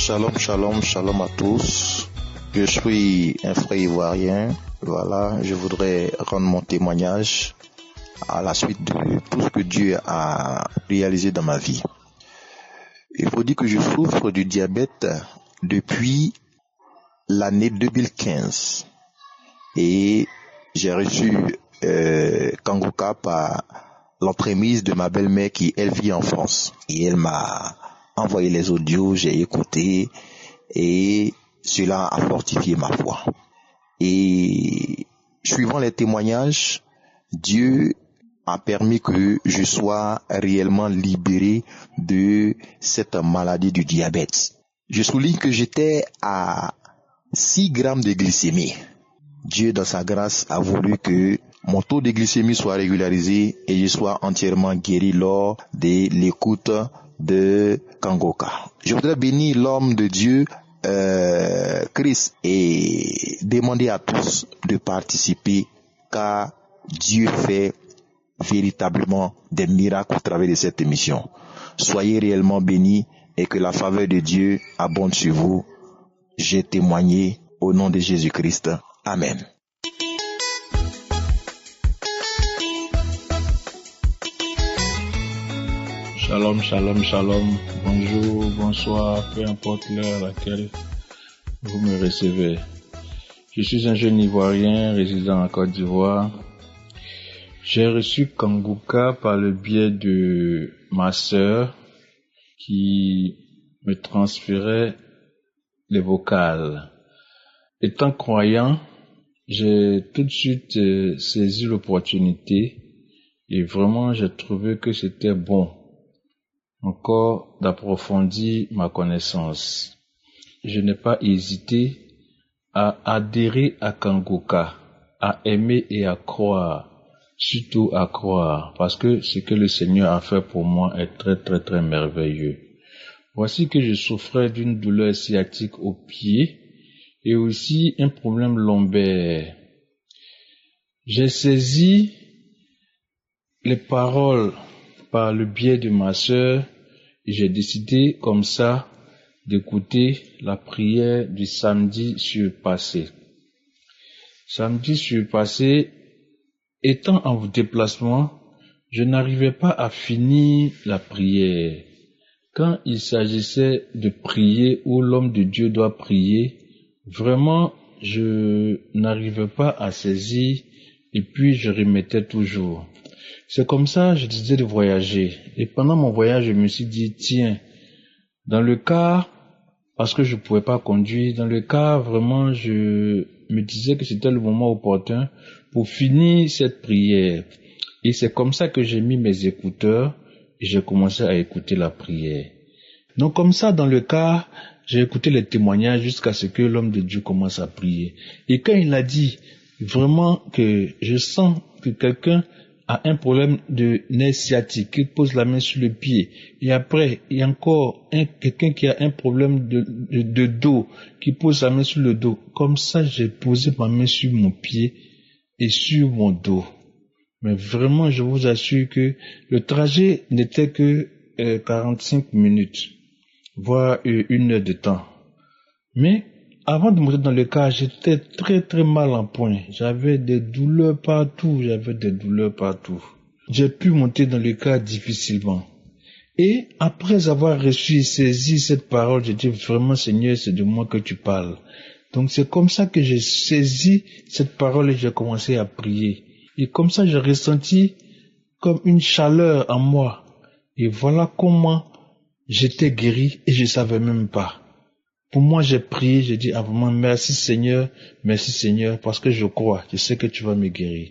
Shalom, shalom, shalom à tous. Je suis un frère ivoirien. Voilà, je voudrais rendre mon témoignage à la suite de tout ce que Dieu a réalisé dans ma vie. Il faut dire que je souffre du diabète depuis l'année 2015 et j'ai reçu Kangoka par l'entremise de ma belle-mère qui, elle, vit en France. Et elle m'a envoyé les audios, j'ai écouté et cela a fortifié ma foi. Et suivant les témoignages, Dieu a permis que je sois réellement libéré de cette maladie du diabète. Je souligne que j'étais à 6 grammes de glycémie. Dieu, dans sa grâce, a voulu que mon taux de glycémie soit régularisé et je sois entièrement guéri lors de l'écoute de Kangoka. Je voudrais bénir l'homme de Dieu, Chris, et demander à tous de participer car Dieu fait véritablement des miracles au travers de cette émission. Soyez réellement bénis et que la faveur de Dieu abonde sur vous. J'ai témoigné au nom de Jésus-Christ. Amen. Shalom, shalom, shalom. Bonjour, bonsoir, peu importe l'heure à laquelle vous me recevez. Je suis un jeune Ivoirien résidant en Côte d'Ivoire. J'ai reçu Kangoka par le biais de ma sœur qui me transférait les vocales. Étant croyant, j'ai tout de suite saisi l'opportunité et vraiment j'ai trouvé que c'était bon encore d'approfondir ma connaissance. Je n'ai pas hésité à adhérer à Kangoka, à aimer et à croire, surtout à croire, parce que ce que le Seigneur a fait pour moi est très très très merveilleux. Voici que je souffrais d'une douleur sciatique au pied et aussi un problème lombaire. J'ai saisi les paroles par le biais de ma sœur et j'ai décidé comme ça d'écouter la prière du samedi surpassé. Samedi surpassé, étant en déplacement, je n'arrivais pas à finir la prière. Quand il s'agissait de prier où l'homme de Dieu doit prier, vraiment, je n'arrivais pas à saisir et puis je remettais toujours. C'est comme ça, je décidais de voyager. Et pendant mon voyage, je me suis dit, tiens, dans le cas, parce que je ne pouvais pas conduire, dans le cas, vraiment, je me disais que c'était le moment opportun pour finir cette prière. Et c'est comme ça que j'ai mis mes écouteurs et j'ai commencé à écouter la prière. Donc comme ça, dans le cas, j'ai écouté les témoignages jusqu'à ce que l'homme de Dieu commence à prier. Et quand il a dit vraiment que je sens que quelqu'un a un problème de nerf sciatique, qui pose la main sur le pied, et après, il y a encore quelqu'un qui a un problème de dos, qui pose la main sur le dos. Comme ça, j'ai posé ma main sur mon pied et sur mon dos. Mais vraiment, je vous assure que le trajet n'était que 45 minutes, voire 1 heure de temps. Mais avant de monter dans le car, j'étais très très mal en point. J'avais des douleurs partout, J'ai pu monter dans le car difficilement. Et après avoir reçu et saisi cette parole, j'ai dit vraiment Seigneur, c'est de moi que tu parles. Donc c'est comme ça que j'ai saisi cette parole et j'ai commencé à prier. Et comme ça j'ai ressenti comme une chaleur en moi. Et voilà comment j'étais guéri et je savais même pas. Pour moi, j'ai prié, j'ai dit, vraiment, merci Seigneur, parce que je crois, je sais que tu vas me guérir.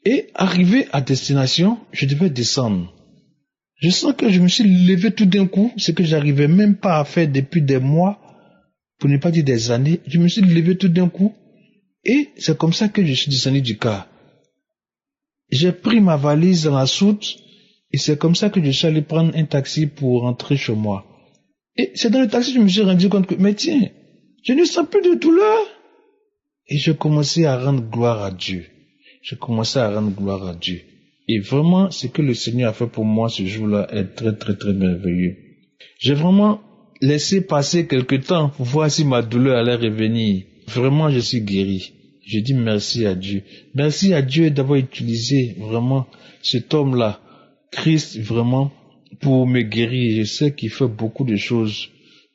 Et arrivé à destination, je devais descendre. Je sens que je me suis levé tout d'un coup, ce que j'arrivais même pas à faire depuis des mois, pour ne pas dire des années. Je me suis levé tout d'un coup, et c'est comme ça que je suis descendu du car. J'ai pris ma valise dans la soute, et c'est comme ça que je suis allé prendre un taxi pour rentrer chez moi. Et c'est dans le taxi que je me suis rendu compte que, mais tiens, je ne sens plus de douleur. Et j'ai commencé à rendre gloire à Dieu. Et vraiment, ce que le Seigneur a fait pour moi ce jour-là est très, très, très merveilleux. J'ai vraiment laissé passer quelque temps pour voir si ma douleur allait revenir. Vraiment, je suis guéri. Je dis merci à Dieu. Merci à Dieu d'avoir utilisé vraiment cet homme-là, Christ, vraiment, pour me guérir. Je sais qu'il fait beaucoup de choses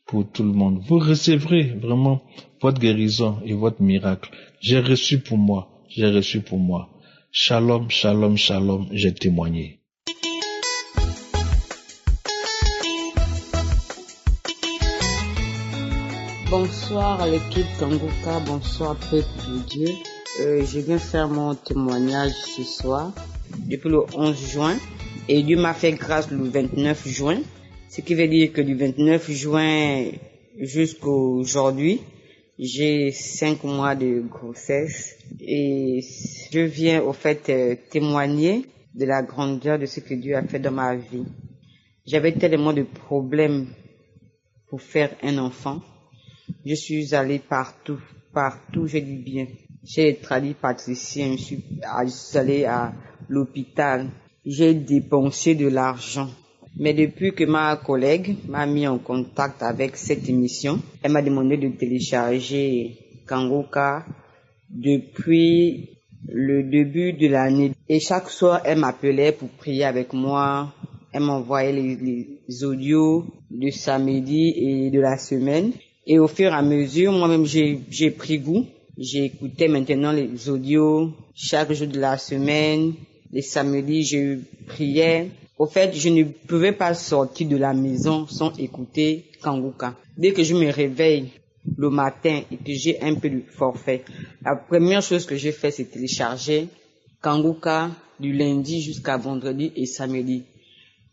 pour tout le monde. Vous recevrez vraiment votre guérison et votre miracle. J'ai reçu pour moi. J'ai reçu pour moi. Shalom, shalom, shalom. J'ai témoigné. Bonsoir à l'équipe Kanguka, bonsoir peuple de Dieu. Je viens faire mon témoignage ce soir, depuis le 11 juin, et Dieu m'a fait grâce le 29 juin, ce qui veut dire que du 29 juin jusqu'à aujourd'hui, j'ai 5 mois de grossesse, et je viens au fait témoigner de la grandeur de ce que Dieu a fait dans ma vie. J'avais tellement de problèmes pour faire un enfant. Je suis allée partout, je dis bien. J'ai traduit praticien, je suis allée à l'hôpital. J'ai dépensé de l'argent. Mais depuis que ma collègue m'a mis en contact avec cette émission, elle m'a demandé de télécharger Kanguka depuis le début de l'année. Et chaque soir, elle m'appelait pour prier avec moi. Elle m'envoyait les audios de samedi et de la semaine. Et au fur et à mesure, moi-même, j'ai pris goût. J'écoutais maintenant les audios chaque jour de la semaine. Les samedis, je priais. Au fait, je ne pouvais pas sortir de la maison sans écouter Kanguka. Dès que je me réveille le matin et que j'ai un peu de forfait, la première chose que j'ai fait, c'est télécharger Kanguka du lundi jusqu'à vendredi et samedi.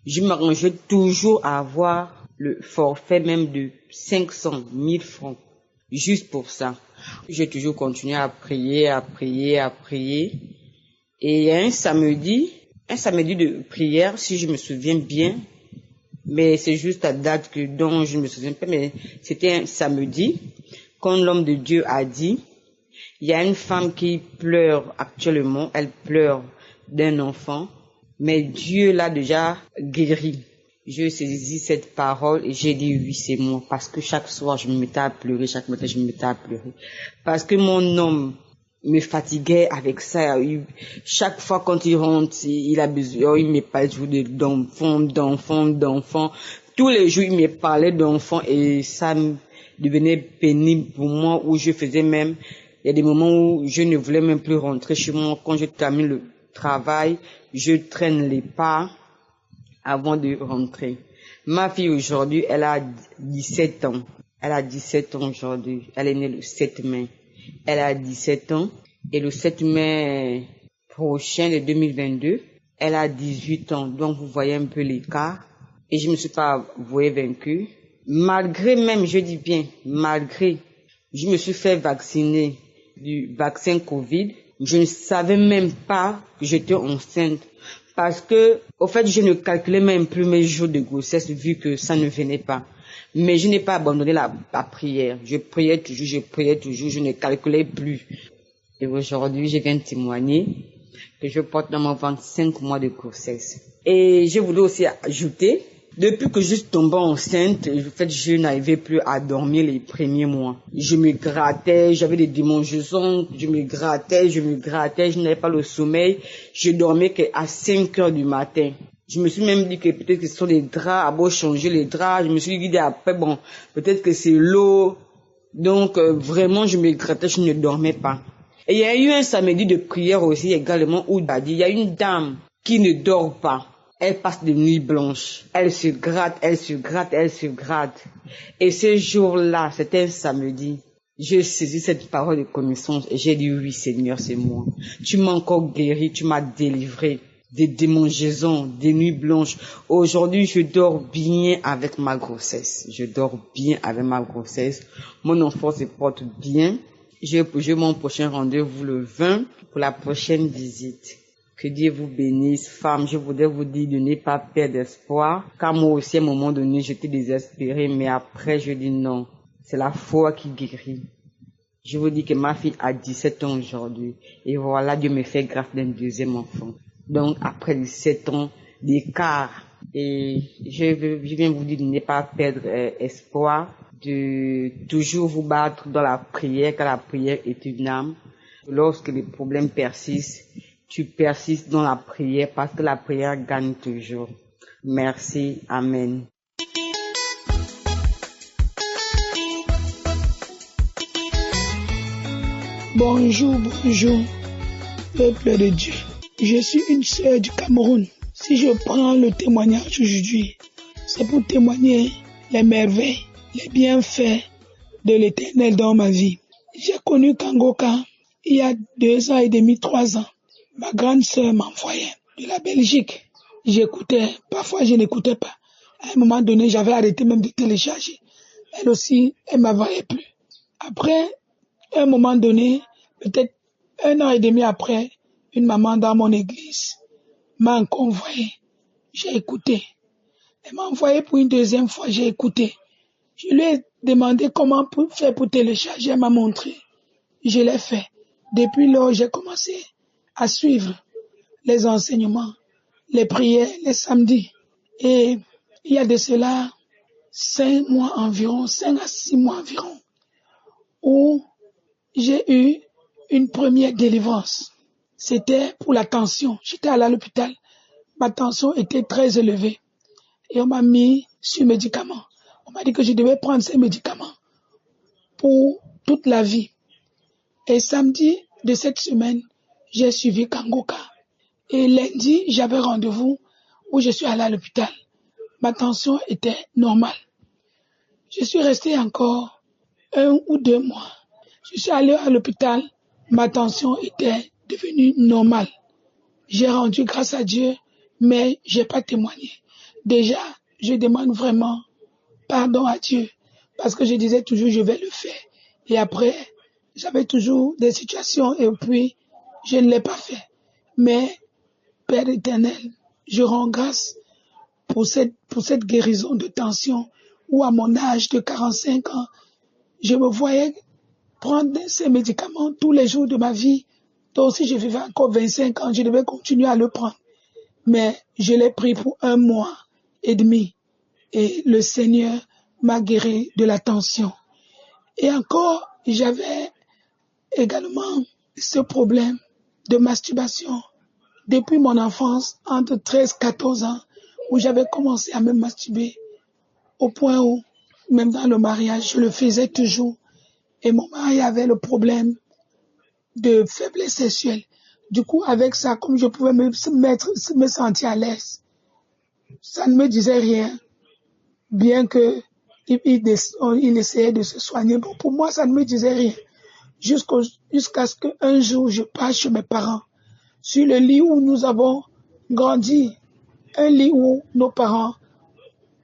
Je m'arrangeais toujours à avoir le forfait même de 500 000 francs, juste pour ça. J'ai toujours continué à prier. Et il y a un samedi de prière, si je me souviens bien, mais c'est juste la date dont je ne me souviens pas, mais c'était un samedi, quand l'homme de Dieu a dit, il y a une femme qui pleure actuellement, elle pleure d'un enfant, mais Dieu l'a déjà guéri. Je saisis cette parole et j'ai dit oui, c'est moi. Parce que chaque soir, je me mettais à pleurer, chaque matin, je me mettais à pleurer. Parce que mon homme me fatiguait avec ça. Chaque fois quand il rentre, il a besoin, il me parlait toujours d'enfants. Tous les jours, il me parlait d'enfants et ça me devenait pénible pour moi, où je faisais même, il y a des moments où je ne voulais même plus rentrer chez moi. Quand je termine le travail, je traîne les pas avant de rentrer. Ma fille aujourd'hui, elle a 17 ans. Elle a 17 ans aujourd'hui. Elle est née le 7 mai. Elle a 17 ans. Et le 7 mai prochain, de 2022, elle a 18 ans. Donc, vous voyez un peu l'écart. Et je me suis pas avouée vaincue. Malgré même, je dis bien, malgré, je me suis fait vacciner du vaccin Covid. Je ne savais même pas que j'étais enceinte. Parce que, au fait, je ne calculais même plus mes jours de grossesse vu que ça ne venait pas. Mais je n'ai pas abandonné la prière. Je priais toujours, je ne calculais plus. Et aujourd'hui, je viens témoigner que je porte dans mon ventre 5 mois de grossesse. Et je voulais aussi ajouter, depuis que je suis tombée enceinte, en fait, je n'arrivais plus à dormir les premiers mois. Je me grattais, j'avais des démangeaisons, je me grattais, je n'avais pas le sommeil. Je dormais qu'à 5 heures du matin. Je me suis même dit que peut-être que ce sont les draps, à beau changer les draps. Je me suis dit après, bon, peut-être que c'est l'eau. Donc, vraiment, je me grattais, je ne dormais pas. Et il y a eu un samedi de prière aussi également où il y a une dame qui ne dort pas. Elle passe des nuits blanches. Elle se gratte. Et ce jour-là, c'était un samedi. J'ai saisi cette parole de connaissance et j'ai dit oui Seigneur, c'est moi. Tu m'as encore guéri, tu m'as délivré des démangeaisons, des nuits blanches. Aujourd'hui, je dors bien avec ma grossesse. Mon enfant se porte bien. J'ai mon prochain rendez-vous le 20 pour la prochaine visite. Que Dieu vous bénisse. Femme, je voudrais vous dire de ne pas perdre espoir. Car moi aussi, à un moment donné, j'étais désespérée, mais après, je dis non. C'est la foi qui guérit. Je vous dis que ma fille a 17 ans aujourd'hui. Et voilà, Dieu me fait grâce d'un deuxième enfant. Donc, après 17 ans d'écart, Et je viens vous dire de ne pas perdre espoir, de toujours vous battre dans la prière, car la prière est une arme. Lorsque les problèmes persistent, tu persistes dans la prière parce que la prière gagne toujours. Merci. Amen. Bonjour, peuple de Dieu. Je suis une sœur du Cameroun. Si je prends le témoignage aujourd'hui, c'est pour témoigner les merveilles, les bienfaits de l'Éternel dans ma vie. J'ai connu Kangoka il y a 2 ans et demi, 3 ans. Ma grande sœur m'envoyait de la Belgique. J'écoutais, parfois je n'écoutais pas. À un moment donné, j'avais arrêté même de télécharger. Elle aussi, elle ne m'envoyait plus. Après, à un moment donné, peut-être 1 an et demi après, une maman dans mon église m'a encore envoyé. J'ai écouté. Elle m'a envoyé pour une 2e fois, j'ai écouté. Je lui ai demandé comment faire pour télécharger, elle m'a montré. Je l'ai fait. Depuis lors, j'ai commencé à suivre les enseignements, les prières, les samedis. Et il y a de cela 5 mois environ, 5 à 6 mois environ, où j'ai eu une première délivrance. C'était pour la tension. J'étais allé à l'hôpital. Ma tension était très élevée. Et on m'a mis sur médicaments. On m'a dit que je devais prendre ces médicaments pour toute la vie. Et samedi de cette semaine, j'ai suivi Kangoka. Et lundi, j'avais rendez-vous où je suis allé à l'hôpital. Ma tension était normale. Je suis resté encore 1 ou 2 mois. Je suis allé à l'hôpital, ma tension était devenue normale. J'ai rendu grâce à Dieu, mais j'ai pas témoigné. Déjà, je demande vraiment pardon à Dieu, parce que je disais toujours je vais le faire. Et après, j'avais toujours des situations et puis je ne l'ai pas fait. Mais, Père éternel, je rends grâce pour cette guérison de tension où à mon âge de 45 ans, je me voyais prendre ces médicaments tous les jours de ma vie. Donc si je vivais encore 25 ans, je devais continuer à le prendre. Mais je l'ai pris pour 1 mois et demi. Et le Seigneur m'a guéri de la tension. Et encore, j'avais également ce problème de masturbation depuis mon enfance, entre 13 et 14 ans, où j'avais commencé à me masturber au point où, même dans le mariage, je le faisais toujours. Et mon mari avait le problème de faiblesse sexuelle. Du coup, avec ça, comme je pouvais me sentir à l'aise, ça ne me disait rien, bien que il essayait de se soigner. Bon, pour moi, ça ne me disait rien. Jusqu'à ce qu'un jour, je passe chez mes parents, sur le lit où nous avons grandi, un lit où nos parents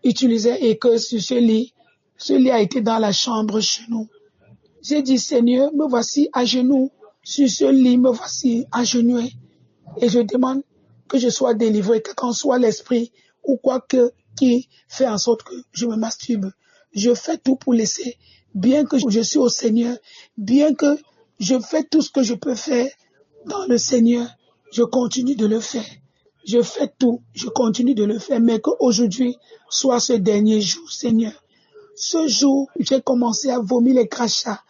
utilisaient et que sur ce lit a été dans la chambre chez nous. J'ai dit, Seigneur, me voici à genoux, sur ce lit, me voici agenouillé. Et je demande que je sois délivré, quel qu'en soit l'esprit ou quoi que qui fait en sorte que je me masturbe. Je fais tout pour laisser, bien que je suis au Seigneur, bien que je fais tout ce que je peux faire dans le Seigneur, je continue de le faire. Je fais tout, je continue de le faire, mais qu'aujourd'hui soit ce dernier jour, Seigneur. Ce jour, j'ai commencé à vomir les crachats.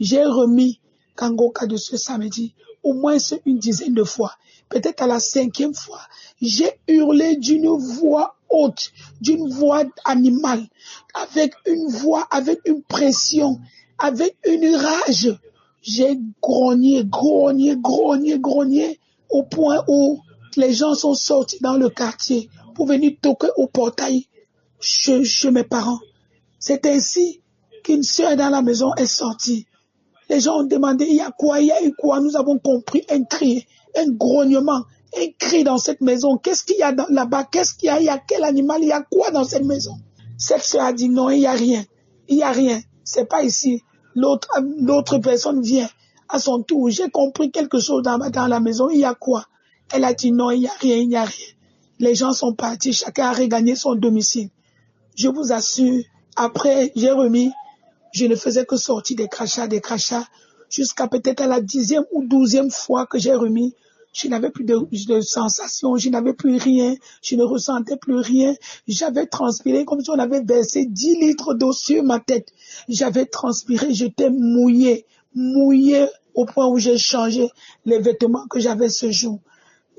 J'ai remis Kangoka de ce samedi au moins une dizaine de fois. Peut-être à la 5e fois, j'ai hurlé d'une voix haute, d'une voix animale, avec une voix, avec une pression, avec une rage. J'ai grogné, au point où les gens sont sortis dans le quartier pour venir toquer au portail chez mes parents. C'est ainsi qu'une sœur dans la maison est sortie. Les gens ont demandé, il y a eu quoi? Nous avons compris un cri, un grognement, un cri dans cette maison. Qu'est-ce qu'il y a là-bas? Qu'est-ce qu'il y a? Il y a quel animal? Il y a quoi dans cette maison? Cette sœur a dit non, il n'y a rien. C'est pas ici. L'autre personne vient à son tour. J'ai compris quelque chose dans la maison. Il y a quoi? Elle a dit non, il n'y a rien. Les gens sont partis. Chacun a regagné son domicile. Je vous assure, après, j'ai remis. Je ne faisais que sortir des crachats, jusqu'à peut-être à la 10e ou 12e fois que j'ai remis. Je n'avais plus de sensations, je n'avais plus rien, je ne ressentais plus rien. J'avais transpiré comme si on avait versé 10 litres d'eau sur ma tête. J'avais transpiré, j'étais mouillé au point où j'ai changé les vêtements que j'avais ce jour.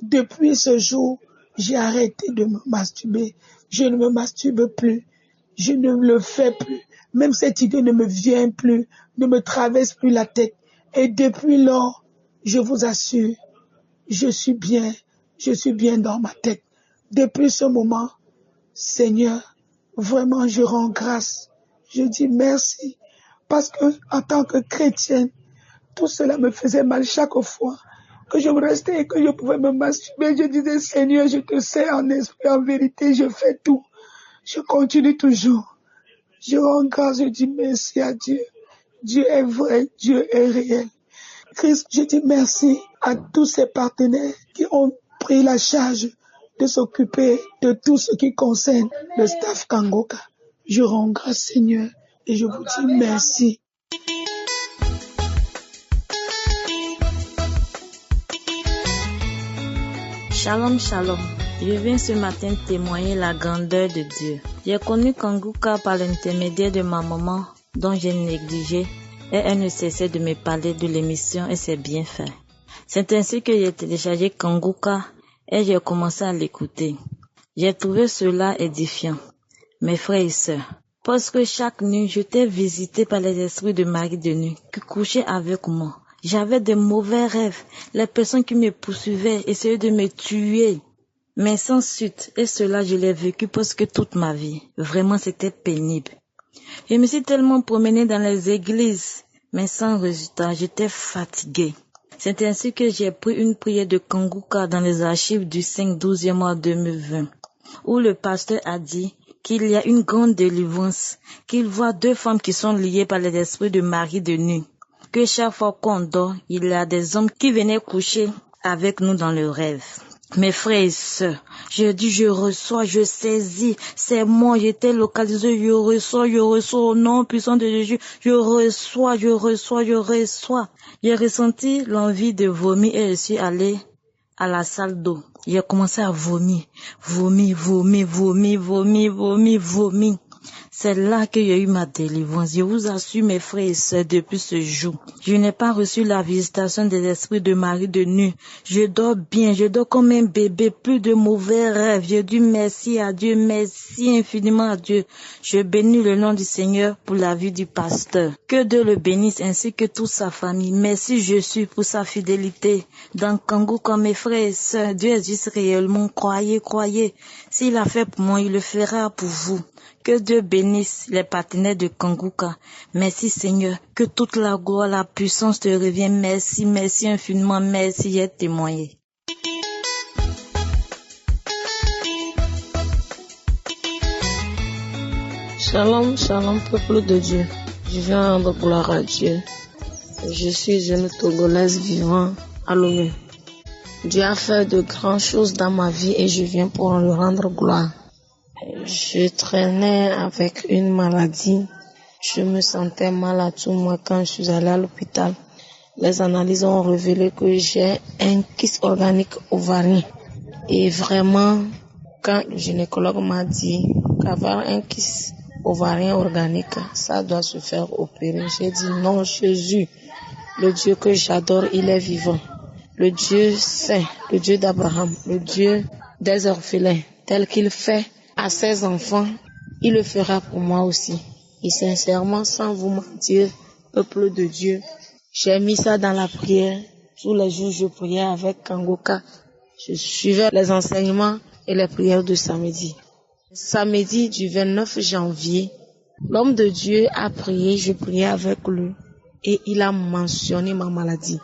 Depuis ce jour, j'ai arrêté de me masturber. Je ne me masturbe plus. Je ne le fais plus. Même cette idée ne me vient plus, ne me traverse plus la tête. Et depuis lors, je vous assure, je suis bien dans ma tête. Depuis ce moment, Seigneur, vraiment je rends grâce. Je dis merci. Parce que, en tant que chrétienne, tout cela me faisait mal chaque fois que je restais et que je pouvais me masturber. Je disais, Seigneur, je te sais en esprit, en vérité, je fais tout. Je continue toujours. Je rends grâce, je dis merci à Dieu. Dieu est vrai, Dieu est réel. Christ, je dis merci à tous ces partenaires qui ont pris la charge de s'occuper de tout ce qui concerne le staff Kangoka. Je rends grâce, Seigneur, et je vous dis merci. Shalom, shalom. Je viens ce matin témoigner la grandeur de Dieu. J'ai connu Kangoka par l'intermédiaire de ma maman, dont j'ai négligé, et elle ne cessait de me parler de l'émission et ses bienfaits. C'est ainsi que j'ai téléchargé Kangoka et j'ai commencé à l'écouter. J'ai trouvé cela édifiant, mes frères et sœurs, parce que chaque nuit, j'étais visité par les esprits de mari de nuit qui couchaient avec moi. J'avais de mauvais rêves. Les personnes qui me poursuivaient essayaient de me tuer. Mais sans suite. Et cela, je l'ai vécu presque toute ma vie. Vraiment, c'était pénible. Je me suis tellement promenée dans les églises. Mais sans résultat, j'étais fatiguée. C'est ainsi que j'ai pris une prière de Kangoka dans les archives du 5/12 mois 2020. Où le pasteur a dit qu'il y a une grande délivrance. Qu'il voit 2 femmes qui sont liées par les esprits de mari de nuit. Que chaque fois qu'on dort, il y a des hommes qui venaient coucher avec nous dans le rêve. Mes frères et sœurs, je dis, je reçois, je saisis, c'est moi, j'étais localisé, je reçois au nom puissant de Jésus, je reçois. J'ai ressenti l'envie de vomir et je suis allée à la salle d'eau. J'ai commencé à vomir. C'est là que j'ai eu ma délivrance. Je vous assure, mes frères et sœurs, depuis ce jour, je n'ai pas reçu la visitation des esprits de mari de nuit. Je dors bien, je dors comme un bébé, plus de mauvais rêves. Je dis merci à Dieu, merci infiniment à Dieu. Je bénis le nom du Seigneur pour la vie du pasteur. Que Dieu le bénisse ainsi que toute sa famille. Merci Jésus pour sa fidélité. Dans Kangoka, mes frères et sœurs, Dieu existe réellement. Croyez. S'il a fait pour moi, il le fera pour vous. Que Dieu bénisse les partenaires de Kangoka. Merci Seigneur. Que toute la gloire, la puissance te revienne. Merci infiniment. Merci, j'ai témoigné. Shalom, peuple de Dieu. Je viens rendre gloire à Dieu. Je suis une Togolaise vivant à Lomé. Dieu a fait de grandes choses dans ma vie et je viens pour lui rendre gloire. Je traînais avec une maladie. Je me sentais mal à tout moi quand je suis allée à l'hôpital. Les analyses ont révélé que j'ai un kyste organique ovarien. Et vraiment, quand le gynécologue m'a dit qu'avoir un kyste ovarien organique, ça doit se faire opérer, j'ai dit non, Jésus, le Dieu que j'adore, il est vivant. Le Dieu saint, le Dieu d'Abraham, le Dieu des orphelins, tel qu'il fait à ses enfants, il le fera pour moi aussi. Et sincèrement, sans vous mentir, peuple de Dieu, j'ai mis ça dans la prière. Tous les jours, je priais avec Kangoka. Je suivais les enseignements et les prières de samedi. Samedi du 29 janvier, l'homme de Dieu a prié, je priais avec lui. Et il a mentionné ma maladie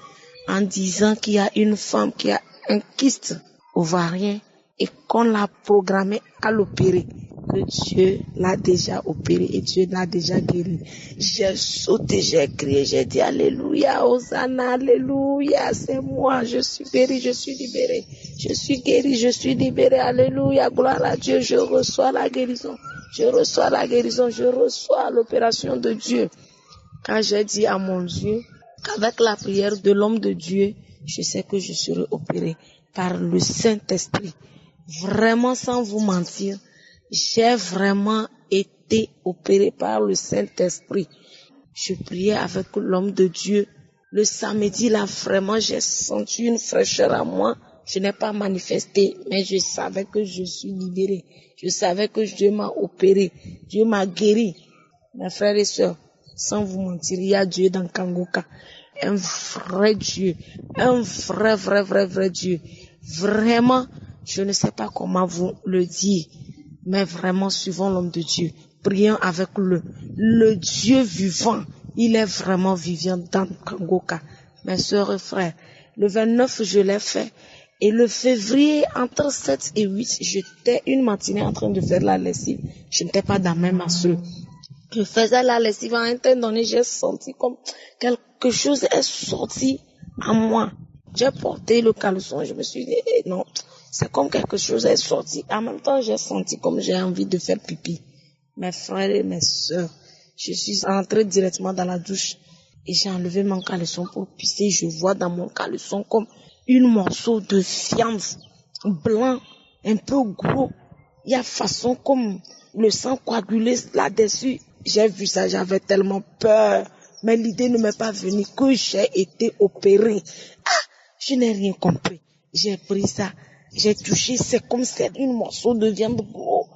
en disant qu'il y a une femme qui a un kyste ovarien et qu'on l'a programmé à l'opérer, que Dieu l'a déjà opéré et Dieu l'a déjà guéri. J'ai sauté, j'ai crié, j'ai dit alléluia, Hosanna, alléluia, c'est moi, je suis guéri, je suis libéré, je suis guéri, je suis libéré, alléluia, gloire à Dieu, je reçois la guérison, je reçois l'opération de Dieu. Quand j'ai dit à mon Dieu qu'avec la prière de l'homme de Dieu, je sais que je serai opérée par le Saint-Esprit. Vraiment, sans vous mentir, j'ai vraiment été opérée par le Saint-Esprit. Je priais avec l'homme de Dieu. Le samedi, là, vraiment, j'ai senti une fraîcheur à moi. Je n'ai pas manifesté, mais je savais que je suis libérée. Je savais que Dieu m'a opéré. Dieu m'a guéri. Mes frères et sœurs, sans vous mentir, il y a Dieu dans Kangoka. Un vrai Dieu. Un vrai Dieu. Vraiment, je ne sais pas comment vous le dire, mais vraiment, suivons l'homme de Dieu. Prions avec le Dieu vivant. Il est vraiment vivant dans Kangoka. Mes sœurs et frères, le 29, je l'ai fait. Et le février, entre 7 et 8, j'étais une matinée en train de faire la lessive. Je n'étais pas dans mes masses. Je faisais la lessive. À un temps donné, j'ai senti comme quelque chose est sorti à moi. J'ai porté le caleçon. Je me suis dit, non, c'est comme quelque chose est sorti. En même temps, j'ai senti comme j'ai envie de faire pipi. Mes frères et mes sœurs, je suis entrée directement dans la douche et j'ai enlevé mon caleçon pour pisser. Je vois dans mon caleçon comme une morceau de viande blanc, un peu gros. Il y a façon comme le sang coagulé là-dessus. J'ai vu ça, j'avais tellement peur. Mais l'idée ne m'est pas venue que j'ai été opérée. Je n'ai rien compris. J'ai pris ça, j'ai touché, c'est comme c'est une morceau de viande gros.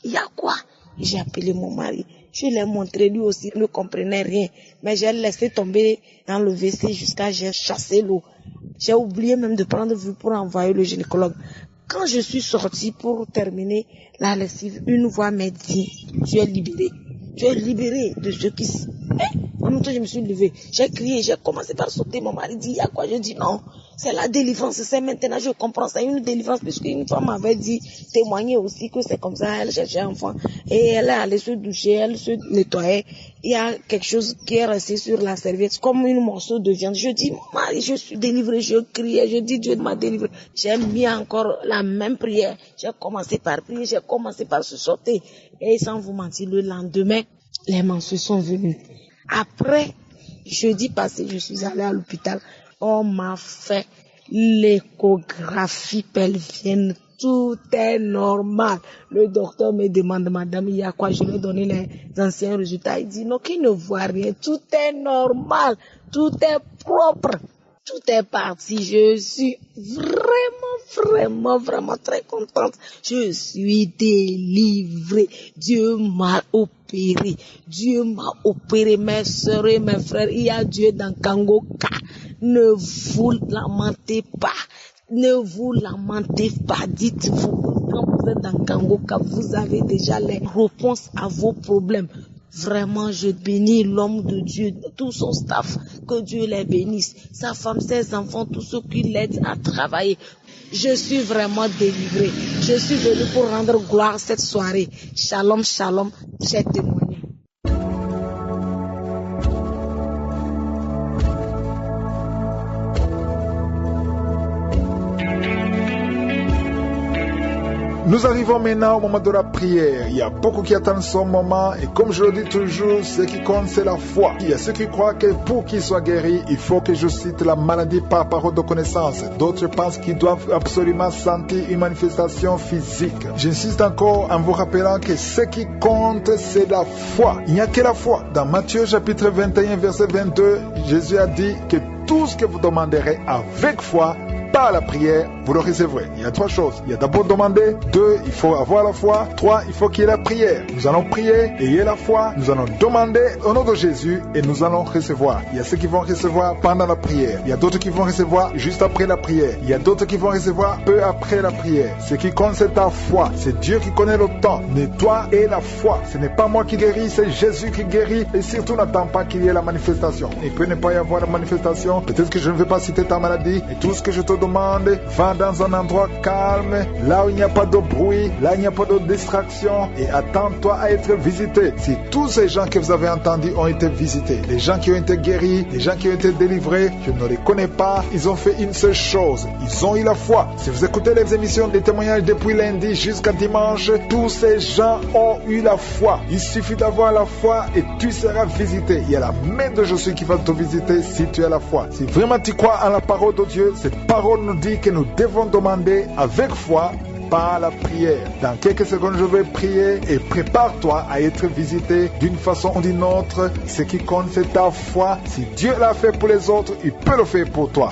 Il y a quoi? J'ai appelé mon mari. Je l'ai montré, lui aussi ne comprenait rien. Mais j'ai laissé tomber dans le WC jusqu'à j'ai chassé l'eau. J'ai oublié même de prendre vue pour envoyer le gynécologue. Quand je suis sortie pour terminer la lessive, une voix m'a dit, tu es libérée. Tu es libérée de ce qui... En même temps, je me suis levée. J'ai crié, j'ai commencé par sauter. Mon mari dit, il y a quoi? Je dis non. C'est la délivrance. C'est maintenant, je comprends. C'est une délivrance puisqu'une femme m'avait dit, témoigner aussi que c'est comme ça. Elle cherchait un enfant. Et elle est allée se doucher, elle se nettoyait. Il y a quelque chose qui est resté sur la serviette, comme une morceau de viande. Je dis, mon mari, je suis délivrée. Je criais, je dis, Dieu m'a délivrée. J'ai mis encore la même prière. J'ai commencé par prier, j'ai commencé par se sauter. Et sans vous mentir, le lendemain, les menstrues sont venues. Après, jeudi passé, je suis allée à l'hôpital. On m'a fait l'échographie pelvienne. Tout est normal. Le docteur me demande, madame, il y a quoi? Je lui ai donné les anciens résultats. Il dit, non, qu'il ne voit rien. Tout est normal. Tout est propre. Tout est parti. Je suis vraiment très contente. Je suis délivrée. Dieu m'a opéré. Dieu m'a opéré. Mes sœurs et mes frères, il y a Dieu dans Kangoka. Ne vous lamentez pas. Ne vous lamentez pas. Dites-vous, quand vous êtes dans Kangoka, vous avez déjà les réponses à vos problèmes. Vraiment, je bénis l'homme de Dieu, tout son staff, que Dieu les bénisse, sa femme, ses enfants, tous ceux qui l'aident à travailler. Je suis vraiment délivrée. Je suis venue pour rendre gloire cette soirée. Shalom, shalom, j'ai témoigné. Nous arrivons maintenant au moment de la prière. Il y a beaucoup qui attendent son moment et comme je le dis toujours, ce qui compte c'est la foi. Il y a ceux qui croient que pour qu'ils soient guéris, il faut que je cite la maladie par parole de connaissance. D'autres pensent qu'ils doivent absolument sentir une manifestation physique. J'insiste encore en vous rappelant que ce qui compte c'est la foi. Il n'y a que la foi. Dans Matthieu chapitre 21 verset 22, Jésus a dit que tout ce que vous demanderez avec foi, par la prière, vous le recevrez. Il y a trois choses. Il y a d'abord demander. 2, il faut avoir la foi. 3, il faut qu'il y ait la prière. Nous allons prier, ayez la foi. Nous allons demander au nom de Jésus et nous allons recevoir. Il y a ceux qui vont recevoir pendant la prière. Il y a d'autres qui vont recevoir juste après la prière. Il y a d'autres qui vont recevoir peu après la prière. Ce qui compte, c'est ta foi. C'est Dieu qui connaît le temps. Mais toi et la foi. Ce n'est pas moi qui guéris, c'est Jésus qui guérit. Et surtout, n'attends pas qu'il y ait la manifestation. Il peut ne pas y avoir la manifestation. Peut-être que je ne vais pas citer ta maladie. Et tout ce que je te demande, va dans un endroit calme, là où il n'y a pas de bruit, là où il n'y a pas de distraction, et attends-toi à être visité. Si tous ces gens que vous avez entendus ont été visités, les gens qui ont été guéris, les gens qui ont été délivrés, je ne les connais pas, ils ont fait une seule chose, ils ont eu la foi. Si vous écoutez les émissions des témoignages depuis lundi jusqu'à dimanche, tous ces gens ont eu la foi. Il suffit d'avoir la foi et tu seras visité. Il y a la main de Jésus qui va te visiter si tu as la foi. Si vraiment tu crois en la parole de Dieu, cette parole nous dit que nous devons demander avec foi par la prière. Dans quelques secondes, je vais prier et prépare-toi à être visité d'une façon ou d'une autre. Ce qui compte, c'est ta foi. Si Dieu l'a fait pour les autres, il peut le faire pour toi.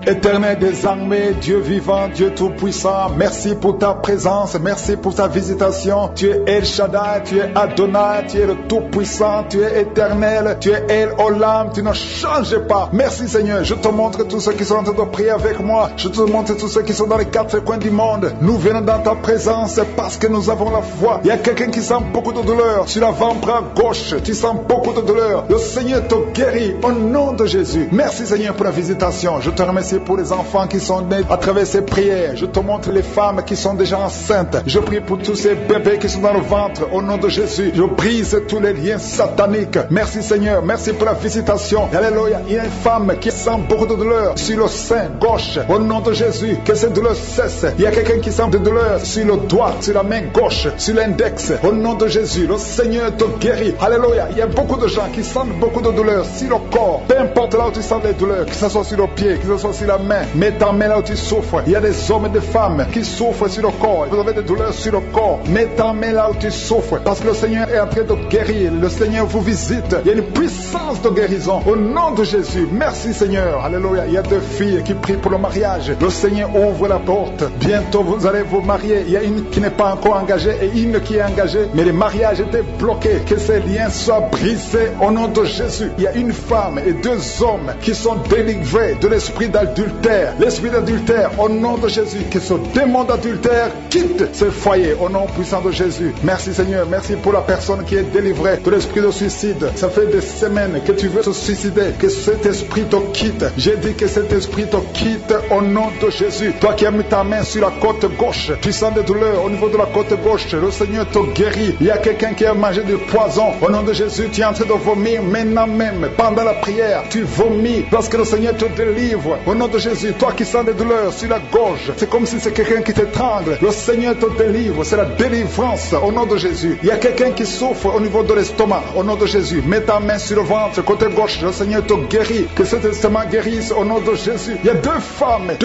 Éternel des armées, Dieu vivant, Dieu tout-puissant, merci pour ta présence, merci pour ta visitation. Tu es El Shaddai, tu es Adonai, tu es le tout-puissant, tu es éternel, tu es El Olam, tu ne changes pas. Merci Seigneur, je te montre tous ceux qui sont en train de prier avec moi, je te montre tous ceux qui sont dans les quatre coins du monde. Nous venons dans ta présence parce que nous avons la foi. Il y a quelqu'un qui sent beaucoup de douleur sur l'avant-bras gauche, tu sens beaucoup de douleur. Le Seigneur te guérit au nom de Jésus. Merci Seigneur pour la visitation, je te remercie pour les enfants qui sont nés à travers ces prières. Je te montre les femmes qui sont déjà enceintes. Je prie pour tous ces bébés qui sont dans le ventre. Au nom de Jésus, je brise tous les liens sataniques. Merci Seigneur, merci pour la visitation. Alléluia. Il y a une femme qui sent beaucoup de douleur sur le sein gauche. Au nom de Jésus, que cette douleur cesse. Il y a quelqu'un qui sent de douleur sur le doigt, sur la main gauche, sur l'index. Au nom de Jésus, le Seigneur te guérit. Alléluia. Il y a beaucoup de gens qui sentent beaucoup de douleur sur le corps. Peu importe là où tu sens des douleurs, que ce soit sur le pied, que ce soit sur la main, mets ta main là où tu souffres. Il y a des hommes et des femmes qui souffrent sur le corps. Vous avez des douleurs sur le corps, mets ta main là où tu souffres, parce que le Seigneur est en train de guérir. Le Seigneur vous visite. Il y a une puissance de guérison au nom de Jésus. Merci Seigneur. Alléluia. Il y a deux filles qui prient pour le mariage. Le Seigneur ouvre la porte. Bientôt vous allez vous marier. Il y a une qui n'est pas encore engagée et une qui est engagée, mais le mariage était bloqué. Que ces liens soient brisés au nom de Jésus. Il y a une femme et deux hommes qui sont délivrés de l'esprit d'adultère. L'esprit d'adultère au nom de Jésus. Que ce démon d'adultère quitte ce foyer au nom puissant de Jésus. Merci Seigneur. Merci pour la personne qui est délivrée de l'esprit de suicide. Ça fait des semaines que tu veux te suicider. Que cet esprit te quitte. J'ai dit que cet esprit te quitte au nom de Jésus. Toi qui as mis ta main sur la côte gauche, tu sens des douleurs au niveau de la côte gauche. Le Seigneur te guérit. Il y a quelqu'un qui a mangé du poison. Au nom de Jésus, tu es en train de vomir maintenant même. Pendant la prière, tu vomis parce que le Seigneur te délivre. Au nom de Jésus, toi qui sens des douleurs sur la gorge, c'est comme si c'est quelqu'un qui t'étrangle. Le Seigneur te délivre. C'est la délivrance au nom de Jésus. Il y a quelqu'un qui souffre au niveau de l'estomac. Au nom de Jésus, mets ta main sur le ventre, côté gauche. Le Seigneur te guérit. Que cet estomac guérisse au nom de Jésus. Il y a deux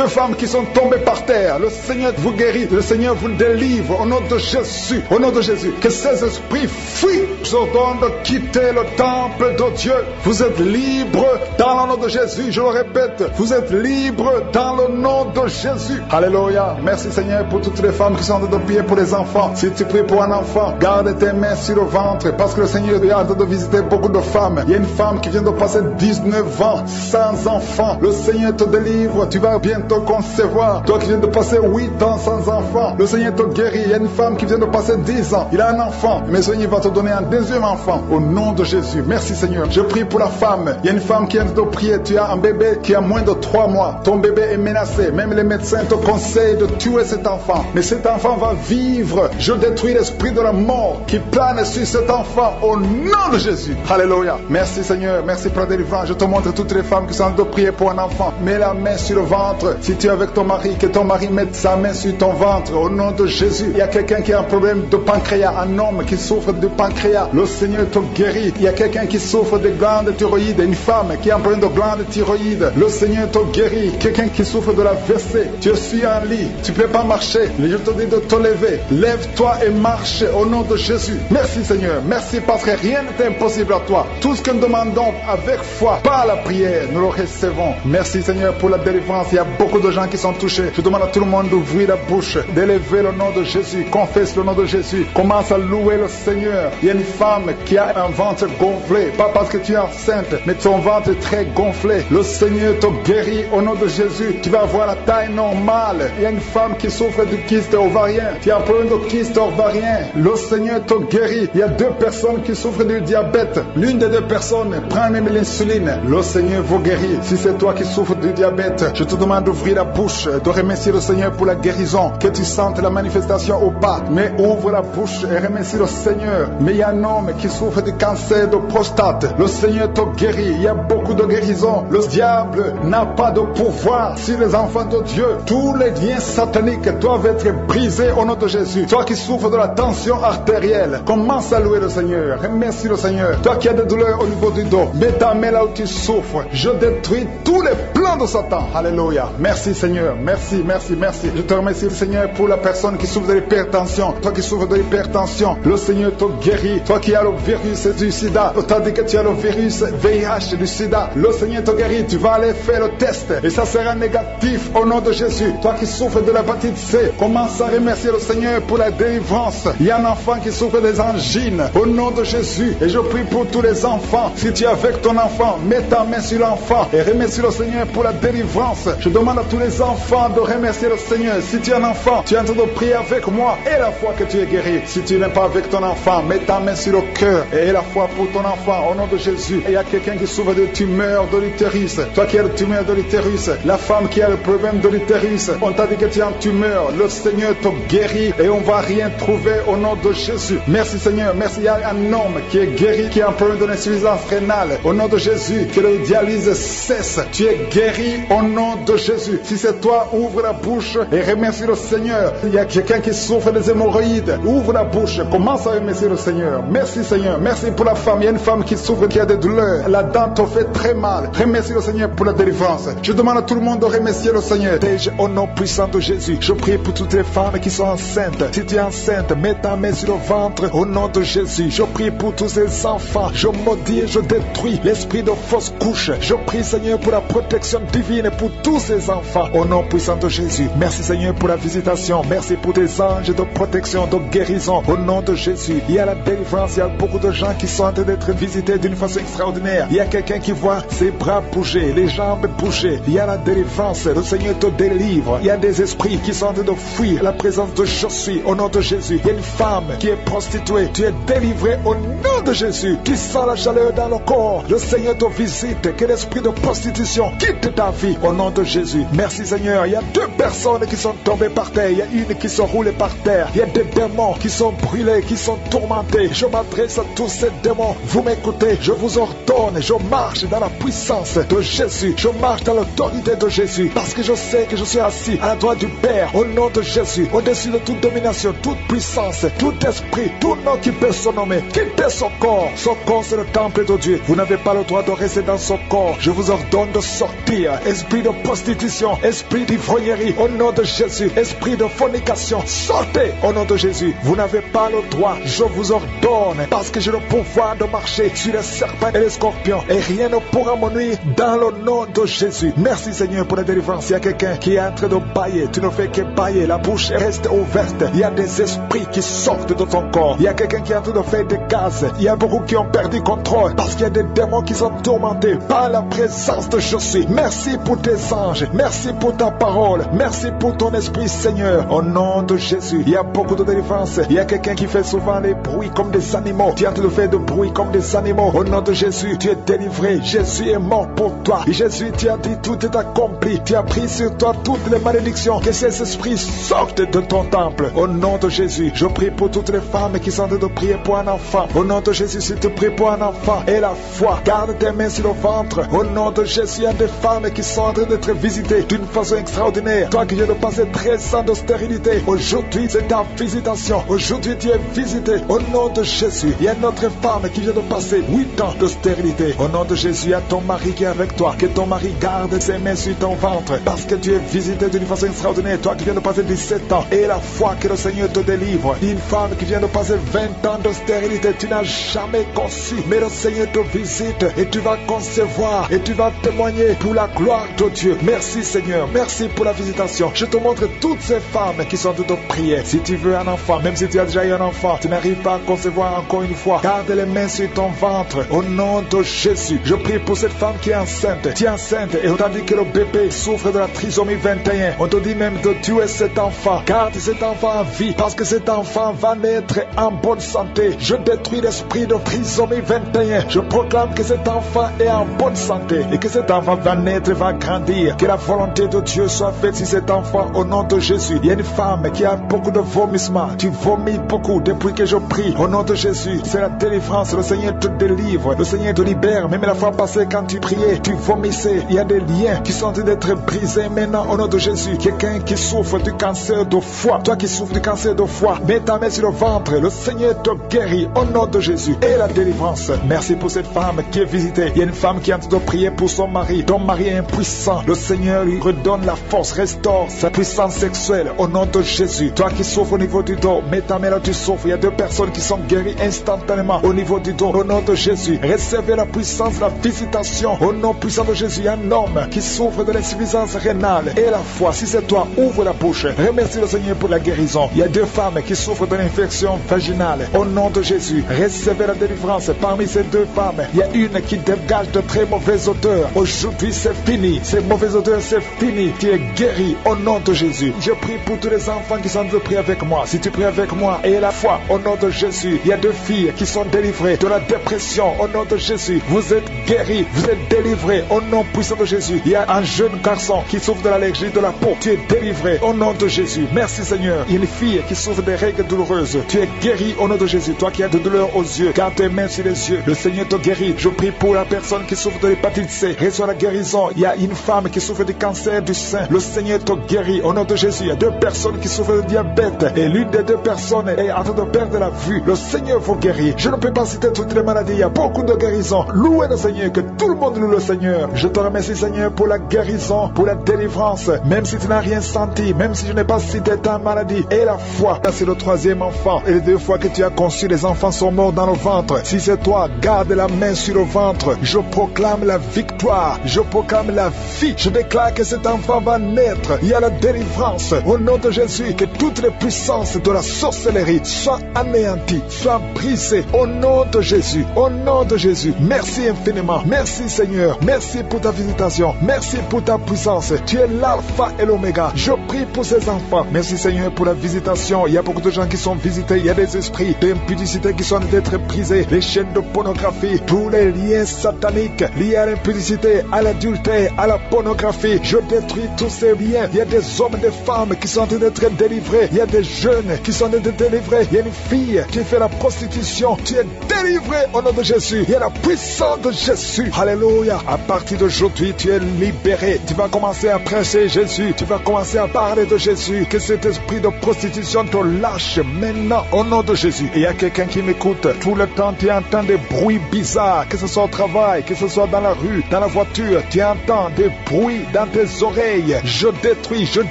femmes qui sont tombées par terre. Le Seigneur vous guérit. Le Seigneur vous délivre au nom de Jésus. Au nom de Jésus. Que ces esprits fuient. Je ordonne de quitter le temple de Dieu. Vous êtes libres dans le nom de Jésus. Je le répète, vous êtes libres dans le nom de Jésus. Alléluia. Merci Seigneur pour toutes les femmes qui sont en train de prier pour les enfants. Si tu pries pour un enfant, garde tes mains sur le ventre parce que le Seigneur est en train de visiter beaucoup de femmes. Il y a une femme qui vient de passer 19 ans sans enfant. Le Seigneur te délivre. Tu vas bientôt concevoir. Toi qui viens de passer 8 ans sans enfant, le Seigneur te guérit. Il y a une femme qui vient de passer 10 ans. Il a un enfant. Mais le Seigneur va te donner un deuxième enfant au nom de Jésus. Merci Seigneur. Je prie pour la femme. Il y a une femme qui vient de prier. Tu as un bébé qui a moins de 3 mois. Ton bébé est menacé. Même les médecins te conseillent de tuer cet enfant. Mais cet enfant va vivre. Je détruis l'esprit de la mort qui plane sur cet enfant au nom de Jésus. Alléluia. Merci Seigneur. Merci pour la délivrance. Je te montre toutes les femmes qui sont en train de prier pour un enfant. Mets la main sur le ventre. Si tu es avec ton mari, que ton mari mette sa main sur ton ventre au nom de Jésus. Il y a quelqu'un qui a un problème de pancréas. Un homme qui souffre de pancréas. Le Seigneur te guérit. Il y a quelqu'un qui souffre de glandes thyroïdes. Une femme qui a un problème de glandes thyroïdes. Le Seigneur te guérit. Quelqu'un qui souffre de la WC. Tu suis en lit. Tu ne peux pas marcher. Mais je te dis de te lever. Lève-toi et marche au nom de Jésus. Merci Seigneur. Merci parce que rien n'est impossible à toi. Tout ce que nous demandons avec foi, par la prière, nous le recevons. Merci Seigneur pour la délivrance. Il y a beaucoup de gens qui sont touchés. Je demande à tout le monde d'ouvrir la bouche, d'élever le nom de Jésus. Confesse le nom de Jésus. Commence à louer le Seigneur. Il y a une femme qui a un ventre gonflé. Pas parce que tu es enceinte, mais ton ventre est très gonflé. Le Seigneur te guérit guéri au nom de Jésus. Tu vas avoir la taille normale. Il y a une femme qui souffre de kyste ovarien. Tu as un problème de kyste ovarien. Le Seigneur te guérit. Il y a 2 personnes qui souffrent du diabète. L'une des 2 personnes prend même l'insuline. Le Seigneur vous guérit. Si c'est toi qui souffres du diabète, je te demande d'ouvrir la bouche, de remercier le Seigneur pour la guérison. Que tu sentes la manifestation ou pas. Mais ouvre la bouche et remercie le Seigneur. Mais il y a un homme qui souffre du cancer de prostate. Le Seigneur te guérit. Il y a beaucoup de guérisons. Le diable n'a pas de pouvoir sur les enfants de Dieu. Tous les liens sataniques doivent être brisés au nom de Jésus. Toi qui souffres de la tension artérielle, commence à louer le Seigneur. Remercie le Seigneur. Toi qui as des douleurs au niveau du dos, mets ta main là où tu souffres. Je détruis tous les plans de Satan. Alléluia. Merci Seigneur. Merci, merci, merci. Je te remercie Seigneur pour la personne qui souffre de l'hypertension. Toi qui souffres de l'hypertension, le Seigneur te guérit. Toi qui as le virus du sida, on t'a dit que tu as le virus VIH du sida, le Seigneur te guérit. Tu vas aller faire le test et ça sera négatif au nom de Jésus. Toi qui souffres de l'hépatite C, commence à remercier le Seigneur pour la délivrance. Il y a un enfant qui souffre des angines au nom de Jésus et je prie pour tous les enfants. Si tu es avec ton enfant, mets ta main sur l'enfant et remercie le Seigneur pour la délivrance. Je demande à tous les enfants de remercier le Seigneur. Si tu es un enfant, tu es en train de prier avec moi et la foi que tu es guéri. Si tu n'es pas avec ton enfant, mets ta main sur le cœur et la foi pour ton enfant au nom de Jésus. Et il y a quelqu'un qui souffre de tumeur de l'utérus. Toi qui as le tumeur de l'utérus, la femme qui a le problème de l'utérus, on t'a dit que tu es en tumeur. Le Seigneur te guérit et on va rien trouver au nom de Jésus. Merci Seigneur. Merci. Il y a un homme qui est guéri, qui a un problème de l'insuffisance rénale. Au nom de Jésus, que le dialyse cesse. Tu es guéri au nom de Jésus. Si c'est toi, ouvre la bouche et remercie le Seigneur. Il y a quelqu'un qui souffre des hémorroïdes. Ouvre la bouche. Commence à remercier le Seigneur. Merci Seigneur. Merci pour la femme. Il y a une femme qui souffre, qui a des douleurs. La dent te fait très mal. Remercie le Seigneur pour la délivrance. Je demande à tout le monde de remercier le Seigneur. Au nom puissant de Jésus, je prie pour toutes les femmes qui sont enceintes. Si tu es enceinte, mets ta main sur le ventre au nom de Jésus. Je prie pour tous ces enfants. Je maudis et je détruis l'esprit de fausse couche. Je prie Seigneur pour la protection divine pour tous ces enfants au nom puissant de Jésus. Merci Seigneur pour la visitation. Merci pour tes anges de protection, de guérison au nom de Jésus. Il y a la délivrance. Il y a beaucoup de gens qui sont en train d'être visités d'une façon extraordinaire. Il y a quelqu'un qui voit ses bras bouger, les jambes bouger. Il y a la délivrance. Le Seigneur te délivre. Il y a des esprits qui sont en train de fuir la présence de je suis au nom de Jésus. Il y a une femme qui est prostituée. Tu es délivré au nom de Jésus. Tu sens la chaleur dans le corps. Le Seigneur te visite. Que l'esprit de prostitution quitte ta vie au nom de Jésus. Merci Seigneur. Il y a 2 personnes qui sont tombées par terre. Il y a une qui sont roulée par terre. Il y a des démons qui sont brûlés, qui sont tourmentés. Je m'adresse à tous ces démons. Vous m'écoutez. Je vous ordonne. Je marche dans la puissance de Jésus. Je marche dans l'autorité de Jésus. Parce que je sais que je suis assis à la droite du Père au nom de Jésus. Au-dessus de toute domination, toute puissance, tout esprit, tout nom qui peut se nommer. Quittez son corps. Son corps c'est le temple de Dieu. Vous n'avez pas le droit de rester dans son corps. Je vous ordonne de sortir. Esprit de prostitution, esprit d'ivrognerie au nom de Jésus. Esprit de fornication, sortez au nom de Jésus. Vous n'avez pas le droit. Je vous ordonne parce que j'ai le pouvoir de marcher sur les serpents et les scorpions et rien ne pourra me nuire dans le nom de Jésus. Merci Seigneur pour la délivrance. Il y a quelqu'un qui est en train de bailler. Tu ne fais que bailler. La bouche reste ouverte. Il y a des esprits qui sortent de ton corps. Il y a quelqu'un qui est en train de faire des gaz. Il y a beaucoup qui ont perdu contrôle parce qu'il y a des démons qui sont tourmentés par la présence de Jésus. Merci pour tes anges. Merci pour ta parole. Merci pour ton esprit Seigneur. Au nom de Jésus, il y a beaucoup de délivrance. Il y a quelqu'un qui fait souvent les bruits comme des animaux. Tu es en train de faire des bruits comme des animaux. Au nom de Jésus, tu es délivré. Jésus est mort pour toi. Et Jésus, tu as dit tout est accompli. Tu as pris sur toi toutes les malédictions. Que ces esprits sortent de ton temple. Au nom de Jésus, je prie pour toutes les femmes qui sont en train de prier pour un enfant. Au nom de Jésus, si tu pries pour un enfant et la foi, garde tes mains sur le ventre. Au nom de Jésus, il y a des femmes qui sont en train d'être visitées d'une façon extraordinaire. Toi qui viens de passer 13 ans de stérilité, aujourd'hui c'est ta visitation. Aujourd'hui tu es visité. Au nom de Jésus, il y a une autre femme qui vient de passer 8 ans de stérilité. Au nom de Jésus, il y a ton mari qui est avec toi. Que ton mari garde ses mains sur ton ventre parce que tu es visité d'une façon extraordinaire. Toi qui viens de passer 17 ans et la foi que le Seigneur te délivre. Une femme qui vient de passer 20 ans de stérilité, tu n'as jamais conçu, mais le Seigneur te visite et tu vas concevoir et tu vas témoigner pour la la gloire de Dieu. Merci Seigneur, merci pour la visitation. Je te montre toutes ces femmes qui sont de nos prières. Si tu veux un enfant, même si tu as déjà eu un enfant, tu n'arrives pas à concevoir encore une fois, garde les mains sur ton ventre au nom de Jésus. Je prie pour cette femme qui est enceinte. Tu es enceinte et on t'a dit que le bébé souffre de la trisomie 21. On te dit même de tuer cet enfant. Garde cet enfant en vie parce que cet enfant va naître en bonne santé. Je détruis l'esprit de trisomie 21. Je proclame que cet enfant est en bonne santé et que cet enfant va naître, va grandir. Que la volonté de Dieu soit faite sur cet enfant au nom de Jésus. Il y a une femme qui a beaucoup de vomissements. Tu vomis beaucoup depuis que je prie au nom de Jésus. C'est la délivrance. Le Seigneur te délivre. Le Seigneur te libère. Même la fois passée quand tu priais, tu vomissais. Il y a des liens qui sont en train d'être brisés maintenant au nom de Jésus. Quelqu'un qui souffre du cancer de foie. Toi qui souffres du cancer de foie, mets ta main sur le ventre. Le Seigneur te guérit au nom de Jésus. Et la délivrance. Merci pour cette femme qui est visitée. Il y a une femme qui est en train de prier pour son mari. Ton mari est impuissant. Le Seigneur lui redonne la force, restaure sa puissance sexuelle au nom de Jésus. Toi qui souffres au niveau du dos, mets ta main là, tu souffres. Il y a 2 personnes qui sont guéries instantanément au niveau du dos au nom de Jésus. Recevez la puissance, la visitation au nom puissant de Jésus. Il y a un homme qui souffre de l'insuffisance rénale et la foi. Si c'est toi, ouvre la bouche. Remercie le Seigneur pour la guérison. Il y a 2 femmes qui souffrent de l'infection vaginale au nom de Jésus. Recevez la délivrance. Parmi ces 2 femmes, il y a une qui dégage de très mauvaises odeurs. Aujourd'hui, c'est fini. Ces mauvaises odeurs, c'est fini. Tu es guéri au nom de Jésus. Je prie pour tous les enfants qui sont en train de prier avec moi. Si tu pries avec moi et la foi au nom de Jésus, il y a 2 filles qui sont délivrées de la dépression au nom de Jésus. Vous êtes guéris, vous êtes délivrés au nom puissant de Jésus. Il y a un jeune garçon qui souffre de l'allergie de la peau. Tu es délivré au nom de Jésus. Merci Seigneur. Il y a une fille qui souffre des règles douloureuses. Tu es guéri au nom de Jésus. Toi qui as de douleurs aux yeux, garde tes mains sur les yeux. Le Seigneur te guérit. Je prie pour la personne qui souffre de l'hépatite C. Reçois la guérison. Il y a une femme qui souffre du cancer du sein. Le Seigneur te guérit au nom de Jésus. Il y a 2 personnes qui souffrent de diabète et l'une des 2 personnes est en train de perdre la vue. Le Seigneur vous guérit. Je ne peux pas citer toutes les maladies. Il y a beaucoup de guérisons. Louez le Seigneur, que tout le monde loue le Seigneur. Je te remercie Seigneur pour la guérison, pour la délivrance. Même si tu n'as rien senti, même si je n'ai pas cité ta maladie. Et la foi, c'est le 3e enfant. Et les 2 fois que tu as conçu, les enfants sont morts dans le ventre. Si c'est toi, garde la main sur le ventre. Je proclame la victoire. Je proclame la vie. Je déclare que cet enfant va naître. Il y a la délivrance. Au nom de Jésus, que toutes les puissances de la sorcellerie soient anéanties, soient brisées. Au nom de Jésus. Au nom de Jésus. Merci infiniment. Merci Seigneur. Merci pour ta visitation. Merci pour ta puissance. Tu es l'alpha et l'oméga. Je prie pour ces enfants. Merci Seigneur pour la visitation. Il y a beaucoup de gens qui sont visités. Il y a des esprits d'impudicité qui sont d'être brisés. Les chaînes de pornographie, tous les liens sataniques liés à l'impudicité, à l'adultère, à la pornographie. Je détruis tous ces liens. Il y a des hommes et des femmes qui sont en train d'être délivrés. Il y a des jeunes qui sont en train d'être délivrés. Il y a une fille qui fait la prostitution. Tu es délivré au nom de Jésus. Il y a la puissance de Jésus. Alléluia. À partir d'aujourd'hui, tu es libéré. Tu vas commencer à prêcher Jésus. Tu vas commencer à parler de Jésus. Que cet esprit de prostitution te lâche maintenant au nom de Jésus. Et il y a quelqu'un qui m'écoute. Tout le temps, tu entends des bruits bizarres. Que ce soit au travail, que ce soit dans la rue, dans la voiture. Tu entends des bruits dans tes oreilles. Je détruis, je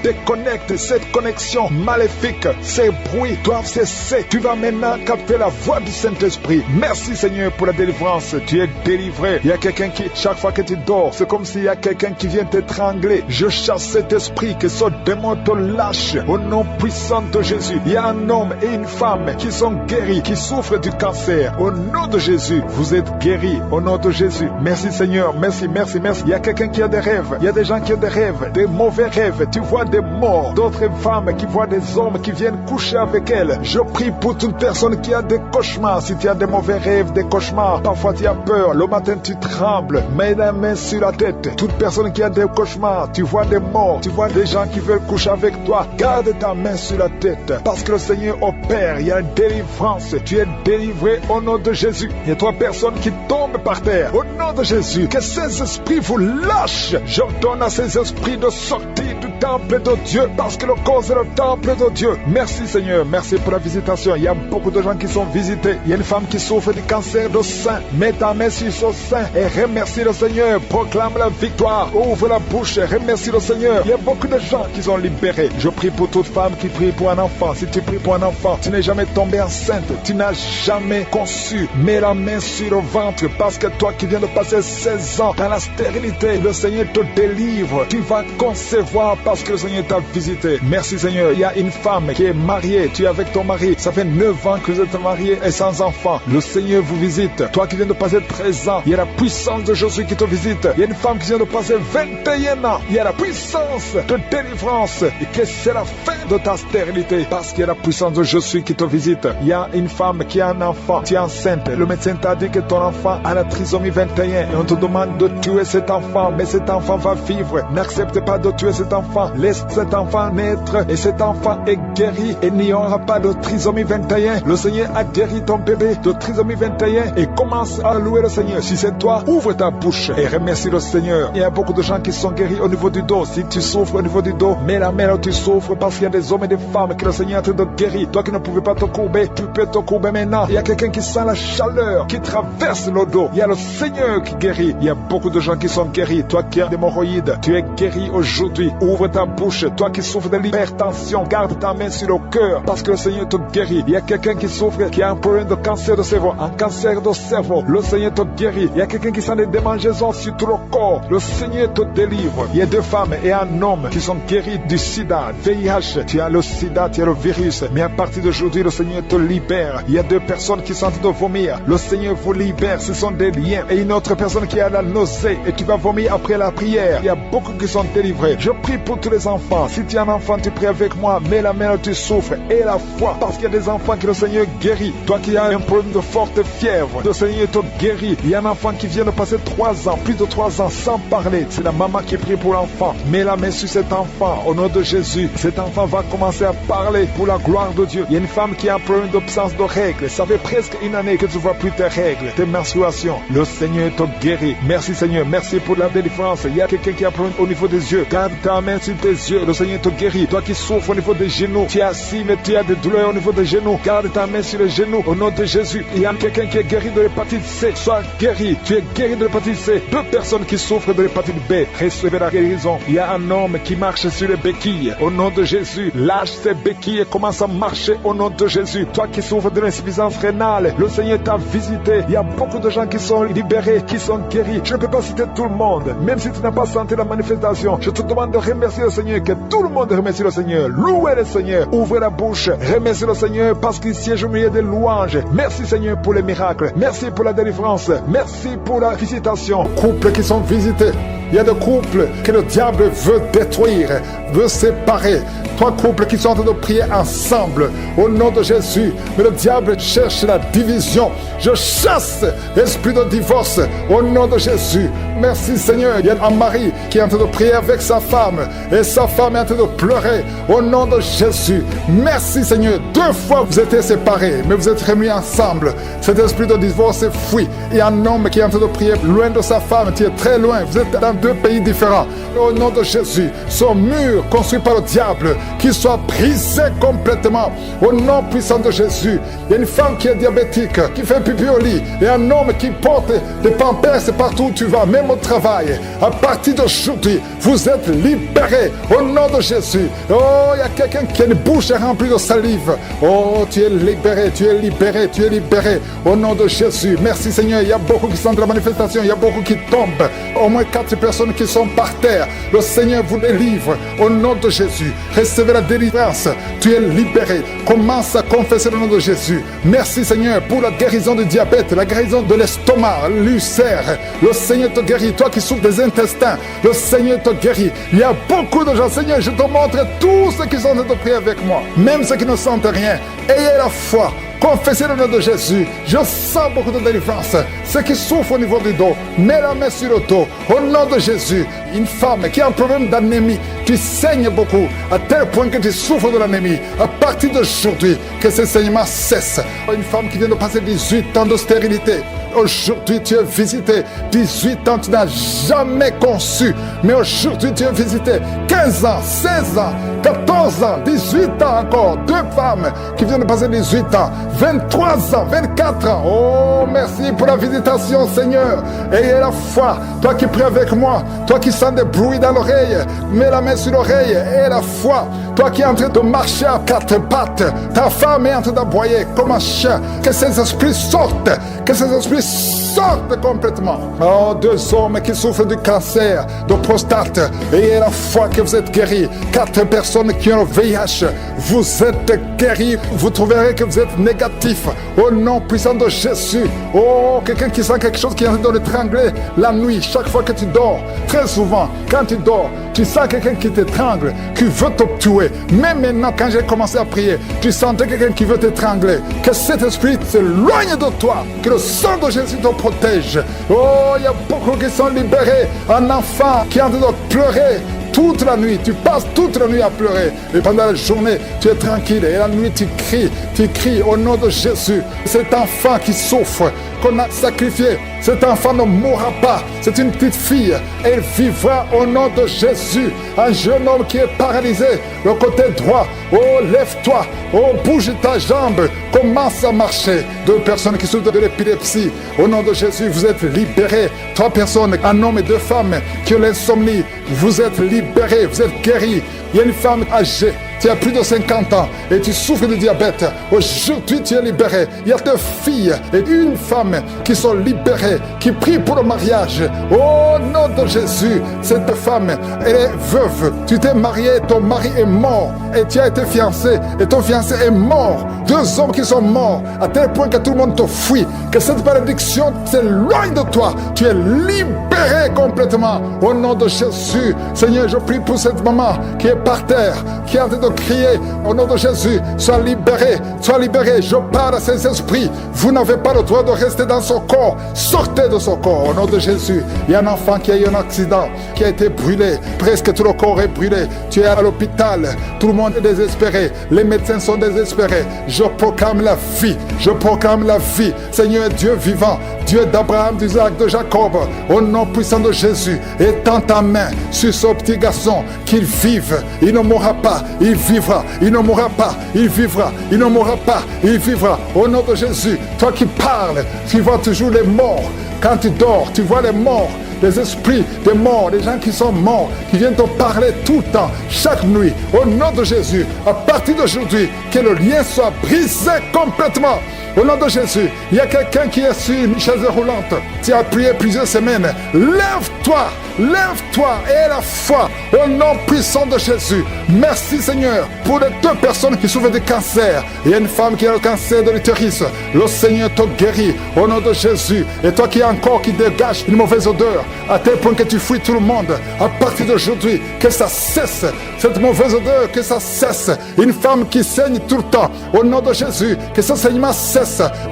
déconnecte cette connexion maléfique. Ces bruits doivent cesser. Tu vas maintenant capter la voix du Saint-Esprit. Merci Seigneur pour la délivrance. Tu es délivré. Il y a quelqu'un qui, chaque fois que tu dors, c'est comme s'il y a quelqu'un qui vient t'étrangler. Je chasse cet esprit, que ce démon te lâche au nom puissant de Jésus. Il y a un homme et une femme qui sont guéris, qui souffrent du cancer. Au nom de Jésus, vous êtes guéris. Au nom de Jésus. Merci Seigneur. Merci, merci, merci. Il y a quelqu'un qui a des rêves. Il y a des gens qui ont des rêves, des mauvais rêves. Tu vois des morts. D'autres femmes qui voient des hommes qui viennent coucher avec elles. Je prie pour toute personne qui a des cauchemars. Si tu as des mauvais rêves, des cauchemars, parfois tu as peur. Le matin tu trembles. Mets la main sur la tête. Toute personne qui a des cauchemars, tu vois des morts, tu vois des gens qui veulent coucher avec toi. Garde ta main sur la tête. Parce que le Seigneur opère. Il y a une délivrance. Tu es délivré au nom de Jésus. Il y a 3 personnes qui tombent par terre. Au nom de Jésus. Que ces esprits vous lâchent. J'ordonne à ces esprits de sortir du temple de Dieu, parce que le corps c'est le temple de Dieu. Merci Seigneur, merci pour la visitation. Il y a beaucoup de gens qui sont visités. Il y a une femme qui souffre du cancer de sein. Mets ta main sur son sein et remercie le Seigneur. Proclame la victoire. Ouvre la bouche et remercie le Seigneur. Il y a beaucoup de gens qui sont libérés. Je prie pour toute femme qui prie pour un enfant. Si tu pries pour un enfant, tu n'es jamais tombé enceinte, tu n'as jamais conçu. Mets la main sur le ventre, parce que toi qui viens de passer 16 ans dans la stérilité, le Seigneur te délivre. Tu vas concevoir parce que le Seigneur t'a visité. Merci Seigneur. Il y a une femme qui est mariée, tu es avec ton mari, ça fait 9 ans que vous êtes mariés et sans enfant. Le Seigneur vous visite. Toi qui viens de passer 13 ans, il y a la puissance de Jésus qui te visite. Il y a une femme qui vient de passer 21 ans, il y a la puissance de délivrance, et que c'est la fin de ta stérilité, parce qu'il y a la puissance de Jésus qui te visite. Il y a une femme qui a un enfant, tu es enceinte, le médecin t'a dit que ton enfant a la trisomie 21 et on te demande de tuer cet enfant, mais cet enfant va vivre. N'accepte pas de tuer cet enfant, laisse cet enfant naître et cet enfant est guéri et il n'y aura pas de trisomie 21. Le Seigneur a guéri ton bébé de trisomie 21 et commence à louer le Seigneur. Si c'est toi, ouvre ta bouche et remercie le Seigneur. Il y a beaucoup de gens qui sont guéris au niveau du dos. Si tu souffres au niveau du dos, mets la main là où tu souffres, parce qu'il y a des hommes et des femmes que le Seigneur est en train de guérir. Toi qui ne pouvais pas te courber, tu peux te courber maintenant. Il y a quelqu'un qui sent la chaleur qui traverse le dos. Il y a le Seigneur qui guérit. Il y a beaucoup de gens qui sont guéris. Toi qui as des hémorroïdes, tu es guéri aujourd'hui. Ouvre ta bouche. Toi qui souffres de l'hypertension, garde ta main sur le cœur, parce que le Seigneur te guérit. Il y a quelqu'un qui souffre, qui a un problème de cancer de cerveau, un cancer de cerveau. Le Seigneur te guérit. Il y a quelqu'un qui sent des démangeaisons sur tout le corps. Le Seigneur te délivre. Il y a 2 femmes et un homme qui sont guéris du sida, VIH. Tu as le sida, tu as le virus, mais à partir d'aujourd'hui, le Seigneur te libère. Il y a 2 personnes qui sont en train de vomir. Le Seigneur vous libère. Ce sont des liens. Et une autre personne qui a la nausée et qui va vomir après la prière. Il y a beaucoup qui sont délivrés. Je prie pour tous les enfants. Si tu es un enfant, tu pries avec moi. Mets la main où tu souffres et la foi, parce qu'il y a des enfants que le Seigneur guérit. Toi qui as un problème de forte fièvre, le Seigneur te guérit. Il y a un enfant qui vient de passer 3 ans, plus de 3 ans sans parler. C'est la maman qui prie pour l'enfant. Mets la main sur cet enfant au nom de Jésus. Cet enfant va commencer à parler pour la gloire de Dieu. Il y a une femme qui a un problème d'absence de règles. Ça fait presque une année que tu ne vois plus tes règles, tes menstruations. Le Seigneur te guérit. Merci Seigneur, merci pour la délivrance. Il y a quelqu'un qui a un problème au niveau des yeux. Garde ta main sur tes yeux. Le Seigneur te guérit. Toi qui souffres au niveau des genoux, tu es assis mais tu as des douleurs au niveau des genoux. Garde ta main sur les genoux au nom de Jésus. Il y a quelqu'un qui est guéri de l'hépatite C. Sois guéri. Tu es guéri de l'hépatite C. 2 personnes qui souffrent de l'hépatite B, recevez la guérison. Il y a un homme qui marche sur les béquilles au nom de Jésus. Lâche ses béquilles et commence à marcher au nom de Jésus. Toi qui souffres de l'insuffisance rénale, le Seigneur t'a visité. Il y a beaucoup de gens qui sont libérés, qui sont guéris. Je ne peux pas citer tout le monde, même si tu n'as pas senti la manifestation. Je te demande de remercier le Seigneur, que tout le monde remercie le Seigneur. Louez le Seigneur. Ouvrez la bouche. Remerciez le Seigneur, parce qu'il siège au milieu des louanges. Merci Seigneur pour les miracles. Merci pour la délivrance. Merci pour la visitation. Couples qui sont visités. Il y a des couples que le diable veut détruire, veut séparer. 3 couples qui sont en train de prier ensemble au nom de Jésus. Mais le diable cherche la division. Je chasse l'esprit de divorce au nom de Jésus. Merci Seigneur. Il y a un mari qui est en train de prier avec sa femme et sa femme est en train de pleurer au nom de Jésus. Merci Seigneur. 2 fois vous étiez séparés, mais vous êtes remis ensemble. Cet esprit de divorce est fui. Il y a un homme qui est en train de prier loin de sa femme, qui est très loin. Vous êtes dans 2 pays différents. Au nom de Jésus, ce mur construit par le diable, qu'il soit brisé complètement. Au nom puissant de Jésus. Il y a une femme qui est diabétique, qui fait pipi au lit. Et un homme qui porte des pampers partout où tu vas, même au travail. À partir d'aujourd'hui, vous êtes libérés. Au nom de Jésus. Oh, il y a quelqu'un qui a une bouche remplie de salive. Oh, tu es libéré, tu es libéré, tu es libéré. Au nom de Jésus. Merci Seigneur. Il y a beaucoup qui sont de la manifestation. Il y a beaucoup qui tombent. Au moins 4 personnes qui sont par terre. Le Seigneur vous délivre. Au nom de Jésus. Recevez la délivrance. Tu es libéré. Commence à confesser le nom de Jésus. Merci Seigneur pour la guérison du diabète, la guérison de l'estomac, l'ulcère. Le Seigneur te guérit. Toi qui souffres des intestins, le Seigneur te guérit. Il y a beaucoup de gens. Seigneur, je te montre tous ceux qui sont en train de prier avec moi. Même ceux qui ne sentent rien. Ayez la foi. Confessez le nom de Jésus. Je sens beaucoup de délivrance. Ceux qui souffrent au niveau du dos, mets la main sur le dos. Au nom de Jésus. Une femme qui a un problème d'anémie, tu saignes beaucoup, à tel point que tu souffres de l'anémie. À partir d'aujourd'hui, que ce saignement cesse. Une femme qui vient de passer 18 ans de stérilité. Aujourd'hui, tu es visité. 18 ans, tu n'as jamais conçu. Mais aujourd'hui, tu es visité. 15 ans, 16 ans, 14 ans, 18 ans encore. 2 femmes qui viennent de passer 18 ans. 23 ans, 24 ans. Oh, merci pour la visitation, Seigneur. Ayez la foi. Toi qui pries avec moi, toi qui sens des bruits dans l'oreille, mets la main sur l'oreille. Ayez la foi. Toi qui es en train de marcher à 4 pattes, ta femme est en train d'aboyer comme un chien. Que ces esprits sortent. Que ces esprits sortent complètement. Oh, 2 hommes qui souffrent du cancer, de prostate. Ayez la foi que vous êtes guéris. 4 personnes qui ont le VIH. Vous êtes guéris. Vous trouverez que vous êtes négatif. Au nom puissant de Jésus. Oh, quelqu'un qui sent quelque chose qui est en train de l'étrangler la nuit, chaque fois que tu dors. Très souvent, quand tu dors, tu sens quelqu'un qui t'étrangle, qui veut te tuer. Même maintenant, quand j'ai commencé à prier, tu sentais quelqu'un qui veut t'étrangler. Que cet esprit s'éloigne de toi. Que le sang de Jésus te protège. Oh, il y a beaucoup qui sont libérés. Un enfant qui est en train de pleurer toute la nuit, tu passes toute la nuit à pleurer. Et pendant la journée, tu es tranquille. Et la nuit, tu cries au nom de Jésus. Cet enfant qui souffre, qu'on a sacrifié, cet enfant ne mourra pas. C'est une petite fille. Elle vivra au nom de Jésus. Un jeune homme qui est paralysé, le côté droit. Oh, lève-toi. Oh, bouge ta jambe. Commence à marcher. 2 personnes qui souffrent de l'épilepsie. Au nom de Jésus, vous êtes libérés. 3 personnes, un homme et 2 femmes qui ont l'insomnie. Vous êtes libérés, vous êtes guéris. Il y a une femme âgée, tu as plus de 50 ans et tu souffres de diabète. Aujourd'hui, tu es libéré. Il y a 2 filles et une femme qui sont libérées, qui prient pour le mariage. Au nom de Jésus, cette femme, elle est veuve. Tu t'es marié, ton mari est mort et tu as été fiancé et ton fiancé est mort. 2 hommes qui sont morts à tel point que tout le monde te fuit. Que cette malédiction s'éloigne de toi. Tu es libéré complètement. Au nom de Jésus, Seigneur, je prie pour cette maman qui est par terre, qui est en train de crier. Au nom de Jésus, sois libéré, sois libéré. Je parle à ces esprits. Vous n'avez pas le droit de rester dans son corps. Sortez de son corps. Au nom de Jésus, il y a un enfant qui a eu un accident, qui a été brûlé. Presque tout le corps est brûlé. Tu es à l'hôpital. Tout le monde est désespéré. Les médecins sont désespérés. Je proclame la vie. Je proclame la vie. Seigneur Dieu vivant, Dieu d'Abraham, d'Isaac, de Jacob, au nom puissant de Jésus, étends ta main sur ce petit garçon, qu'il vive. Il ne mourra pas. Il vivra. Il ne mourra pas. Il vivra. Il ne mourra pas. Il vivra. Au nom de Jésus, toi qui parles, tu vois toujours les morts. Quand tu dors, tu vois les morts. Les esprits des morts, les gens qui sont morts, qui viennent te parler tout le temps, chaque nuit, au nom de Jésus, à partir d'aujourd'hui, que le lien soit brisé complètement. Au nom de Jésus, il y a quelqu'un qui est sur une chaise roulante. Tu as prié plusieurs semaines. Lève-toi, lève-toi et la foi au nom puissant de Jésus. Merci Seigneur pour les 2 personnes qui souffrent de cancer. Il y a une femme qui a le cancer de l'utérus. Le Seigneur te guérit au nom de Jésus. Et toi qui as un corps qui dégage une mauvaise odeur, à tel point que tu fuis tout le monde, à partir d'aujourd'hui, que ça cesse. Cette mauvaise odeur, que ça cesse. Une femme qui saigne tout le temps, au nom de Jésus, que ce saignement cesse.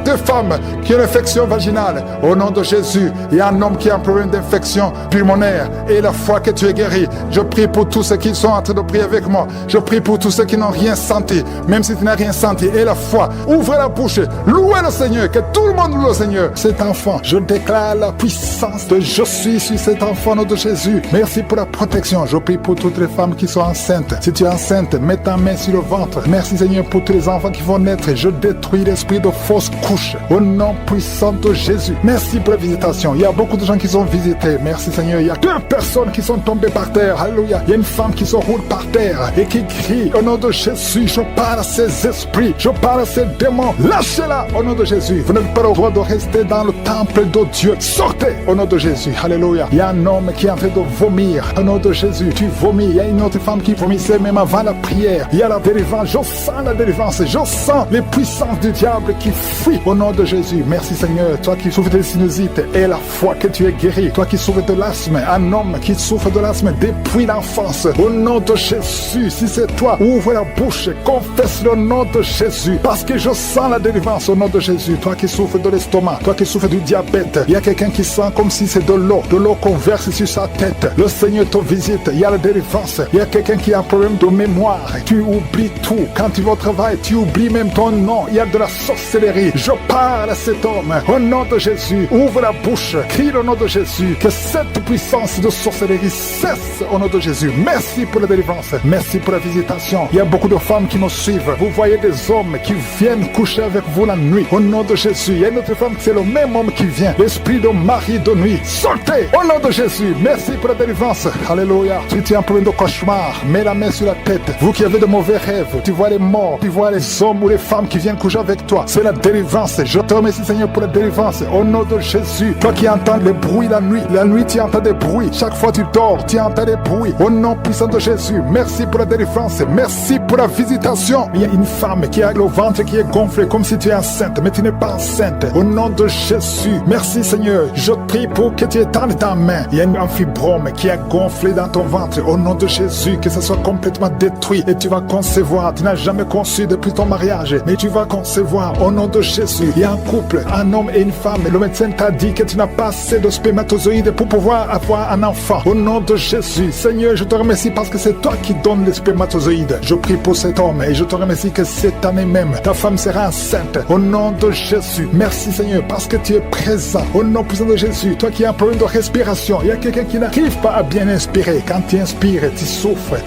2 femmes qui ont une infection vaginale, au nom de Jésus. Il y a un homme qui a un problème d'infection pulmonaire. Et la foi que tu es guéri, je prie pour tous ceux qui sont en train de prier avec moi. Je prie pour tous ceux qui n'ont rien senti, même si tu n'as rien senti. Et la foi, ouvrez la bouche, louez le Seigneur, que tout le monde loue le Seigneur. Cet enfant, je déclare la puissance de je suis sur cet enfant, au nom de Jésus. Merci pour la protection. Je prie pour toutes les femmes qui sont enceintes. Si tu es enceinte, mets ta main sur le ventre. Merci Seigneur pour tous les enfants qui vont naître. Je détruis l'esprit de fausse couche au nom puissant de Jésus. Merci pour la visitation. Il y a beaucoup de gens qui sont visités. Merci Seigneur. Il y a 2 personnes qui sont tombées par terre. Alléluia. Il y a une femme qui se roule par terre et qui crie au nom de Jésus. Je parle à ces esprits. Je parle à ces démons. Lâchez-la au nom de Jésus. Vous n'avez pas le droit de rester dans le temple de Dieu. Sortez au nom de Jésus. Alléluia. Il y a un homme qui est en train de vomir au nom de Jésus. Tu vomis. Il y a une autre femme qui vomissait même avant la prière. Il y a la délivrance. Je sens la délivrance. Je sens les puissances du diable qui fuient au nom de Jésus. Merci Seigneur. Toi qui souffres de sinusite et la foi que tu es guéri. Toi qui souffres de l'asthme. Un homme qui souffre de l'asthme depuis l'enfance. Au nom de Jésus. Si c'est toi, ouvre la bouche. Confesse le nom de Jésus. Parce que je sens la délivrance au nom de Jésus. Toi qui souffres de l'estomac. Toi qui souffres du diabète. Il y a quelqu'un qui sent comme si c'est de l'eau qu'on verse sur sa tête. Le Seigneur te visite. Il y a la délivrance. Il y a quelqu'un qui a un problème de mémoire, tu oublies tout. Quand tu vas au travail, tu oublies même ton nom. Il y a de la sorcellerie. Je parle à cet homme. Au nom de Jésus, ouvre la bouche, crie au nom de Jésus. Que cette puissance de sorcellerie cesse au nom de Jésus. Merci pour la délivrance. Merci pour la visitation. Il y a beaucoup de femmes qui nous suivent. Vous voyez des hommes qui viennent coucher avec vous la nuit. Au nom de Jésus. Il y a une autre femme, c'est le même homme qui vient. L'esprit de mari de nuit. Sortez au nom de Jésus. Merci pour la délivrance. Alléluia. Si tu as un problème de cauchemar, mets la main sur la tête. Vous qui avez de mauvais rêves, tu vois les morts, tu vois les hommes ou les femmes qui viennent coucher avec toi. C'est la délivrance. Je te remercie, Seigneur, pour la délivrance. Au nom de Jésus. Toi qui entends les bruits la nuit tu entends des bruits. Chaque fois tu dors, tu entends des bruits. Au nom puissant de Jésus. Merci pour la délivrance. Merci pour la visitation. Il y a une femme qui a le ventre qui est gonflé comme si tu es enceinte, mais tu n'es pas enceinte. Au nom de Jésus. Merci, Seigneur. Je prie pour que tu étendes ta main. Il y a un fibrome qui a gonflé dans ton ventre. Au nom de Jésus, que ce soit complètement détruit et tu vas concevoir. Tu n'as jamais conçu depuis ton mariage, mais tu vas concevoir au nom de Jésus. Il y a un couple, un homme et une femme. Le médecin t'a dit que tu n'as pas assez de spermatozoïdes pour pouvoir avoir un enfant. Au nom de Jésus, Seigneur, je te remercie parce que c'est toi qui donnes les spermatozoïdes. Je prie pour cet homme et je te remercie que cette année même, ta femme sera enceinte. Au nom de Jésus. Merci, Seigneur, parce que tu es présent. Au nom puissant de Jésus, toi qui as un problème de respiration, il y a quelqu'un qui n'arrive pas à bien inspirer. Quand tu inspires, tu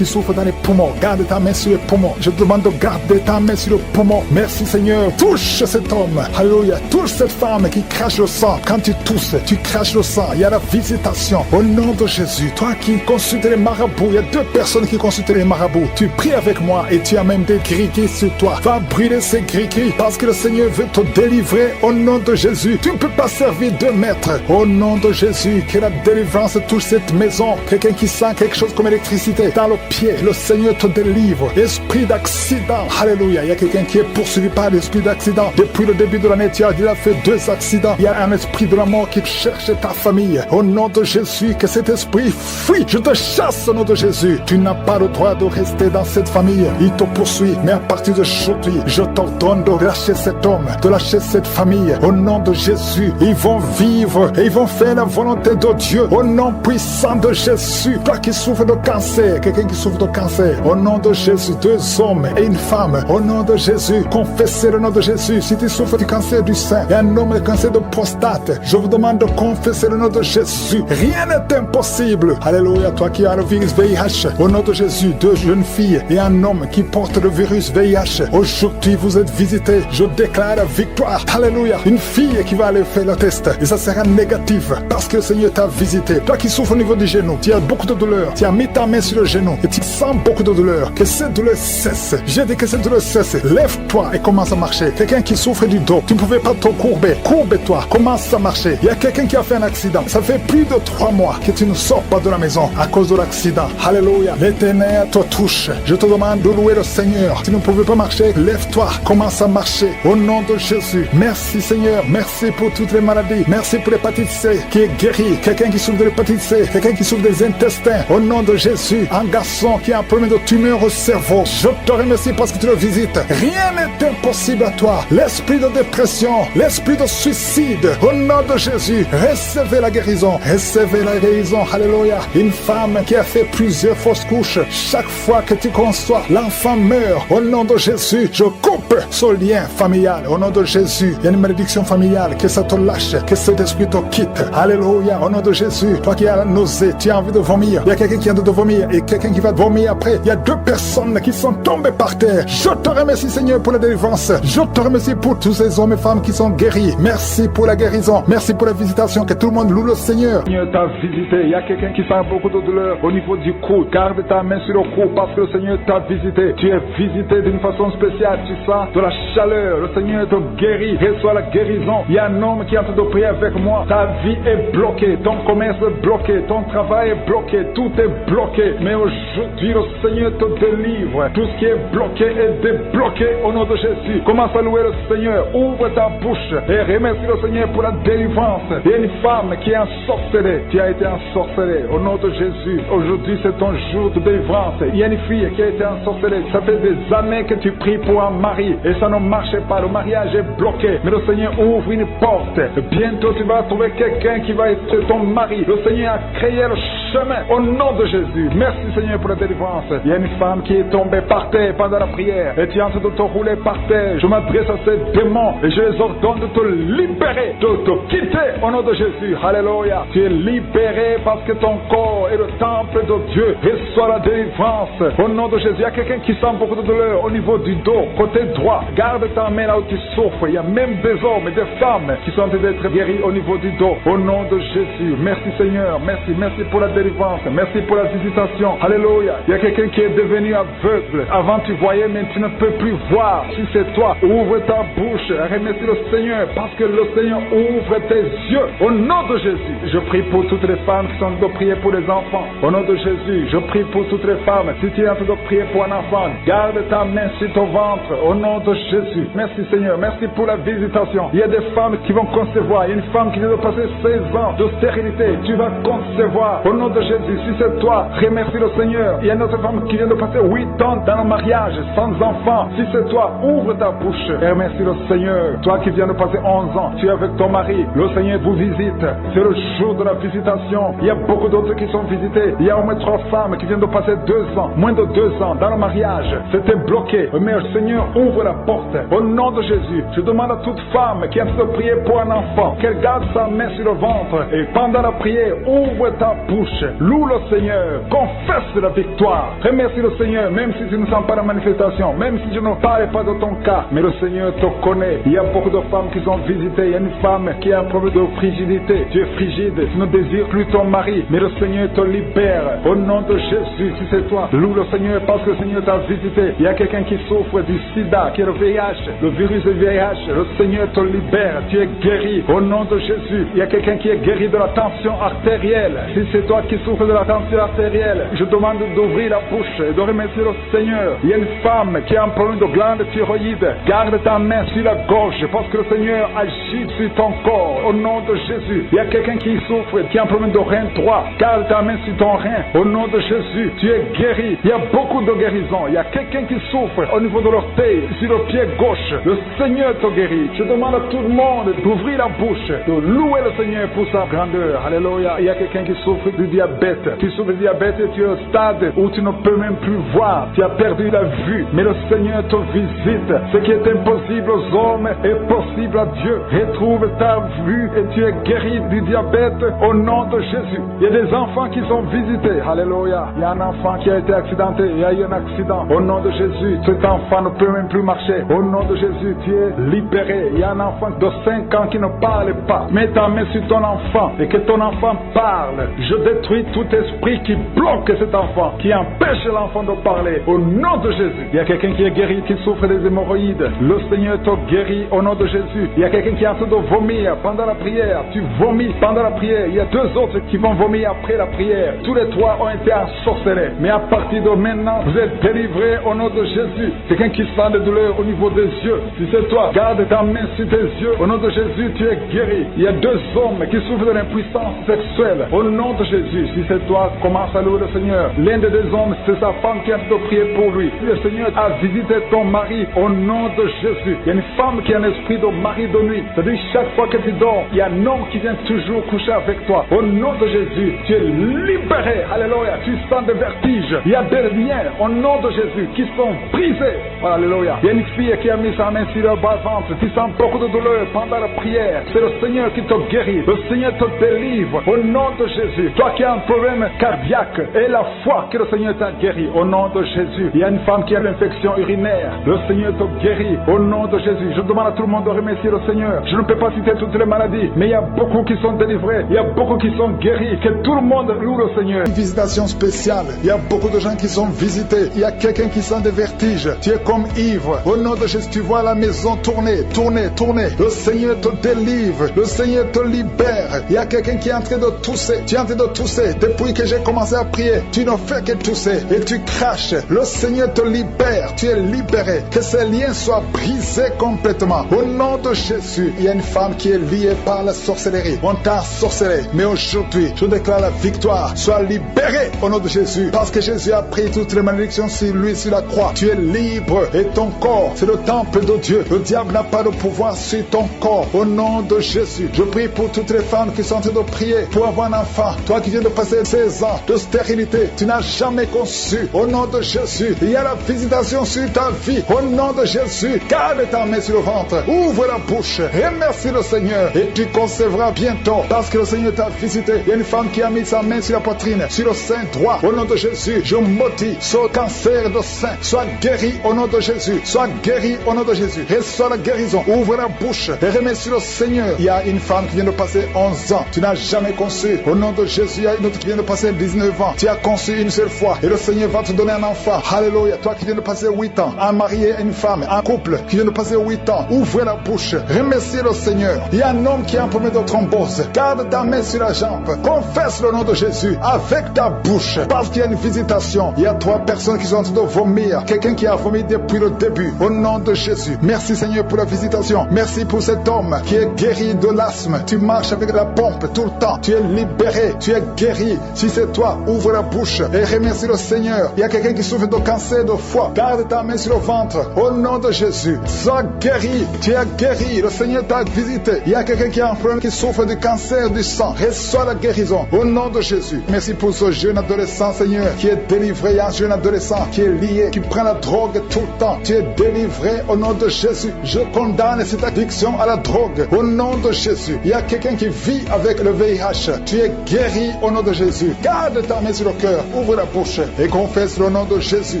souffres dans les poumons. Garde ta main sur les poumons. Je te demande de garder ta main sur le poumon. Merci, Seigneur. Touche cet homme. Alléluia. Touche cette femme qui crache le sang. Quand tu tousses, tu craches le sang. Il y a la visitation. Au nom de Jésus, toi qui consultes les marabouts, il y a 2 personnes qui consultent les marabouts. Tu pries avec moi et tu as même des gris-gris sur toi. Va brûler ces gris-gris parce que le Seigneur veut te délivrer. Au nom de Jésus, tu ne peux pas servir 2 maîtres. Au nom de Jésus, que la délivrance touche cette maison. Quelqu'un qui sent quelque chose comme électricité dans le pied, le Seigneur te délivre. Esprit d'accident, alléluia. Il y a quelqu'un qui est poursuivi par l'esprit d'accident. Depuis le début de l'année, tu as déjà fait 2 accidents. Il y a un esprit de la mort qui cherche ta famille. Au nom de Jésus, que cet esprit fuit. Je te chasse au nom de Jésus. Tu n'as pas le droit de rester dans cette famille. Il te poursuit. Mais à partir d'aujourd'hui, je t'ordonne de lâcher cet homme, de lâcher cette famille. Au nom de Jésus, ils vont vivre et ils vont faire la volonté de Dieu. Au nom puissant de Jésus. Toi qui souffres de cancer, quelqu'un qui souffre de cancer. Au nom de Jésus, 2 hommes et une femme. Au nom de Jésus, confessez le nom de Jésus. Si tu souffres du cancer du sein et un homme de cancer de prostate, je vous demande de confesser le nom de Jésus. Rien n'est impossible. Alléluia. Toi qui as le virus VIH, au nom de Jésus, 2 jeunes filles et un homme qui porte le virus VIH. Aujourd'hui, vous êtes visités. Je déclare la victoire. Alléluia. Une fille qui va aller faire le test et ça sera négatif parce que le Seigneur t'a visité. Toi qui souffres au niveau du genou, tu as beaucoup de douleur. Tu as mis ta main sur le genou et tu sens beaucoup de douleur. Que cette douleur cesse. J'ai dit que cette douleur cesse. Lève-toi et commence à marcher. Quelqu'un qui souffre du dos, tu ne pouvais pas te courber. Courbe-toi. Commence à marcher. Il y a quelqu'un qui a fait un accident. Ça fait plus de 3 mois que tu ne sors pas de la maison à cause de l'accident. Alléluia. L'Éternel te touche. Je te demande de louer le Seigneur. Tu ne pouvais pas marcher, lève-toi. Commence à marcher. Au nom de Jésus. Merci, Seigneur. Merci pour toutes les maladies. Merci pour l'hépatite C qui est guérie. Quelqu'un qui souffre de l'hépatite C. Quelqu'un qui souffre des intestins. Au nom de Jésus. Un garçon qui a un problème de tumeur au cerveau. Je te remercie parce que tu le visites. Rien n'est impossible à toi. L'esprit de dépression, l'esprit de suicide. Au nom de Jésus. Recevez la guérison. Recevez la guérison. Alléluia. Une femme qui a fait plusieurs fausses couches. Chaque fois que tu conçois, l'enfant meurt. Au nom de Jésus, je coupe ce lien familial. Au nom de Jésus, il y a une malédiction familiale. Que ça te lâche. Que cet esprit te quitte. Alléluia. Au nom de Jésus, toi qui as la nausée, tu as envie de vomir. Il y a quelqu'un qui a envie de vomir et quelqu'un qui va vomir après. Il y a 2 personnes qui sont tombées par terre. Je te remercie, Seigneur, pour la délivrance. Je te remercie pour tous ces hommes et femmes qui sont guéris. Merci pour la guérison. Merci pour la visitation. Que tout le monde loue le Seigneur. Seigneur t'a visité. Il y a quelqu'un qui sent beaucoup de douleur au niveau du cou. Garde ta main sur le cou parce que le Seigneur t'a visité. Tu es visité d'une façon spéciale. Tu sens de la chaleur. Le Seigneur te guérit. Reçois la guérison. Il y a un homme qui est en train de prier avec moi. Ta vie est bloquée. Ton commerce est bloqué. Ton travail est bloqué. Tout est bloqué. Mais aujourd'hui, le Seigneur te délivre. Tout ce qui est bloqué est débloqué au nom de Jésus. Commence à louer le Seigneur. Ouvre ta bouche et remercie le Seigneur pour la délivrance. Il y a une femme qui est ensorcelée. Tu as été ensorcelée au nom de Jésus. Aujourd'hui, c'est ton jour de délivrance. Il y a une fille qui a été ensorcelée. Ça fait des années que tu pries pour un mari et ça ne marche pas. Le mariage est bloqué. Mais le Seigneur ouvre une porte. Bientôt, tu vas trouver quelqu'un qui va être ton mari. Le Seigneur a créé le chemin. Au nom de Jésus. Merci Seigneur pour la délivrance. Il y a une femme qui est tombée par terre pendant la prière et tu es en train de te rouler par terre. Je m'adresse à ces démons et je les ordonne de te libérer, de te quitter au nom de Jésus. Alléluia. Tu es libéré parce que ton corps est le temple de Dieu. Reçois la délivrance au nom de Jésus. Il y a quelqu'un qui sent beaucoup de douleur au niveau du dos, côté droit. Garde ta main là où tu souffres. Il y a même des hommes et des femmes qui sont en train d'être guéris au niveau du dos. Au nom de Jésus. Merci Seigneur. Merci pour la délivrance. Merci pour la visitation. Alléluia. Il y a quelqu'un qui est devenu aveugle. Avant tu voyais, mais tu ne peux plus voir. Si c'est toi, ouvre ta bouche. Remercie le Seigneur parce que le Seigneur ouvre tes yeux. Au nom de Jésus. Je prie pour toutes les femmes qui sont en train de prier pour les enfants. Au nom de Jésus. Je prie pour toutes les femmes. Si tu es en train de prier pour un enfant, garde ta main sur ton ventre. Au nom de Jésus. Merci Seigneur. Merci pour la visitation. Il y a des femmes qui vont concevoir. Il y a une femme qui vient de passer 16 ans de stérilité. Tu vas concevoir. Au nom de Jésus. Si c'est toi, remercie le Seigneur. Il y a une autre femme qui vient de passer 8 ans dans le mariage sans enfant. Si c'est toi, ouvre ta bouche et remercie le Seigneur. Toi qui viens de passer 11 ans, tu es avec ton mari. Le Seigneur vous visite. C'est le jour de la visitation. Il y a beaucoup d'autres qui sont visités. Il y a au moins 3 femmes qui viennent de passer 2 ans, moins de 2 ans dans le mariage. C'était bloqué. Mais le Seigneur ouvre la porte. Au nom de Jésus, je demande à toute femme qui a de prier pour un enfant qu'elle garde sa main sur le ventre et pendant la prière, ouvre ta bouche. Loue le Seigneur. Confesse la victoire. Remercie le Seigneur, même si tu ne sens pas la manifestation, même si je ne parle pas de ton cas, mais le Seigneur te connaît. Il y a beaucoup de femmes qui sont visitées. Il y a une femme qui a un problème de frigidité. Tu es frigide, tu ne désires plus ton mari, mais le Seigneur te libère. Au nom de Jésus, si c'est toi, loue le Seigneur parce que le Seigneur t'a visité. Il y a quelqu'un qui souffre du sida, qui est le VIH, le virus du VIH. Le Seigneur te libère. Tu es guéri. Au nom de Jésus, il y a quelqu'un qui est guéri de la tension artérielle. Si c'est toi qui souffres de la tension artérielle, je demande d'ouvrir la bouche et de remercier le Seigneur. Il y a une femme qui a un problème de glande thyroïde. Garde ta main sur la gorge parce que le Seigneur agit sur ton corps. Au nom de Jésus. Il y a quelqu'un qui souffre, qui a un problème de rein droit. Garde ta main sur ton rein. Au nom de Jésus, tu es guéri. Il y a beaucoup de guérisons. Il y a quelqu'un qui souffre au niveau de l'orteil, sur le pied gauche. Le Seigneur te guérit. Je demande à tout le monde d'ouvrir la bouche, de louer le Seigneur pour sa grandeur. Alléluia. Il y a quelqu'un qui souffre du diabète. Tu souffres du diabète et tu es au stade où tu ne peux même plus voir. Tu as perdu la vue. Mais le Seigneur te visite. Ce qui est impossible aux hommes est possible à Dieu. Retrouve ta vue et tu es guéri du diabète au nom de Jésus. Il y a des enfants qui sont visités. Alléluia. Il y a un enfant qui a été accidenté. Il y a eu un accident. Au nom de Jésus, cet enfant ne peut même plus marcher. Au nom de Jésus, tu es libéré. Il y a un enfant de 5 ans qui ne parle pas. Mets ta main sur ton enfant et que ton enfant parle. Je détruis tout esprit qui bloque cet enfant, qui empêche l'enfant de parler. Au nom de Jésus. Il y a quelqu'un qui est guéri, qui souffre des hémorroïdes. Le Seigneur te guérit au nom de Jésus. Il y a quelqu'un qui est en train de vomir pendant la prière. Tu vomis pendant la prière. Il y a 2 autres qui vont vomir après la prière. Tous les 3 ont été ensorcelés. Mais à partir de maintenant, vous êtes délivrés au nom de Jésus. Quelqu'un qui sent des douleurs au niveau des yeux. Si c'est toi, garde ta main sur tes yeux. Au nom de Jésus, tu es guéri. Il y a 2 hommes qui souffrent de l'impuissance sexuelle. Au nom de Jésus, si c'est toi, commence à louer le Seigneur. L'un des 2 hommes, c'est sa femme qui a de prier pour lui. Le Seigneur a visité ton mari au nom de Jésus. Il y a une femme qui a un esprit de mari de nuit. C'est-à-dire chaque fois que tu dors, il y a un homme qui vient toujours coucher avec toi. Au nom de Jésus, tu es libéré. Alléluia. Tu sens des vertiges. Il y a des liens au nom de Jésus qui sont brisés. Alléluia. Il y a une fille qui a mis sa main sur le bas-ventre. Tu sens beaucoup de douleur pendant la prière. C'est le Seigneur qui te guérit. Le Seigneur te délivre. Au nom de Jésus. Toi qui as un problème cardiaque et la foi que le Seigneur t'a guéri. Au nom de Jésus. Il y a une femme qui a l'infection urinaire. Le Seigneur te guérit. Au nom de Jésus. Je demande à tout le monde de remercier le Seigneur. Je ne peux pas citer toutes les maladies, mais il y a beaucoup qui sont délivrés. Il y a beaucoup qui sont guéris. Que tout le monde loue le Seigneur. Une visitation spéciale. Il y a beaucoup de gens qui sont visités. Il y a quelqu'un qui sent des vertiges. Tu es comme ivre. Au nom de Jésus, tu vois la maison tourner, tourner, tourner. Le Seigneur te délivre. Le Seigneur te libère. Il y a quelqu'un qui est en train de tousser. Tu es en train de tousser. Depuis que j'ai commencé à prier, tu ne fais que tousser et tu craches. Le Seigneur te libère. Tu es libéré. Que ces liens soient brisés complètement. Au nom de Jésus, il y a une femme qui est liée par la sorcellerie. On t'a sorcelé. Mais aujourd'hui, je déclare la victoire. Sois libéré au nom de Jésus. Parce que Jésus a pris toutes les malédictions sur lui, sur la croix. Tu es libre et ton corps, c'est le temple de Dieu. Le diable n'a pas de pouvoir sur ton corps. Au nom de Jésus, je prie pour toutes les femmes qui sont en train de prier pour avoir un enfant. Toi qui viens vient de passer 16 ans de stérilité, tu n'as jamais conçu. Au nom de Jésus, il y a la visitation sur ta vie. Au nom de Jésus, garde ta main sur le ventre, ouvre la bouche, remercie le Seigneur et tu concevras bientôt parce que le Seigneur t'a visité. Il y a une femme qui a mis sa main sur la poitrine, sur le sein droit. Au nom de Jésus, je maudis ce cancer de sein. Sois guéri au nom de Jésus. Sois guéri au nom de Jésus. Reçois la guérison. Ouvre la bouche et remercie le Seigneur. Il y a une femme qui vient de passer 11 ans. Tu n'as jamais conçu. Au nom de Jésus, il y a une autre qui vient de passer 19 ans. Tu as conçu une seule fois et le Seigneur va te donner un enfant. Alléluia. Toi qui viens de passer 8 ans, un marié et une femme, un couple qui vient de passer 8 ans, ouvre la bouche. Remercie le Seigneur. Il y a un homme qui a un problème de thrombose. Garde ta main sur la jambe. Confesse le nom de Jésus avec ta bouche parce qu'il y a une visitation. Il y a 3 personnes qui sont en train de vomir. Quelqu'un qui a vomi depuis le début. Au nom de Jésus. Merci Seigneur pour la visitation. Merci pour cet homme qui est guéri de l'asthme. Tu marches avec la pompe tout le temps. Tu es libéré. Tu es guéri. Si c'est toi, ouvre la bouche et remercie le Seigneur. Il y a quelqu'un qui souffre de cancer de foie. Garde ta main sur le ventre. Au nom de Jésus. Sois guéri. Tu es guéri. Le Seigneur t'a visité. Il y a quelqu'un qui a un problème qui souffre du cancer du sang. Reçois la guérison. Au nom de Jésus. Merci pour ce jeune adolescent, Seigneur, qui est délivré. Il y a un jeune adolescent qui est lié, qui prend la drogue tout le temps. Tu es délivré au nom de Jésus. Je condamne cette addiction à la drogue. Au nom de Jésus. Il y a quelqu'un qui vit avec le VIH. Tu es guéri au nom de Jésus. Garde ta main sur le cœur. Ouvre la bouche et confesse le nom de Jésus.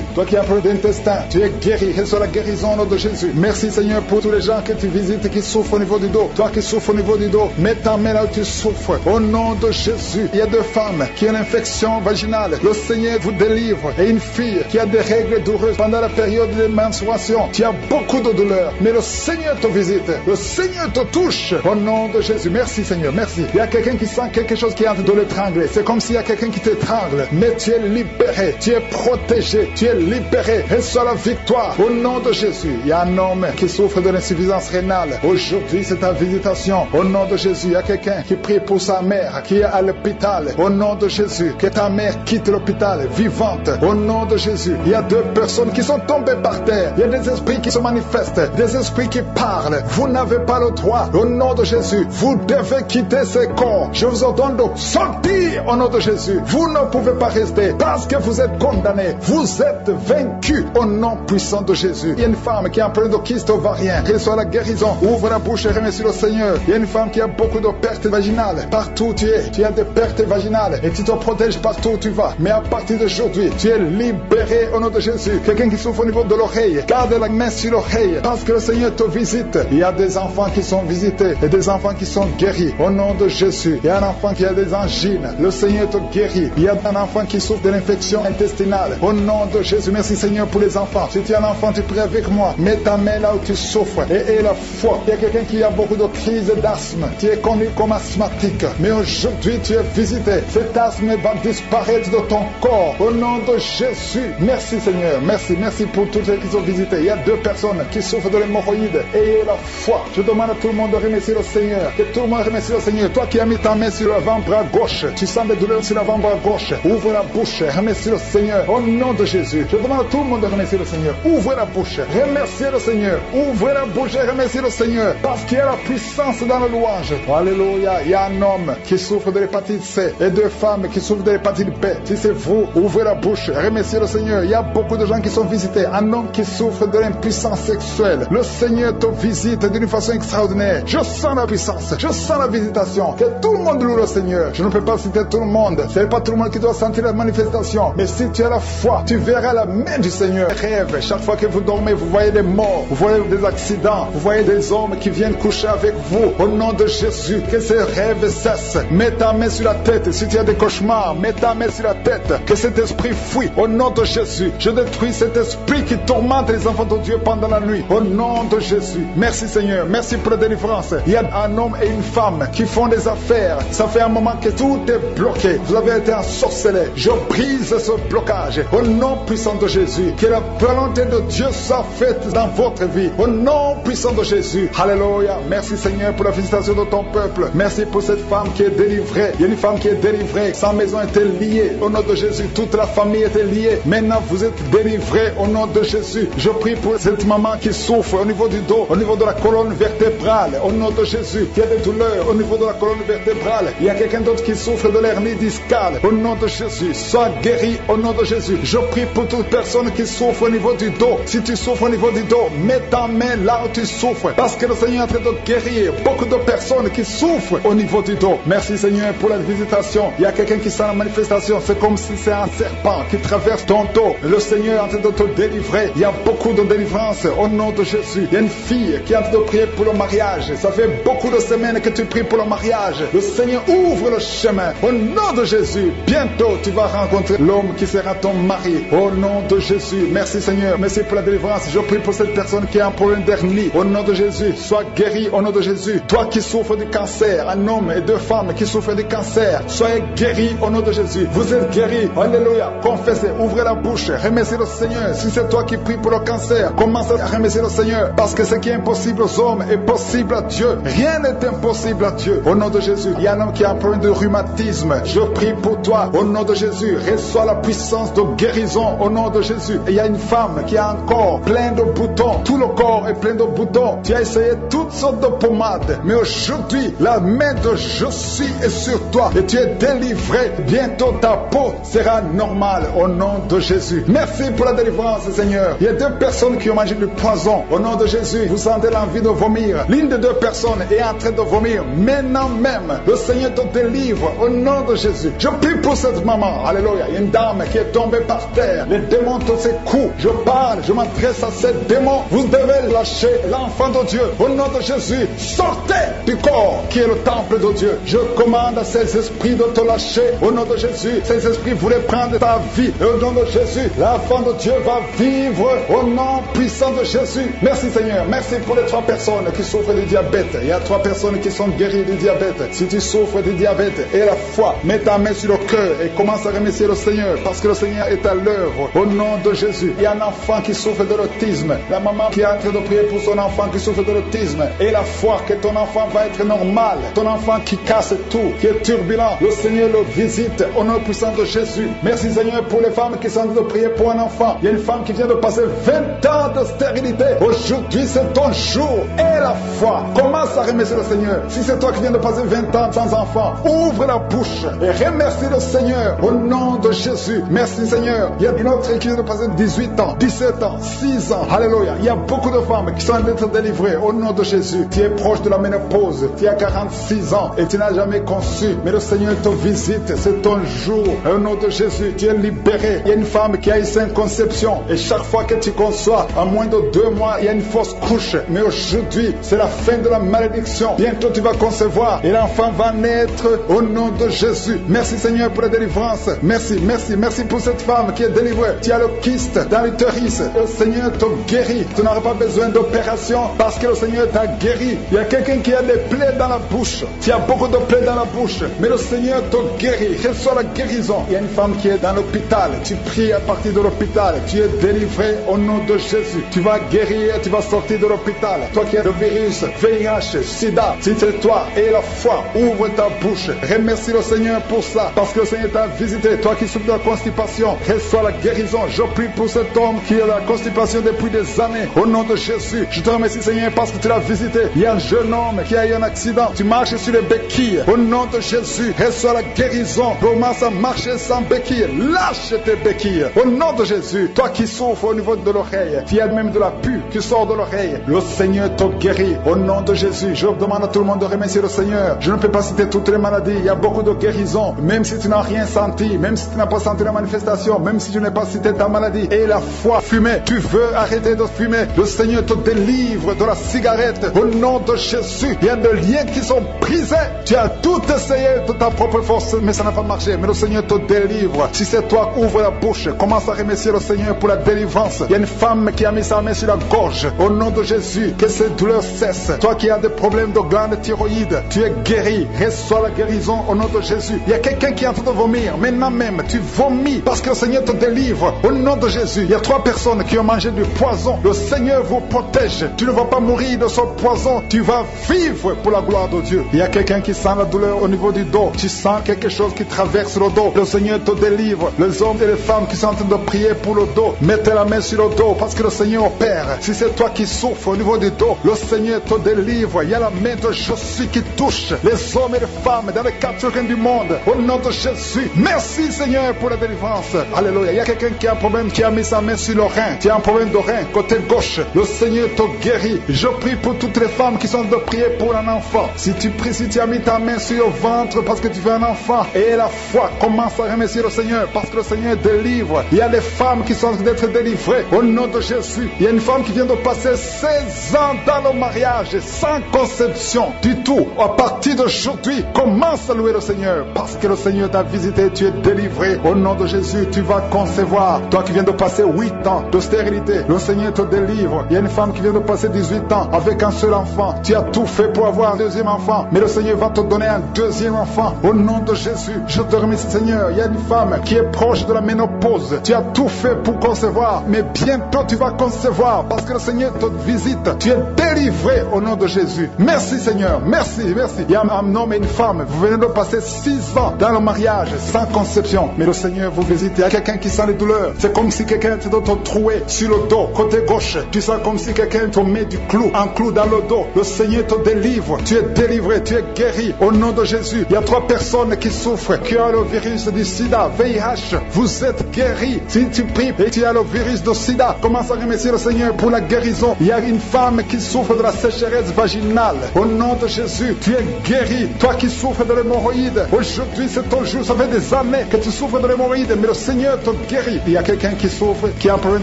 Toi qui as un problème d'intestin, tu es guéri. Reçois la guérison au nom de Jésus. Merci Seigneur pour tous les gens que tu visites qui souffrent au niveau du dos. Toi qui souffres au niveau du dos, mets ta main là où tu souffres. Au nom de Jésus. Il y a 2 femmes qui ont une infection vaginale. Le Seigneur vous délivre. Et une fille qui a des règles douloureuses pendant la période de menstruation. Tu as beaucoup de douleurs. Mais le Seigneur te visite. Le Seigneur te touche. Au nom de Jésus. Merci Seigneur. Merci. Il y a quelqu'un qui sent quelque chose qui est en train de l'étrangler. C'est comme s'il y a quelqu'un qui t'étrangle. Mais tu es libéré. Tu es protégé. Tu es libéré. Reçois la victoire. Au nom de Jésus. Il y a un homme qui souffre de l'insuffisance rénale. Aujourd'hui, c'est ta visitation. Au nom de Jésus. Il y a quelqu'un qui prie pour sa mère qui est à l'hôpital. Au nom de Jésus. Que ta mère quitte l'hôpital vivante. Au nom de Jésus. Il y a 2 personnes qui sont tombées par terre. Il y a des esprits qui se manifestent. Des esprits qui parlent. Vous n'avez pas le droit. Au nom de Jésus. Vous devez quitter ces corps. Je vous ordonne de sortir au nom de Jésus. Vous ne pouvez pas rester parce que vous êtes condamnés. Vous êtes vaincus au nom puissant de Jésus. Il y a une femme qui a un problème de kyste ovarien. Reçoit la guérison. Ouvre la bouche et remercie le Seigneur. Il y a une femme qui a beaucoup de pertes vaginales. Partout où tu es, tu as des pertes vaginales et tu te protèges partout où tu vas. Mais à partir d'aujourd'hui, tu es libéré au nom de Jésus. Quelqu'un qui souffre au niveau de l'oreille, garde la main sur l'oreille parce que le Seigneur te visite. Il y a des enfants qui sont visités et des enfants qui sont guéris au nom de Jésus. Il y a un enfant qui a des angines. Le Seigneur te guérit. Il y a un enfant qui souffre de l'infection intestinale. Au nom de Jésus, merci Seigneur pour les enfants. Si tu es un enfant, tu pries avec moi. Mets ta main là où tu souffres et aie la foi. Il y a quelqu'un qui a beaucoup de crises d'asthme. Tu es connu comme asthmatique. Mais aujourd'hui, tu es visité. Cet asthme va disparaître de ton corps. Au nom de Jésus. Merci Seigneur. Merci. Merci pour tous ceux qui sont visités. Il y a 2 personnes qui souffrent de l'hémorroïde. Ayez la foi. Je demande à tout le monde de remercier le Seigneur. Que tout le monde remercie le Seigneur. Toi qui as mis ta main sur l'avant-bras gauche, tu sens des douleurs sur l'avant-bras gauche. Ouvre la bouche. Remercie le Seigneur. Au nom de Jésus. Je demande à tout le monde de remercier le Seigneur. Ouvre la bouche. Remerciez le Seigneur. Ouvre la bouche et remerciez le Seigneur. Parce qu'il y a la puissance dans la louange. Alléluia. Il y a un homme qui souffre de l'hépatite C et 2 femmes qui souffrent de l'hépatite B. Si c'est vous, ouvrez la bouche. Remerciez le Seigneur. Il y a beaucoup de gens qui sont visités. Un homme qui souffre de l'impuissance sexuelle. Le Seigneur te visite d'une façon extraordinaire. Je sens la puissance. Je sens la visitation. Que tout le monde loue le Seigneur. Je ne peux pas citer tout le monde. Ce n'est pas tout le monde qui doit sentir la manifestation. Mais si tu as la foi, tu verras la main du Seigneur. Rêve. Chaque fois que vous dormez, vous voyez des morts. Vous voyez des accidents. Vous voyez des hommes qui viennent coucher avec vous. Au nom de Jésus, que ces rêves cessent. Mets ta main sur la tête. Si tu as des cauchemars, mets ta main sur la tête. Que cet esprit fuit. Au nom de Jésus, je détruis cet esprit qui tourmente les enfants de Dieu pendant la nuit. Au nom de Jésus. Merci Seigneur. Merci pour la délivrance. Il y a un homme et une femme qui font des affaires. Ça fait un moment que tout est bloqué. Vous avez été ensorcelé. Je brise ce blocage. Au nom puissant de Jésus. Que la volonté de Dieu soit faite dans votre vie. Au nom puissant de Jésus. Alléluia. Merci Seigneur pour la visitation de ton peuple. Merci pour cette femme qui est délivrée. Il y a une femme qui est délivrée. Sa maison était liée. Au nom de Jésus. Toute la famille était liée. Maintenant vous êtes délivrés au nom de Jésus. Je prie pour cette maman qui souffre au niveau du dos, au niveau de la colonne vertébrale. Au nom de Jésus. Il y a des douleurs au niveau de la colonne vertébrale. Il y a quelqu'un d'autre qui souffre souffre de l'hernie discale, au nom de Jésus, sois guéri au nom de Jésus. Je prie pour toute personne qui souffre au niveau du dos. Si tu souffres au niveau du dos, mets ta main là où tu souffres, parce que le Seigneur est en train de guérir beaucoup de personnes qui souffrent au niveau du dos. Merci Seigneur pour la visitation. Il y a quelqu'un qui sent la manifestation, c'est comme si c'est un serpent qui traverse ton dos. Le Seigneur est en train de te délivrer. Il y a beaucoup de délivrance au nom de Jésus. Il y a une fille qui est en train de prier pour le mariage. Ça fait beaucoup de semaines que tu pries pour le mariage. Le Seigneur ouvre le chemin au nom de Jésus. Bientôt tu vas rencontrer l'homme qui sera ton mari au nom de Jésus. Merci Seigneur, merci pour la délivrance. Je prie pour cette personne qui a un problème d'hernie au nom de Jésus. Sois guéri au nom de Jésus. Toi qui souffres du cancer, un homme et deux femmes qui souffrent du cancer, soyez guéris au nom de Jésus. Vous êtes guéris. Alléluia. Confessez, ouvrez la bouche, remerciez le Seigneur. Si c'est toi qui pries pour le cancer, commence à remercier le Seigneur, parce que ce qui est impossible aux hommes est possible à Dieu. Rien n'est impossible à Dieu. Au nom de Jésus, il y a un homme qui a un problème de rhumatisme. Je prie pour toi au nom de Jésus. Reçois la puissance de guérison au nom de Jésus. Et il y a une femme qui a un corps plein de boutons. Tout le corps est plein de boutons. Tu as essayé toutes sortes de pommades, mais aujourd'hui, la main de je suis est sur toi et tu es délivré. Bientôt ta peau sera normale au nom de Jésus. Merci pour la délivrance, Seigneur. Il y a deux personnes qui ont mangé du poison. Au nom de Jésus, vous sentez l'envie de vomir. L'une des deux personnes est en train de vomir. Maintenant même, le Seigneur te délivre au nom de Jésus. Je prie pour cette maman. Alléluia. Il y a une dame qui est tombée par terre. Les démons te secouent. Je parle, je m'adresse à ces démons. Vous devez lâcher l'enfant de Dieu. Au nom de Jésus, sortez du corps qui est le temple de Dieu. Je commande à ces esprits de te lâcher. Au nom de Jésus, ces esprits voulaient prendre ta vie. Et au nom de Jésus, l'enfant de Dieu va vivre au nom puissant de Jésus. Merci Seigneur. Merci pour les 3 personnes qui souffrent du diabète. Il y a 3 personnes qui sont guéries du diabète. Si tu souffres du diabète et la foi, mets ta main sur le cœur et commence à remercier le Seigneur, parce que le Seigneur est à l'œuvre. Au nom de Jésus, il y a un enfant qui souffre de l'autisme. La maman qui est en train de prier pour son enfant qui souffre de l'autisme. Et la foi que ton enfant va être normal. Ton enfant qui casse tout, qui est turbulent, le Seigneur le visite au nom puissant de Jésus. Merci Seigneur pour les femmes qui sont en train de prier pour un enfant. Il y a une femme qui vient de passer 20 ans de stérilité. Aujourd'hui c'est ton jour. Et la foi. Commence à remercier le Seigneur. Si c'est toi qui viens de passer 20 ans sans enfant, ouvre la bouche et remercie le Seigneur au nom de Jésus. Merci Seigneur. Il y a une autre qui vient de passer 18 ans, 17 ans, 6 ans. Alléluia. Il y a beaucoup de femmes qui sont en train d'être délivrées au nom de Jésus. Tu es proche de la ménopause. Tu as 46 ans et tu n'as jamais conçu. Mais le Seigneur te visite. C'est ton jour. Au nom de Jésus, tu es libéré. Il y a une femme qui a eu 5 conceptions. Et chaque fois que tu conçois, en moins de 2 mois, il y a une fausse couche. Mais aujourd'hui, c'est la fin de la malédiction. Bientôt tu vas concevoir et l'enfant va naître au nom de Jésus. Merci Seigneur pour la délivrance. Merci, merci, merci pour cette femme qui est délivrée. Tu as le kyste dans l'utérus. Le Seigneur te guérit. Tu n'auras pas besoin d'opération parce que le Seigneur t'a guéri. Il y a quelqu'un qui a des plaies dans la bouche. Tu as beaucoup de plaies dans la bouche. Mais le Seigneur te guérit. Reçois la guérison. Il y a une femme qui est dans l'hôpital. Tu pries à partir de l'hôpital. Tu es délivré au nom de Jésus. Tu vas guérir. Tu vas sortir de l'hôpital. Toi qui as le virus, VIH, SIDA, si c'est toi et la foi, ouvre ta bouche. Remercie le Seigneur pour ça. Parce que le Seigneur t'a visité. Toi qui souffres de la constipation, reçois la guérison. Je prie pour cet homme qui a la constipation depuis des années. Au nom de Jésus, je te remercie Seigneur parce que tu l'as visité. Il y a un jeune homme qui a eu un accident. Tu marches sur les béquilles. Au nom de Jésus, reçois la guérison. Commence à marcher sans béquilles. Lâche tes béquilles. Au nom de Jésus, toi qui souffres au niveau de l'oreille, tu as même de la pus qui sort de l'oreille. Le Seigneur te guérit. Au nom de Jésus, je demande à tout le monde de remercier le Seigneur. Je ne peux pas citer toutes les maladies. Il y a beaucoup de guérisons. Même si tu n'as rien senti, même si tu n'as pas senti la manifestation, même si je n'ai pas cité ta maladie. Et la foi, fumer. Tu veux arrêter de fumer. Le Seigneur te délivre de la cigarette. Au nom de Jésus, il y a des liens qui sont brisés. Tu as tout essayé de ta propre force, mais ça n'a pas marché. Mais le Seigneur te délivre. Si c'est toi, ouvre la bouche. Commence à remercier le Seigneur pour la délivrance. Il y a une femme qui a mis sa main sur la gorge. Au nom de Jésus, que ces douleurs cessent. Toi qui as des problèmes de glande thyroïde, tu es guéri. Reçois la guérison au nom de Jésus. Il y a quelqu'un qui est en train de vomir. Maintenant même, tu vomis parce que le Seigneur te délivre. Au nom de Jésus, il y a 3 personnes qui ont mangé du poison. Le Seigneur vous protège. Tu ne vas pas mourir de ce poison. Tu vas vivre pour la gloire de Dieu. Il y a quelqu'un qui sent la douleur au niveau du dos. Tu sens quelque chose qui traverse le dos. Le Seigneur te délivre. Les hommes et les femmes qui sont en train de prier pour le dos, mettez la main sur le dos parce que le Seigneur opère. Si c'est toi qui souffres au niveau du dos, le Seigneur te délivre. Il y a la main de Jésus qui touche les hommes et les femmes dans les 4 souverain du monde. Au nom de Jésus, merci Seigneur pour la délivrance. Alléluia. Il y a quelqu'un qui a un problème, qui a mis sa main sur le rein. Tu as un problème de rein, côté gauche. Le Seigneur te guérit. Je prie pour toutes les femmes qui sont de prier pour un enfant. Si tu pries, si tu as mis ta main sur le ventre parce que tu veux un enfant, et la foi, commence à remercier le Seigneur parce que le Seigneur délivre. Il y a des femmes qui sont d'être délivrées au nom de Jésus. Il y a une femme qui vient de passer 16 ans dans le mariage sans conception du tout. À partir d'aujourd'hui, commence à louer le Seigneur parce que le Seigneur t'a visité, tu es délivré. Au nom de Jésus, tu vas concevoir. Toi qui viens de passer 8 ans de stérilité, le Seigneur te délivre. Il y a une femme qui vient de passer 18 ans avec un seul enfant. Tu as tout fait pour avoir un deuxième enfant, mais le Seigneur va te donner un deuxième enfant. Au nom de Jésus, je te remercie Seigneur. Il y a une femme qui est proche de la ménopause. Tu as tout fait pour concevoir, mais bientôt tu vas concevoir parce que le Seigneur te visite. Tu es délivré au nom de Jésus. Merci Seigneur, merci, merci. Il y a un homme et une femme, vous venez de passer 6 ans dans le mariage sans conception, mais le Seigneur vous visite. Il y a quelqu'un qui sent les douleurs. C'est comme si quelqu'un te troué sur le dos, côté gauche. Tu sens comme si quelqu'un te met du clou, un clou dans le dos. Le Seigneur te délivre. Tu es délivré, tu es guéri au nom de Jésus. Il y a 3 personnes qui souffrent, qui ont le virus du sida, VIH. Vous êtes guéris. Si tu pries et tu as le virus de sida, commence à remercier le Seigneur pour la guérison. Il y a une femme qui souffre de la sécheresse vaginale. Au nom de Jésus, tu es guéri. Toi qui souffres de l'hémorroïde, aujourd'hui c'est ton jour. Ça fait des années que tu souffres de l'hémorroïde, mais le Seigneur te guérit. Il y a quelqu'un qui souffre, qui a un problème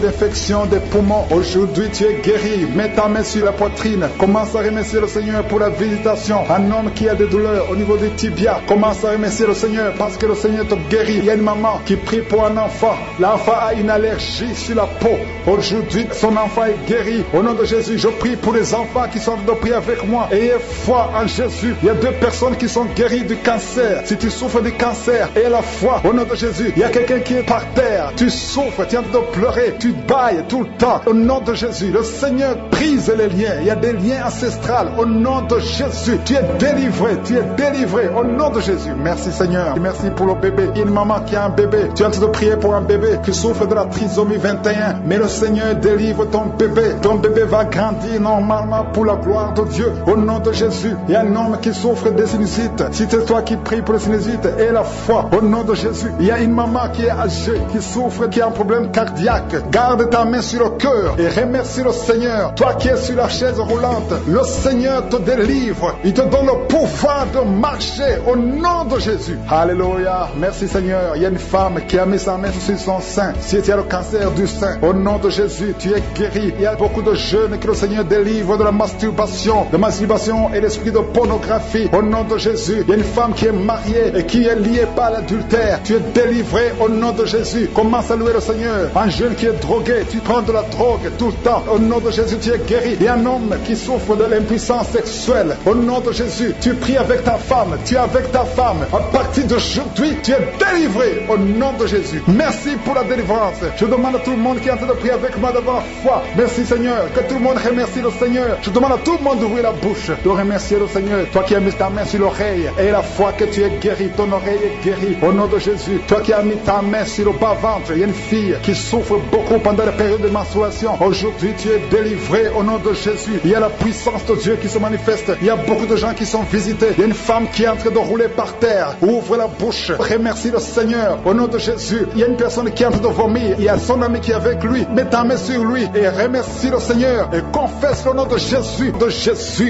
d'infection des poumons. Aujourd'hui tu es guéri. Mets ta main sur la poitrine. Commence à remercier le Seigneur pour la visitation. Un homme qui a des douleurs au niveau des tibias, commence à remercier le Seigneur parce que le Seigneur te guérit. Il y a une maman qui prie pour un enfant. L'enfant a une allergie sur la peau. Aujourd'hui, son enfant est guéri. Au nom de Jésus, je prie pour les enfants qui sont de prier avec moi. Ayez foi en Jésus. Il y a 2 personnes qui sont guéries du cancer. Si tu souffres du cancer, ayez la foi. Au nom de Jésus, il y a quelqu'un qui est par terre. Tu souffres, tu es en train de pleurer, tu bailles tout le temps. Au nom de Jésus, le Seigneur brise les liens. Il y a des liens ancestrales. Au nom de Jésus, tu es délivré, tu es délivré. Au nom de Jésus, merci Seigneur. Et merci pour le bébé. Il y a une maman qui a un bébé. Tu es en train de prier pour un bébé qui souffre de la trisomie 21. Mais le Seigneur délivre ton bébé. Ton bébé va grandir normalement pour la gloire de Dieu. Au nom de Jésus, il y a un homme qui souffre de sinusite. Si c'est toi qui pries pour le sinusite, aie la foi. Au nom de Jésus, il y a une maman qui est âgée, qui souffre, qui a un problème cardiaque. Garde ta main sur le cœur et remercie le Seigneur. Toi qui es sur la chaise roulante, le Seigneur te délivre. Il te donne le pouvoir de marcher au nom de Jésus. Alléluia. Merci Seigneur. Il y a une femme qui a mis sa main sur son sein. Si tu as le cancer du sein, au nom de Jésus, tu es guéri. Il y a beaucoup de jeunes que le Seigneur délivre de la masturbation et l'esprit de pornographie. Au nom de Jésus, il y a une femme qui est mariée et qui est liée par l'adultère. Tu es délivré au nom de Jésus. Commence à louer le Seigneur. Un jeune qui est drogué, tu prends de la drogue tout le temps. Au nom de Jésus, tu es guéri. Il y a un homme qui souffre de l'impuissance sexuelle. Au nom de Jésus, tu pries avec ta femme. Tu es avec ta femme. À partir d'aujourd'hui, tu es délivré au nom de Jésus. Merci pour la délivrance. Je demande à tout le monde qui est en train de prier avec moi d'avoir foi. Merci Seigneur. Que tout le monde remercie le Seigneur. Je demande à tout le monde d'ouvrir la bouche, de remercier le Seigneur. Toi qui as mis ta main sur l'oreille et la foi que tu es guéri, ton oreille est guérie au nom de Jésus. Toi qui as mis ta main sur le bas-ventre, il y a une fille qui souffre beaucoup pendant la période de menstruation. Aujourd'hui, tu es délivré au nom de Jésus. Il y a la puissance de Dieu qui se manifeste. Il y a beaucoup de gens qui sont visités. Il y a une femme qui est en train de rouler par terre. Ouvre la bouche. Remercie le Seigneur au nom de Jésus. Il y a une personne qui est en train de vomir. Il y a son ami qui est avec lui. Mets ta main sur lui et remercie le Seigneur et confesse le nom de Jésus,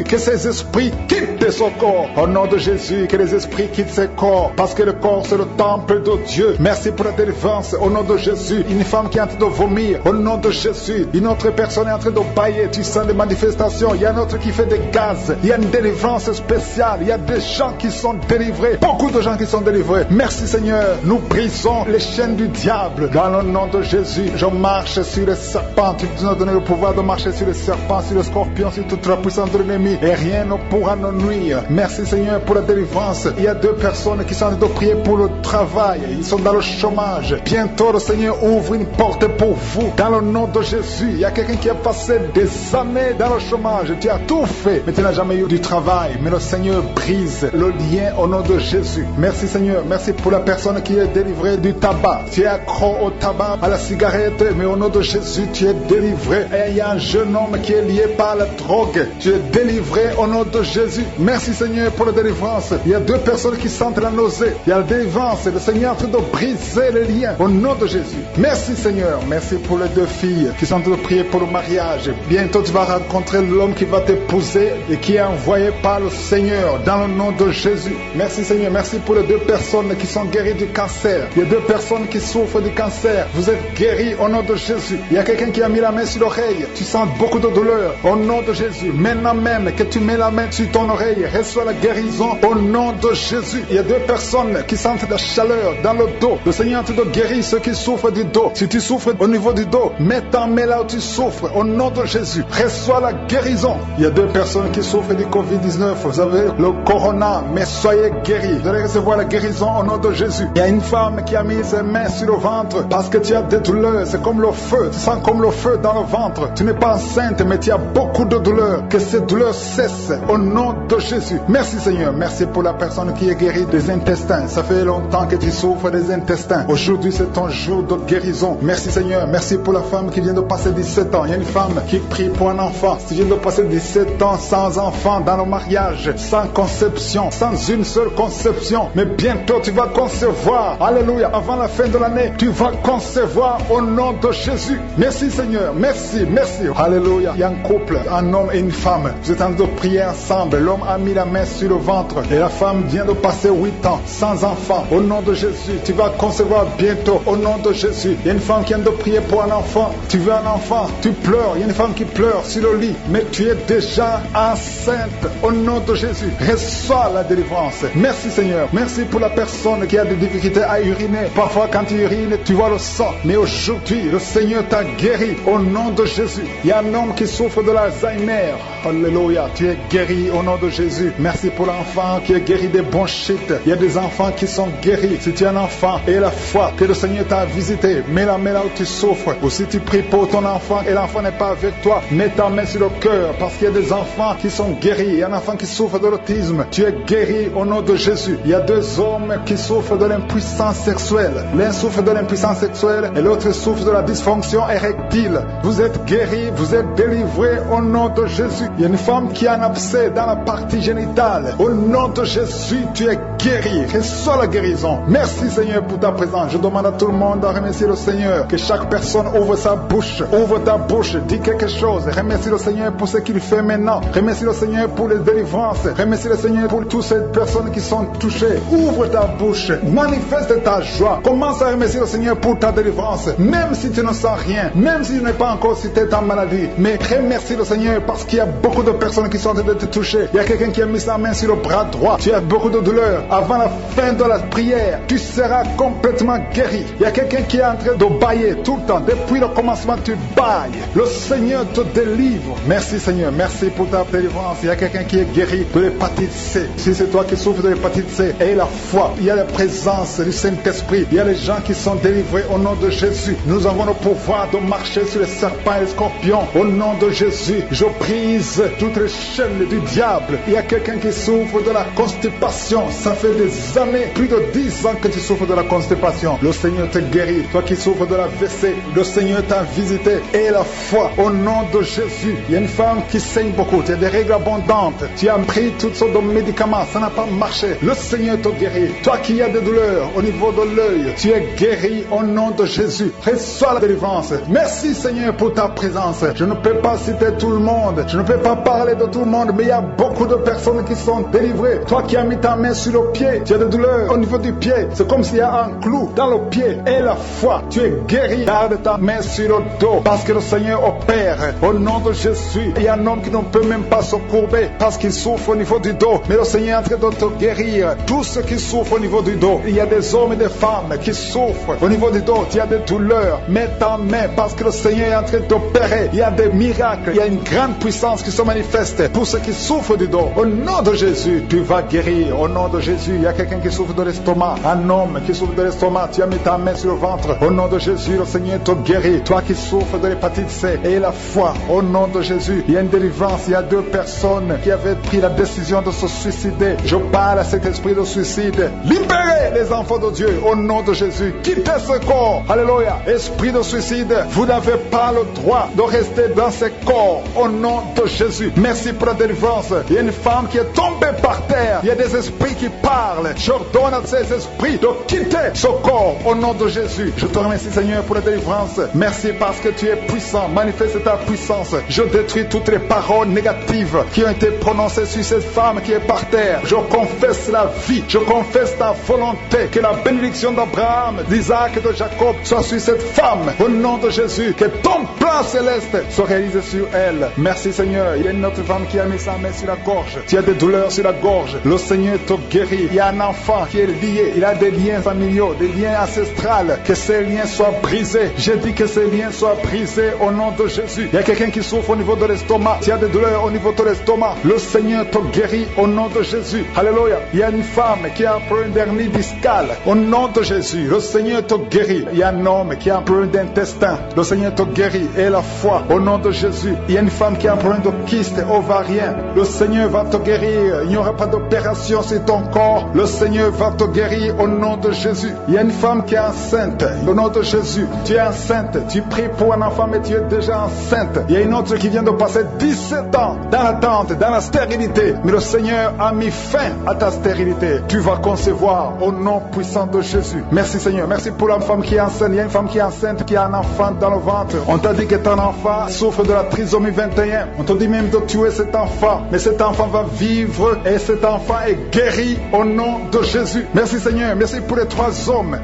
que ces esprits quittent son corps. Au nom de Jésus, que les esprits quittent ses corps, parce que le corps c'est le temple de Dieu. Merci pour la délivrance au nom de Jésus. Une femme qui est en train de vomir au nom de Jésus. Une autre personne est en train de bailler. Tu sens des manifestations. Il y a un autre qui fait des gaz. Il y a une délivrance spéciale. Il y a des gens qui sont délivrés. Beaucoup de gens qui sont délivrés. Merci Seigneur. Nous brisons les chaînes du diable dans le nom de Jésus. Je marche sur les serpents. Tu nous as donné le pouvoir de marcher sur les serpents, sur les scorpions, sur toute la puissance de l'ennemi, et rien ne pourra nous nuire. Merci Seigneur pour la délivrance. Il y a 2 personnes qui sont en train de prier pour le travail. Ils sont dans le chômage. Bientôt le Seigneur ouvre une porte pour vous dans le nom de Jésus. Il y a quelqu'un qui a passé des années dans le chômage. Tu as tout fait, mais tu n'as jamais eu du travail. Mais le Seigneur brise le lien au nom de Jésus. Merci Seigneur. Merci pour la personne qui est délivrée du tabac. Tu es accro au tabac, à la cigarette, mais au nom de Jésus, tu es délivré. Et il y a un jeune homme qui est lié par la drogue. Tu es délivré au nom de Jésus. Merci Seigneur pour la délivrance. Il y a 2 personnes personnes qui sentent la nausée. Il y a la délivrance. Le Seigneur est en train de briser les liens au nom de Jésus. Merci Seigneur. Merci pour les 2 filles qui sont en train de prier pour le mariage. Bientôt tu vas rencontrer l'homme qui va t'épouser et qui est envoyé par le Seigneur dans le nom de Jésus. Merci Seigneur. Merci pour les 2 personnes qui sont guéries du cancer. Il y a 2 personnes qui souffrent du cancer. Vous êtes guéris au nom de Jésus. Il y a quelqu'un qui a mis la main sur l'oreille. Tu sens beaucoup de douleur au nom de Jésus. Maintenant même que tu mets la main sur ton oreille, reçois la guérison au nom de Jésus. Il y a 2 personnes qui sentent la chaleur dans le dos. Le Seigneur te guérit ceux qui souffrent du dos. Si tu souffres au niveau du dos, mets ta main là où tu souffres au nom de Jésus. Reçois la guérison. Il y a 2 personnes qui souffrent du Covid-19. Vous avez le corona, mais soyez guéris. Vous allez recevoir la guérison au nom de Jésus. Il y a une femme qui a mis ses mains sur le ventre parce que tu as des douleurs. C'est comme le feu. Tu sens comme le feu dans le ventre. Tu n'es pas enceinte, mais tu as beaucoup de douleurs. Que ces douleurs cessent au nom de Jésus. Merci Seigneur. Merci pour la personne qui est guérie des intestins. Ça fait longtemps que tu souffres des intestins. Aujourd'hui, c'est ton jour de guérison. Merci Seigneur. Merci pour la femme qui vient de passer 17 ans. Il y a une femme qui prie pour un enfant. Tu viens de passer 17 ans sans enfant dans le mariage, sans conception, sans une seule conception. Mais bientôt, tu vas concevoir. Alléluia. Avant la fin de l'année, tu vas concevoir au nom de Jésus. Merci Seigneur. Merci, merci. Alléluia. Il y a un couple, un homme et une femme. Vous êtes en train de prier ensemble. L'homme a mis la main sur le ventre et la femme vient de passer 8 ans sans enfant. Au nom de Jésus, tu vas concevoir bientôt. Au nom de Jésus. Il y a une femme qui vient de prier pour un enfant. Tu veux un enfant, tu pleures. Il y a une femme qui pleure sur le lit, mais tu es déjà enceinte. Au nom de Jésus, reçois la délivrance. Merci Seigneur. Merci pour la personne qui a des difficultés à uriner. Parfois quand tu urines, tu vois le sang. Mais aujourd'hui, le Seigneur t'a guéri. Au nom de Jésus. Il y a un homme qui souffre de l'Alzheimer. Alléluia. Tu es guéri au nom de Jésus. Merci pour l'enfant qui est guéri des bronchites. Il y a des enfants qui sont guéris. Si tu es un enfant et la foi que le Seigneur t'a visité, mets la main là où tu souffres. Ou si tu pries pour ton enfant et l'enfant n'est pas avec toi, mets ta main sur le cœur parce qu'il y a des enfants qui sont guéris. Il y a un enfant qui souffre de l'autisme. Tu es guéri au nom de Jésus. Il y a 2 hommes qui souffrent de l'impuissance sexuelle. L'un souffre de l'impuissance sexuelle et l'autre souffre de la dysfonction érectile. Vous êtes guéris, vous êtes délivrés au nom de Jésus. Il y a une femme qui a un abcès dans la partie génitale. Au nom de Jésus, tu es guéri. Reçois la guérison. Merci Seigneur pour ta présence. Je demande à tout le monde de remercier le Seigneur. Que chaque personne ouvre sa bouche. Ouvre ta bouche. Dis quelque chose. Remercie le Seigneur pour ce qu'il fait maintenant. Remercie le Seigneur pour les délivrances. Remercie le Seigneur pour toutes ces personnes qui sont touchées. Ouvre ta bouche. Manifeste ta joie. Commence à remercier le Seigneur pour ta délivrance. Même si tu ne sens rien. Même si tu n'es pas encore cité ta maladie. Mais remercie le Seigneur parce qu'il y a beaucoup de personnes qui sont en train de te toucher. Il y a quelqu'un qui a mis sa main sur le bras droit. Tu as beaucoup de douleur. Avant la fin de la prière, tu seras complètement guéri. Il y a quelqu'un qui est en train de bailler tout le temps. Depuis le commencement, tu bailles. Le Seigneur te délivre. Merci Seigneur. Merci pour ta délivrance. Il y a quelqu'un qui est guéri de l'hépatite C. Si c'est toi qui souffres de l'hépatite C, aie la foi. Il y a la présence du Saint-Esprit. Il y a les gens qui sont délivrés au nom de Jésus. Nous avons le pouvoir de marcher sur les serpents et les scorpions. Au nom de Jésus, je brise toutes les chaînes du diable. Il y a quelqu'un qui souffre de la constipation. Ça fait des années, plus de 10 ans que tu souffres de la constipation. Le Seigneur te guérit. Toi qui souffres de la WC, le Seigneur t'a visité. Et la foi au nom de Jésus. Il y a une femme qui saigne beaucoup. Tu as des règles abondantes. Tu as pris toutes sortes de médicaments. Ça n'a pas marché. Le Seigneur te guérit. Toi qui as des douleurs au niveau de l'œil, tu es guéri au nom de Jésus. Reçois la délivrance. Merci Seigneur pour ta présence. Je ne peux pas citer tout le monde. Je ne peux pas parler de tout le monde, mais il y a beaucoup de personnes qui sont délivrées. Toi qui as mis ta main sur le pied, tu as des douleurs au niveau du pied. C'est comme s'il y a un clou dans le pied. Et la foi, tu es guéri. Garde ta main sur le dos parce que le Seigneur opère. Au nom de Jésus, il y a un homme qui ne peut même pas se courber parce qu'il souffre au niveau du dos. Mais le Seigneur est en train de te guérir. Tous ceux qui souffrent au niveau du dos, il y a des hommes et des femmes qui souffrent au niveau du dos. Tu as des douleurs. Mets ta main parce que le Seigneur est en train d'opérer. Il y a des miracles. Il y a une grande puissance qui se manifeste pour ceux qui souffrent du dos. Au nom de Jésus, tu vas guérir. Au nom de Jésus, il y a quelqu'un qui souffre de l'estomac. Un homme qui souffre de l'estomac. Tu as mis ta main sur le ventre. Au nom de Jésus, le Seigneur te guérit. Toi qui souffres de l'hépatite C, et la foi. Au nom de Jésus, il y a une délivrance. Il y a 2 personnes qui avaient pris la décision de se suicider. Je parle à cet esprit de suicide. Libérez les enfants de Dieu. Au nom de Jésus, quittez ce corps. Alléluia. Esprit de suicide, vous n'avez pas le droit de rester dans ce corps. Au nom de Jésus. Merci pour la délivrance. Il y a une femme qui est tombée par terre. Il y a des esprits qui parle. J'ordonne à ces esprits de quitter ce corps au nom de Jésus. Je te remercie, Seigneur, pour la délivrance. Merci parce que tu es puissant. Manifeste ta puissance. Je détruis toutes les paroles négatives qui ont été prononcées sur cette femme qui est par terre. Je confesse la vie. Je confesse ta volonté. Que la bénédiction d'Abraham, d'Isaac et de Jacob soit sur cette femme. Au nom de Jésus, que ton plan céleste soit réalisé sur elle. Merci, Seigneur. Il y a une autre femme qui a mis sa main sur la gorge. Tu as des douleurs sur la gorge. Le Seigneur te guérit. Il y a un enfant qui est lié. Il a des liens familiaux, des liens ancestrales. Que ces liens soient brisés. J'ai dit que ces liens soient brisés au nom de Jésus. Il y a quelqu'un qui souffre au niveau de l'estomac. Tu as des douleurs au niveau de l'estomac. Le Seigneur te guérit au nom de Jésus. Alléluia. Il y a une femme qui a un problème d'hernie discale. Au nom de Jésus, le Seigneur te guérit. Il y a un homme qui a un problème d'intestin. Le Seigneur te guérit. Et la foi, au nom de Jésus. Il y a une femme qui a un problème de kyste ovarien. Le Seigneur va te guérir. Il n'y aura pas d'opération sur ton corps. Le Seigneur va te guérir au nom de Jésus. Il y a une femme qui est enceinte. Au nom de Jésus, tu es enceinte. Tu pries pour un enfant, mais tu es déjà enceinte. Il y a une autre qui vient de passer 17 ans dans l'attente, dans la stérilité. Mais le Seigneur a mis fin à ta stérilité. Tu vas concevoir au nom puissant de Jésus. Merci, Seigneur. Merci pour la femme qui est enceinte. Il y a une femme qui est enceinte, qui a un enfant dans le ventre. On t'a dit que ton enfant souffre de la trisomie 21. On t'a dit même de tuer cet enfant. Mais cet enfant va vivre et cet enfant est guéri au nom de Jésus. Merci, Seigneur. Merci pour les 3 hommes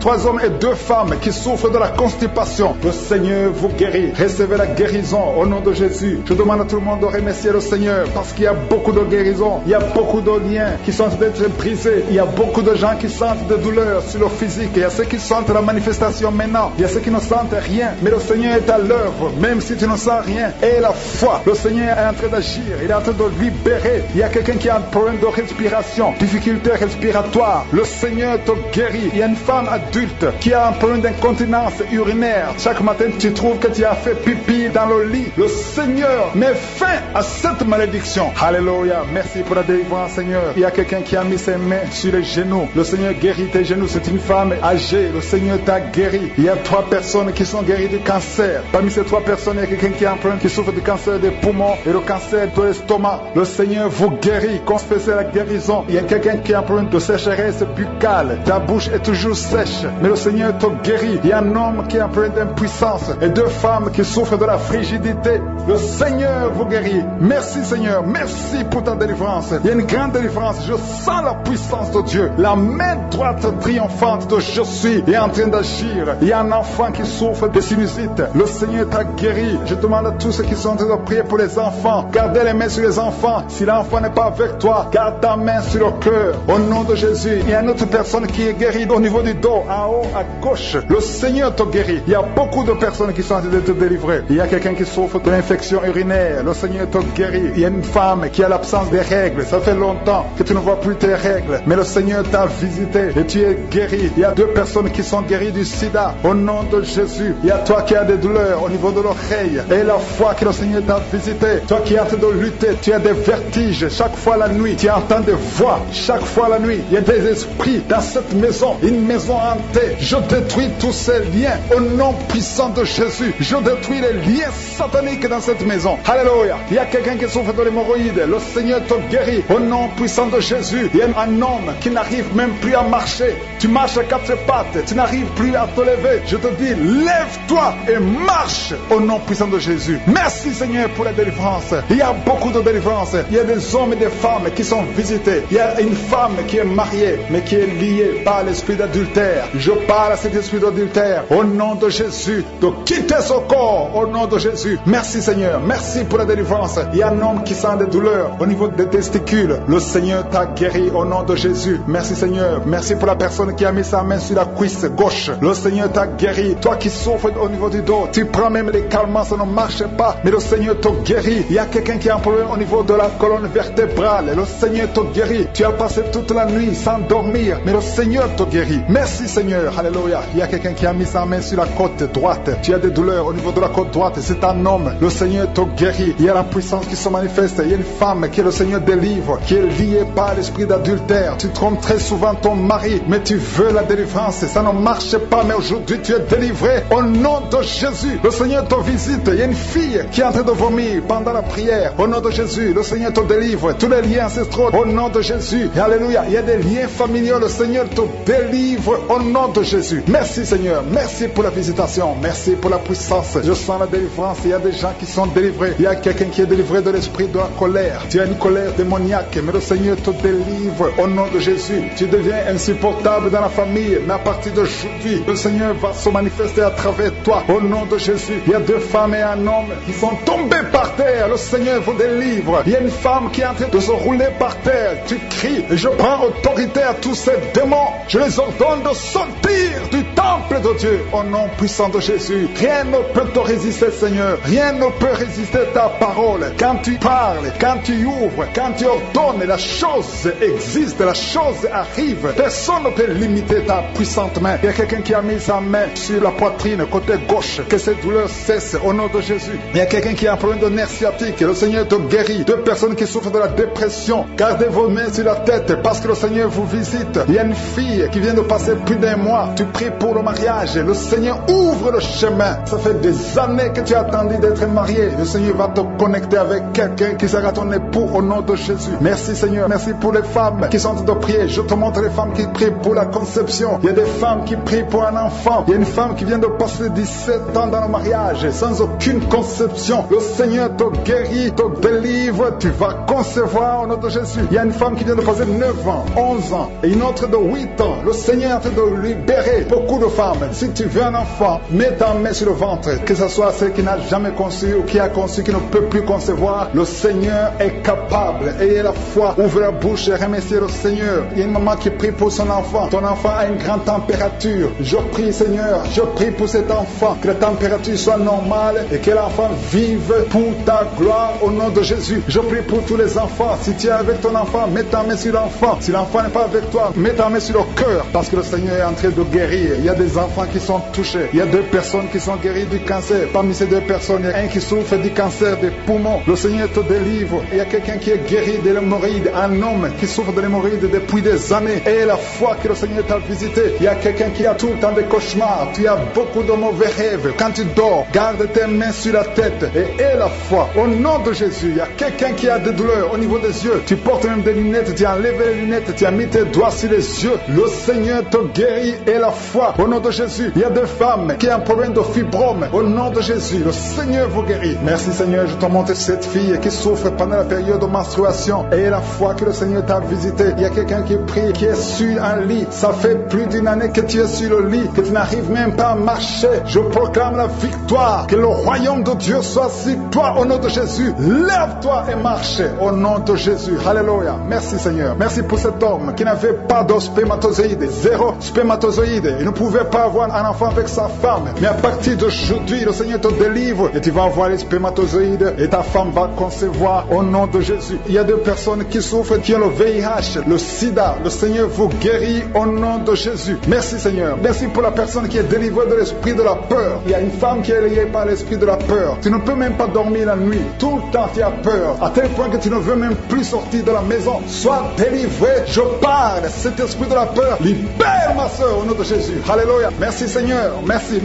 et 2 femmes qui souffrent de la constipation. Le Seigneur vous guérit. Recevez la guérison au nom de Jésus. Je demande à tout le monde de remercier le Seigneur parce qu'il y a beaucoup de guérisons. Il y a beaucoup de liens qui sont d'être brisés. Il y a beaucoup de gens qui sentent des douleurs sur leur physique. Il y a ceux qui sentent la manifestation maintenant. Il y a ceux qui ne sentent rien. Mais le Seigneur est à l'œuvre, même si tu ne sens rien. Et la foi, le Seigneur est en train d'agir. Il est en train de libérer. Il y a quelqu'un qui a un problème de respiration, difficulté respiratoire. Le Seigneur te guérit. Il y a une femme adulte qui a un problème d'incontinence urinaire. Chaque matin, tu trouves que tu as fait pipi dans le lit. Le Seigneur met fin à cette malédiction. Alléluia. Merci pour la délivrance, Seigneur. Il y a quelqu'un qui a mis ses mains sur les genoux. Le Seigneur guérit tes genoux. C'est une femme âgée. Le Seigneur t'a guéri. Il y a 3 personnes qui sont guéries du cancer. Parmi ces 3 personnes, il y a quelqu'un qui a un problème, qui souffre du cancer des poumons et le cancer de l'estomac. Le Seigneur vous guérit. Confessez la guérison. Il y a quelqu'un qui a un problème de sécheresse buccale. Ta bouche est toujours sèche, mais le Seigneur te guérit. Il y a un homme qui a un problème d'impuissance et 2 femmes qui souffrent de la frigidité. Le Seigneur vous guérit. Merci, Seigneur. Merci pour ta délivrance. Il y a une grande délivrance. Je sens la puissance de Dieu. La main droite triomphante de je suis est en train d'agir. Il y a un enfant qui souffre de sinusite. Le Seigneur t'a guéri. Je demande à tous ceux qui sont en train de prier pour les enfants. Gardez les mains sur les enfants. Si l'enfant n'est pas avec toi, garde ta main sur le cœur. Au nom de Jésus. Il y a une autre personne qui est guérie au niveau du dos, en haut, à gauche. Le Seigneur te guérit. Il y a beaucoup de personnes qui sont en train de te délivrer. Il y a quelqu'un qui souffre de l'infection urinaire. Le Seigneur te guérit. Il y a une femme qui a l'absence des règles. Ça fait longtemps que tu ne vois plus tes règles. Mais le Seigneur t'a visité et tu es guéri. Il y a 2 personnes qui sont guéries du sida. Au nom de Jésus. Il y a toi qui as des douleurs au niveau de l'oreille. Et la foi que le Seigneur t'a visité. Toi qui es en train de lutter. Tu as des vertiges chaque fois la nuit. Tu entends des voix chaque fois la nuit. Il y a des esprits dans cette maison. Une maison hantée. Je détruis tous ces liens au nom puissant de Jésus. Je détruis les liens sataniques dans cette maison. Alléluia. Il y a quelqu'un qui souffre de l'hémorroïde. Le Seigneur te guérit au nom puissant de Jésus. Il y a un homme qui n'arrive même plus à marcher. Tu marches à 4 pattes. Tu n'arrives plus à te lever. Je te dis, lève-toi et marche au nom puissant de Jésus. Merci, Seigneur, pour la délivrance. Il y a beaucoup de délivrance. Il y a des hommes et des femmes qui sont visités. Il y a une femme qui est mariée, mais qui est liée par l'esprit d'adultère. Je parle à cet esprit d'adultère au nom de Jésus, de quitter ce corps au nom de Jésus. Merci, Seigneur. Merci pour la délivrance. Il y a un homme qui sent des douleurs au niveau des testicules. Le Seigneur t'a guéri au nom de Jésus. Merci, Seigneur. Merci pour la personne qui a mis sa main sur la cuisse gauche. Le Seigneur t'a guéri. Toi qui souffres au niveau du dos, tu prends même les calmants, ça ne marche pas, mais le Seigneur te guérit. Il y a quelqu'un qui a un problème au niveau de la colonne vertébrale. Le Seigneur te guérit. Tu as passé toute la nuit sans dormir, mais le Seigneur te guérit. Merci, Seigneur. Alléluia. Il y a quelqu'un qui a mis sa main sur la côte droite. Tu as des douleurs au niveau de la côte droite. C'est un homme. Le Seigneur te guérit. Il y a la puissance qui se manifeste. Il y a une femme que le Seigneur délivre, qui est liée par l'esprit d'adultère. Tu trompes très souvent ton mari, mais tu veux la délivrance. Ça ne marche pas, mais aujourd'hui tu es délivré au nom de Jésus. Le Seigneur te visite. Il y a une fille qui est en train de vomir pendant la prière. Au nom de Jésus, le Seigneur te délivre. Tous les liens ancestraux au nom de Jésus. Alléluia. Alléluia. Il y a des liens familiaux. Le Seigneur te délivre au nom de Jésus. Merci Seigneur. Merci pour la visitation. Merci pour la puissance. Je sens la délivrance. Il y a des gens qui sont délivrés. Il y a quelqu'un qui est délivré de l'esprit de la colère. Tu as une colère démoniaque, mais le Seigneur te délivre au nom de Jésus. Tu deviens insupportable dans la famille, mais à partir d'aujourd'hui, le Seigneur va se manifester à travers toi au nom de Jésus. Il y a 2 femmes et un homme qui sont tombés par terre. Le Seigneur vous délivre. Il y a une femme qui est en train de se rouler par terre. Tu cries et je prends autorité à tous ces démons. Je les ordonne de sortir du temple de Dieu au nom puissant de Jésus. Rien ne peut te résister, Seigneur. Rien ne peut résister ta parole. Quand tu parles, quand tu ouvres, quand tu ordonnes, la chose existe, la chose arrive. Personne ne peut limiter ta puissante main. Il y a quelqu'un qui a mis sa main sur la poitrine, côté gauche, que cette douleur cesse au nom de Jésus. Il y a quelqu'un qui a un problème de nerf sciatique. Le Seigneur te guérit. 2 personnes qui souffrent de la dépression. Gardez vos mains sur la tête parce que le Seigneur vous visite. Il y a une fille qui vient de passer plus d'1 mois. Tu pries pour le mariage. Le Seigneur ouvre le chemin. Ça fait des années que tu as attendu d'être marié. Le Seigneur va te connecter avec quelqu'un qui sera ton époux au nom de Jésus. Merci Seigneur. Merci pour les femmes qui sont en train de prier. Je te montre les femmes qui prient pour la conception. Il y a des femmes qui prient pour un enfant. Il y a une femme qui vient de passer 17 ans dans le mariage sans aucune conception. Le Seigneur te guérit, te délivre. Tu vas concevoir au nom de Jésus. Il y a une femme qui vient de passer 9 ans, 11 ans et une autre de 8 ans. Le Seigneur est en train de libérer beaucoup de femmes. Si tu veux un enfant, mets ta main sur le ventre. Que ce soit celle qui n'a jamais conçu ou qui a conçu, qui ne peut plus concevoir. Le Seigneur est capable. Ayez la foi. Ouvre la bouche et remerciez le Seigneur. Il y a une maman qui prie pour son enfant. Ton enfant a une grande température. Je prie Seigneur, je prie pour cet enfant. Que la température soit normale et que l'enfant vive pour ta gloire au nom de Jésus. Je prie pour tous les enfants. Si tu es avec ton enfant, mets ta main sur l'enfant. Si l'enfant n'est pas avec toi, mets ta main sur le cœur. Parce que le Seigneur est en train de guérir. Il y a des enfants qui sont touchés. Il y a 2 personnes qui sont guéries du cancer. Parmi ces 2 personnes, il y a un qui souffre du cancer des poumons. Le Seigneur te délivre. Il y a quelqu'un qui est guéri de l'hémorroïde. Un homme qui souffre de l'hémorroïde depuis des années. Et la foi que le Seigneur t'a visité. Il y a quelqu'un qui a tout le temps des cauchemars. Tu as beaucoup de mauvais rêves. Quand tu dors, garde tes mains sur la tête et aie la foi. Au nom de Jésus, il y a quelqu'un qui a des douleurs au niveau des yeux. Tu portes même des lunettes. Tu as enlevé les lunettes. Tu as mis tes doigts sur les yeux. Le Seigneur te guérit et la foi. Au nom de Jésus, il y a des femmes qui ont un problème de fibrome. Au nom de Jésus, le Seigneur vous guérit. Merci Seigneur, je te montre cette fille qui souffre pendant la période de menstruation. Et la foi que le Seigneur t'a visité. Il y a quelqu'un qui prie, qui est sur un lit. Ça fait plus d'1 année que tu es sur le lit, que tu n'arrives même pas à marcher. Je proclame la victoire. Que le royaume de Dieu soit sur toi au nom de Jésus. Lève-toi et marche au nom de Jésus. Alléluia. Merci Seigneur. Merci pour cet homme qui n'avait pas de spermatozoïdes. 0 spermatozoïdes. Il ne pouvait pas avoir un enfant avec sa femme. Mais à partir d'aujourd'hui, le Seigneur te délivre et tu vas avoir les spermatozoïdes et ta femme va concevoir au nom de Jésus. Il y a 2 personnes qui souffrent, qui ont le VIH, le sida. Le Seigneur vous guérit au nom de Jésus. Merci Seigneur. Merci pour la personne qui est délivrée de l'esprit de la peur. Il y a une femme qui est liée par l'esprit de la peur. Tu ne peux même pas dormir la nuit. Tout le temps tu as peur. À tel point que tu ne veux même plus sortir de la maison. Sois délivré. Je parle. Cet esprit de la peur, libère ma soeur au nom de Jésus. Alléluia. Merci Seigneur. Merci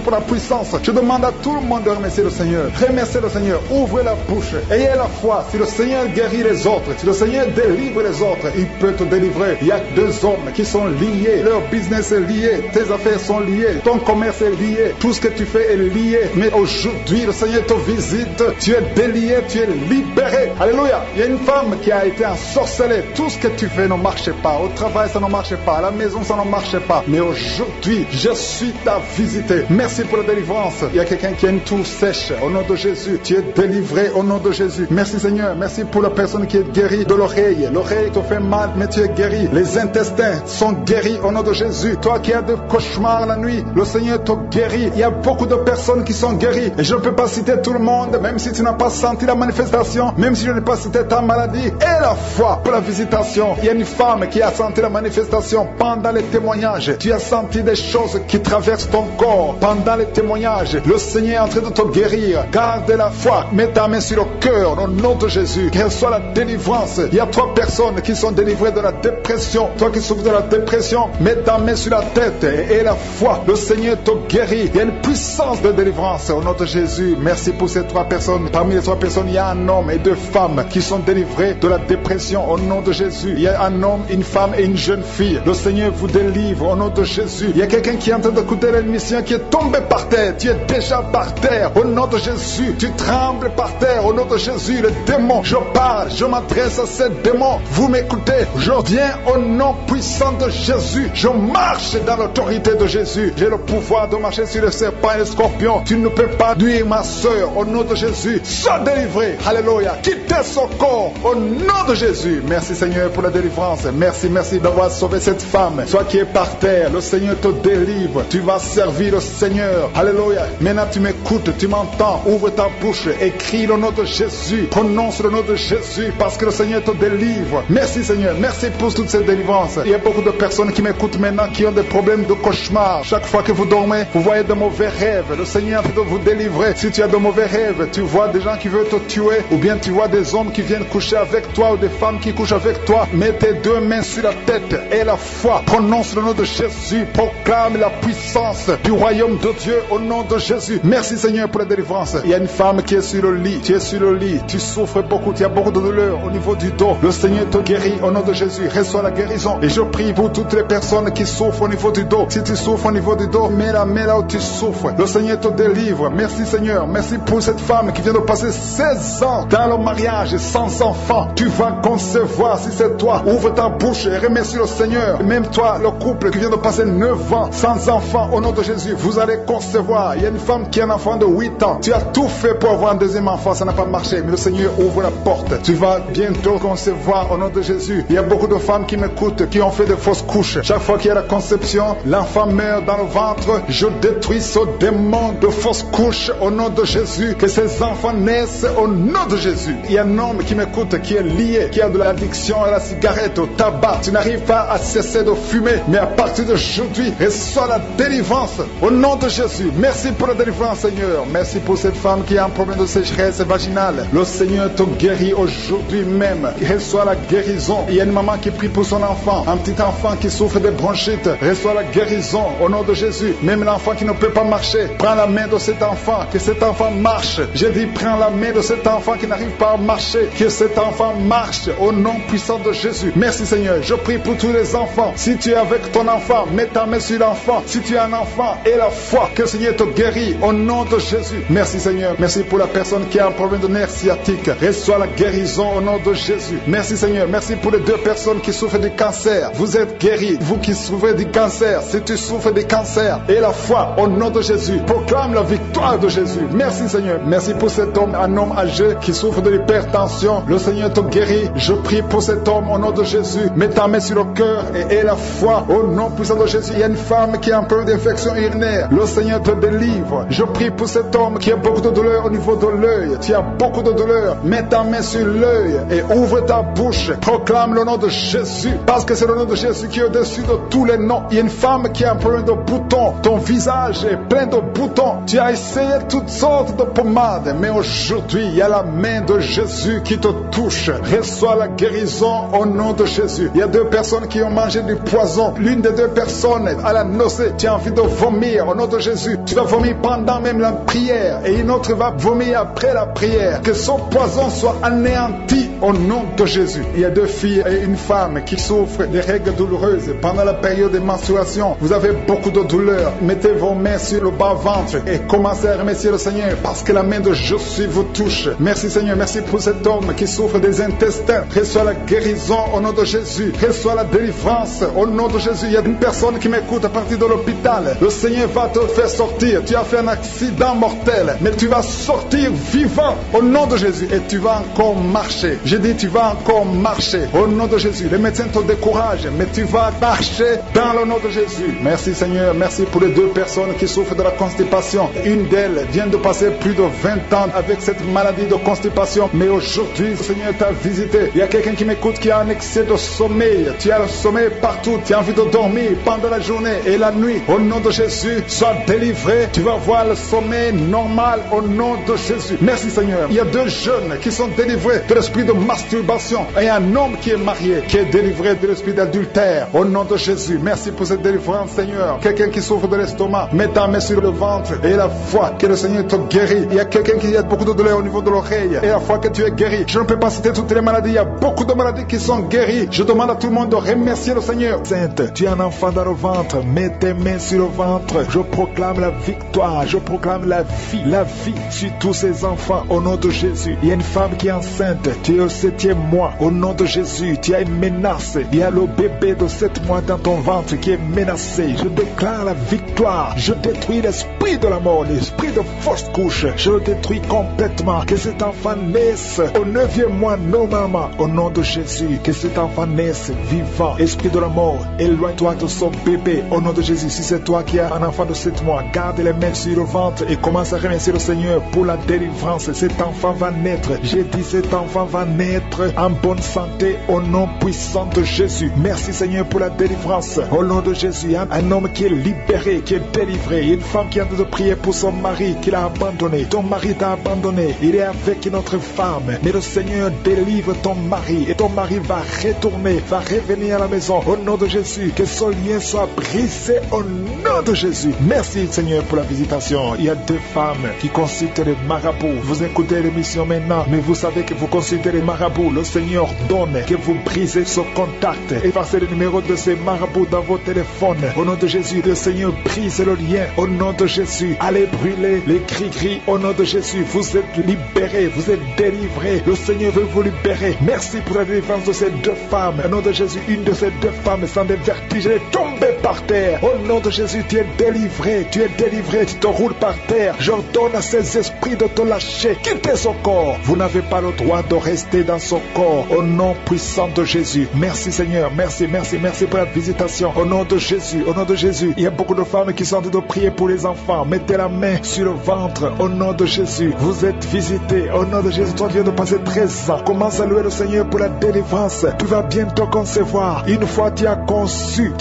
pour la puissance. Je demande à tout le monde de remercier le Seigneur. Remerciez le Seigneur. Ouvrez la bouche. Ayez la foi. Si le Seigneur guérit les autres, si le Seigneur délivre les autres, il peut te délivrer. Il y a 2 hommes qui sont liés. Leur business est lié. Tes affaires sont liées. Ton commerce est lié. Tout ce que tu fais est lié. Mais aujourd'hui, le Seigneur te visite. Tu es délié. Tu es libéré. Alléluia. Il y a une femme qui a été ensorcelée. Tout ce que tu fais ne marche pas. Au travail, ça ne marche pas. À la maison, ça ne marche pas. Mais aujourd'hui, je suis ta visité. Merci pour la délivrance. Il y a quelqu'un qui a une toux sèche. Au nom de Jésus, tu es délivré au nom de Jésus. Merci Seigneur. Merci pour la personne qui est guérie de l'oreille. L'oreille te fait mal, mais tu es guéri. Les intestins sont guéris au nom de Jésus. Toi qui as des cauchemars la nuit, le Seigneur te guérit. Il y a beaucoup de personnes qui sont guéries. Et je ne peux pas citer tout le monde, même si tu n'as pas senti la manifestation, même si je n'ai pas cité ta maladie. Et la foi pour la visitation. Il y a une femme qui a senti la manifestation pendant les témoignages. Tu as senti sentir des choses qui traversent ton corps pendant les témoignages. Le Seigneur est en train de te guérir. Garde la foi. Mets ta main sur le cœur au nom de Jésus. Qu'elle soit la délivrance. Il y a 3 personnes qui sont délivrées de la dépression. Toi qui souffres de la dépression, mets ta main sur la tête et la foi. Le Seigneur te guérit. Il y a une puissance de délivrance au nom de Jésus. Merci pour ces 3 personnes. Parmi les 3 personnes, il y a un homme et 2 femmes qui sont délivrés de la dépression au nom de Jésus. Il y a un homme, une femme et une jeune fille. Le Seigneur vous délivre au nom de Jésus. Il y a quelqu'un qui est en train d'écouter l'émission qui est tombé par terre. Tu es déjà par terre au nom de Jésus. Tu trembles par terre au nom de Jésus. Le démon, je parle, je m'adresse à ces démons. Vous m'écoutez. Je viens au nom puissant de Jésus. Je marche dans l'autorité de Jésus. J'ai le pouvoir de marcher sur les serpents et les scorpions. Tu ne peux pas nuire ma soeur au nom de Jésus. Sois délivré. Alléluia. Quittez son corps au nom de Jésus. Merci Seigneur pour la délivrance. Merci d'avoir sauvé cette femme. Toi qui es par terre, le Seigneur te délivre. Tu vas servir le Seigneur. Alléluia. Maintenant tu m'écoutes, tu m'entends. Ouvre ta bouche et crie le nom de Jésus. Prononce le nom de Jésus parce que le Seigneur te délivre. Merci Seigneur. Merci pour toutes ces délivrances. Il y a beaucoup de personnes qui m'écoutent maintenant qui ont des problèmes de cauchemar. Chaque fois que vous dormez, vous voyez de mauvais rêves. Le Seigneur peut vous délivrer. Si tu as de mauvais rêves, tu vois des gens qui veulent te tuer ou bien tu vois des hommes qui viennent coucher avec toi ou des femmes qui couchent avec toi. Mets tes 2 mains sur la tête et la foi. Prononce le nom de Jésus. Proclame la puissance du royaume de Dieu au nom de Jésus. Merci Seigneur pour la délivrance. Il y a une femme qui est sur le lit. Tu es sur le lit. Tu souffres beaucoup. Tu as beaucoup de douleur au niveau du dos. Le Seigneur te guérit au nom de Jésus. Reçois la guérison. Et je prie pour toutes les personnes qui souffrent au niveau du dos. Si tu souffres au niveau du dos, mets la main là où tu souffres. Le Seigneur te délivre. Merci Seigneur. Merci pour cette femme qui vient de passer 16 ans dans le mariage sans enfant. Tu vas concevoir si c'est toi. Ouvre ta bouche et remercie le Seigneur. Même toi, le couple qui vient de passer 9 ans sans enfant, au nom de Jésus, vous allez concevoir. Il y a une femme qui a un enfant de 8 ans. Tu as tout fait pour avoir un deuxième enfant, ça n'a pas marché. Mais le Seigneur ouvre la porte. Tu vas bientôt concevoir au nom de Jésus. Il y a beaucoup de femmes qui m'écoutent, qui ont fait de fausses couches. Chaque fois qu'il y a la conception, l'enfant meurt dans le ventre. Je détruis ce démon de fausses couches au nom de Jésus. Que ces enfants naissent au nom de Jésus. Il y a un homme qui m'écoute, qui est lié, qui a de l'addiction à la cigarette, au tabac. Tu n'arrives pas à cesser de fumer, mais à partir d'aujourd'hui, reçois la délivrance au nom de Jésus. Merci pour la délivrance, Seigneur. Merci pour cette femme qui a un problème de sécheresse vaginale. Le Seigneur te guérit aujourd'hui même. Reçois la guérison. Il y a une maman qui prie pour son enfant, un petit enfant qui souffre de bronchite. Reçois la guérison au nom de Jésus. Même l'enfant qui ne peut pas marcher, prends la main de cet enfant, que cet enfant marche. Je dis, prends la main de cet enfant qui n'arrive pas à marcher, que cet enfant marche au nom puissant de Jésus. Merci Seigneur. Je prie pour tous les enfants. Si tu es avec ton enfant, mets ta main sur l'enfant. Si tu es un enfant, aie la foi que le Seigneur te guérit au nom de Jésus. Merci Seigneur. Merci pour la personne qui a un problème de nerf sciatique. Reçois la guérison au nom de Jésus. Merci Seigneur. Merci pour les 2 personnes qui souffrent du cancer. Vous êtes guéris. Vous qui souffrez du cancer, si tu souffres du cancer, aie la foi au nom de Jésus. Proclame la victoire de Jésus. Merci Seigneur. Merci pour cet homme, un homme âgé qui souffre de l'hypertension. Le Seigneur te guérit. Je prie pour cet homme au nom de Jésus. Mets ta main sur le cœur et aie la foi au nom puissant de Jésus. Il y a une femme qui a un peu d'infection urinaire. Le Seigneur te délivre. Je prie pour cet homme qui a beaucoup de douleur au niveau de l'œil. Tu as beaucoup de douleur. Mets ta main sur l'œil et ouvre ta bouche. Proclame le nom de Jésus. Parce que c'est le nom de Jésus qui est au-dessus de tous les noms. Il y a une femme qui a un problème de boutons. Ton visage est plein de boutons. Tu as essayé toutes sortes de pommades. Mais aujourd'hui, il y a la main de Jésus qui te touche. Reçois la guérison au nom de Jésus. Il y a 2 personnes qui ont mangé du poison. L'une des 2 personnes à la nausée. Tu as envie de vomir au nom de Jésus. Tu vas vomir pendant même la prière. Et une autre va vomir après la prière. Que son poison soit anéanti au nom de Jésus. Il y a 2 filles et une femme qui souffrent des règles douloureuses pendant la période de menstruation. Vous avez beaucoup de douleur. Mettez vos mains sur le bas-ventre et commencez à remercier le Seigneur parce que la main de Jésus vous touche. Merci Seigneur. Merci pour cet homme qui souffre des intestins. Reçois la guérison au nom de Jésus. Reçois la délivrance au nom de Jésus. Il y a une personne qui m'écoute à partir de l'hôpital. Le Seigneur va te faire sortir. Tu as fait un accident mortel, mais tu vas sortir vivant au nom de Jésus et tu vas encore marcher. Je dis tu vas encore marcher au nom de Jésus. Les médecins te découragent, mais tu vas marcher dans le nom de Jésus. Merci Seigneur. Merci pour les 2 personnes qui souffrent de la constipation. Une d'elles vient de passer plus de 20 ans avec cette maladie de constipation, mais aujourd'hui le Seigneur t'a visité. Il y a quelqu'un qui m'écoute qui a un excès de sommeil. Tu as le sommeil partout. Tu as envie de dormir pendant la la journée et la nuit. Au nom de Jésus, sois délivré. Tu vas voir le sommeil normal au nom de Jésus. Merci Seigneur. Il y a 2 jeunes qui sont délivrés de l'esprit de masturbation et un homme qui est marié, qui est délivré de l'esprit d'adultère. Au nom de Jésus, merci pour cette délivrance Seigneur. Quelqu'un qui souffre de l'estomac, mets ta main sur le ventre et la foi que le Seigneur te guérit. Il y a quelqu'un qui a beaucoup de douleur au niveau de l'oreille et la foi que tu es guéri. Je ne peux pas citer toutes les maladies. Il y a beaucoup de maladies qui sont guéries. Je demande à tout le monde de remercier le Seigneur. Sainte, tu as un enfant dans le ventre. Mets tes mains sur le ventre. Je proclame la victoire. Je proclame la vie sur tous ces enfants au nom de Jésus. Il y a une femme qui est enceinte. Tu es au 7e mois. Au nom de Jésus, tu as une menace. Il y a le bébé de 7 mois dans ton ventre qui est menacé. Je déclare la victoire. Je détruis l'esprit de la mort, l'esprit de fausse couche. Je le détruis complètement. Que cet enfant naisse au 9e mois normalement. Au nom de Jésus, que cet enfant naisse vivant. Esprit de la mort, éloigne-toi de son bébé. Au nom de Jésus, si c'est toi qui as un enfant de 7 mois, garde les mains sur le ventre et commence à remercier le Seigneur pour la délivrance. Cet enfant va naître. J'ai dit cet enfant va naître en bonne santé au nom puissant de Jésus. Merci Seigneur pour la délivrance. Au nom de Jésus, un homme qui est libéré, qui est délivré. Une femme qui a de prier pour son mari qui l'a abandonné. Ton mari t'a abandonné. Il est avec une autre femme. Mais le Seigneur délivre ton mari et ton mari va retourner, va revenir à la maison. Au nom de Jésus, que son lien soit brisé au nom de Jésus. Merci Seigneur pour la visitation. Il y a 2 femmes qui consultent les marabouts. Vous écoutez l'émission maintenant, mais vous savez que vous consultez les marabouts. Le Seigneur donne que vous brisez ce contact. Effacez le numéro de ces marabouts dans vos téléphones. Au nom de Jésus, le Seigneur brise le lien. Au nom de Jésus, allez brûler les cris-cris. Au nom de Jésus, vous êtes libérés, vous êtes délivrés. Le Seigneur veut vous libérer. Merci pour la délivrance de ces 2 femmes. Au nom de Jésus, une de ces 2 femmes sans des vertiges est tombée par terre. Au nom de Jésus, tu es délivré, tu es délivré, tu te roules par terre. J'ordonne à ces esprits de te lâcher. Quittez son corps. Vous n'avez pas le droit de rester dans son corps. Au nom puissant de Jésus. Merci Seigneur, merci pour la visitation. Au nom de Jésus, au nom de Jésus. Il y a beaucoup de femmes qui sont en train de prier pour les enfants. Mettez la main sur le ventre. Au nom de Jésus, vous êtes visités. Au nom de Jésus, toi qui viens de passer 13 ans, commence à louer le Seigneur pour la délivrance. Tu vas bientôt concevoir. Une fois tu as conçu,